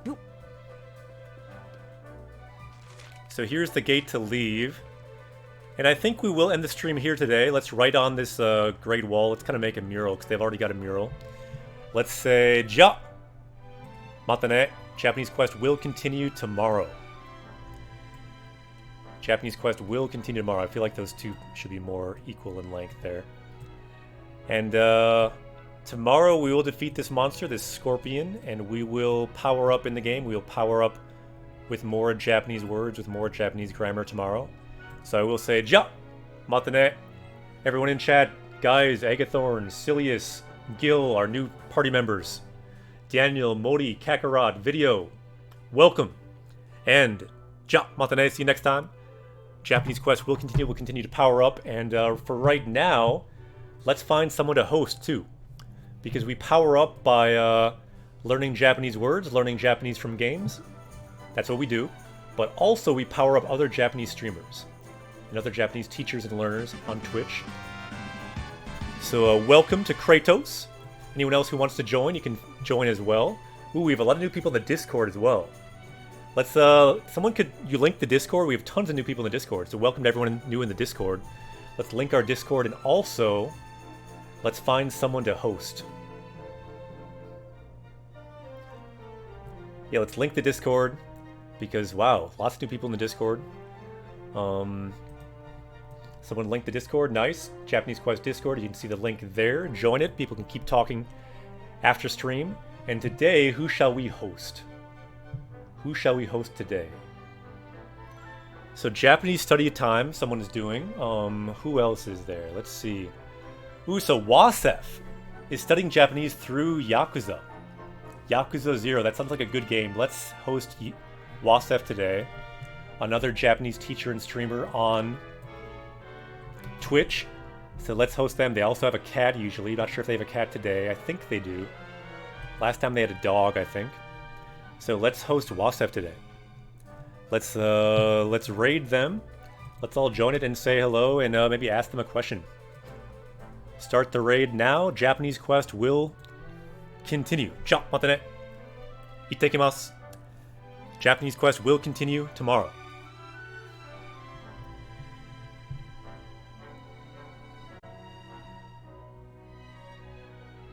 Nope. So here's the gate to leave. And I think we will end the stream here today. Let's write on this great wall. Let's kind of make a mural, because they've already got a mural. Let's say, Ja! Matane. Japanese Quest will continue tomorrow. Japanese Quest will continue tomorrow. I feel like those two should be more equal in length there. And tomorrow we will defeat this monster, this scorpion, and we will power up in the game. We will power up with more Japanese words, with more Japanese grammar tomorrow. So I will say, Ja! Matane. Everyone in chat, guys, Agathorn, Silius, Gil, our new party members. Daniel, Modi, Kakarot, Video. Welcome. And Ja! Matane. See you next time. Japanese Quest will continue to power up. And for right now, let's find someone to host too. Because we power up by learning Japanese words, learning Japanese from games. That's what we do. But also we power up other Japanese streamers and other Japanese teachers and learners on Twitch. So welcome to Kratos. Anyone else who wants to join, you can join as well. Ooh, we have a lot of new people in the Discord as well. Let's, you link the Discord? We have tons of new people in the Discord, so welcome to everyone new in the Discord. Let's link our Discord, and also, let's find someone to host. Yeah, let's link the Discord, because, wow, lots of new people in the Discord. Someone linked the Discord, nice. Japanese Quest Discord, you can see the link there. Join it, people can keep talking after stream. And today, who shall we host? Who shall we host today? So Japanese study time, someone is doing. Who else is there? Let's see. Ooh, so Wasef is studying Japanese through Yakuza. Yakuza 0, that sounds like a good game. Let's host Wasef today. Another Japanese teacher and streamer on Twitch. So let's host them. They also have a cat usually. Not sure if they have a cat today. I think they do. Last time they had a dog, I think. So let's host Wasef today. Let's raid them. Let's all join it and say hello and maybe ask them a question. Start the raid now. Japanese Quest will continue. Ja, matane. Ittekimasu. Japanese Quest will continue tomorrow.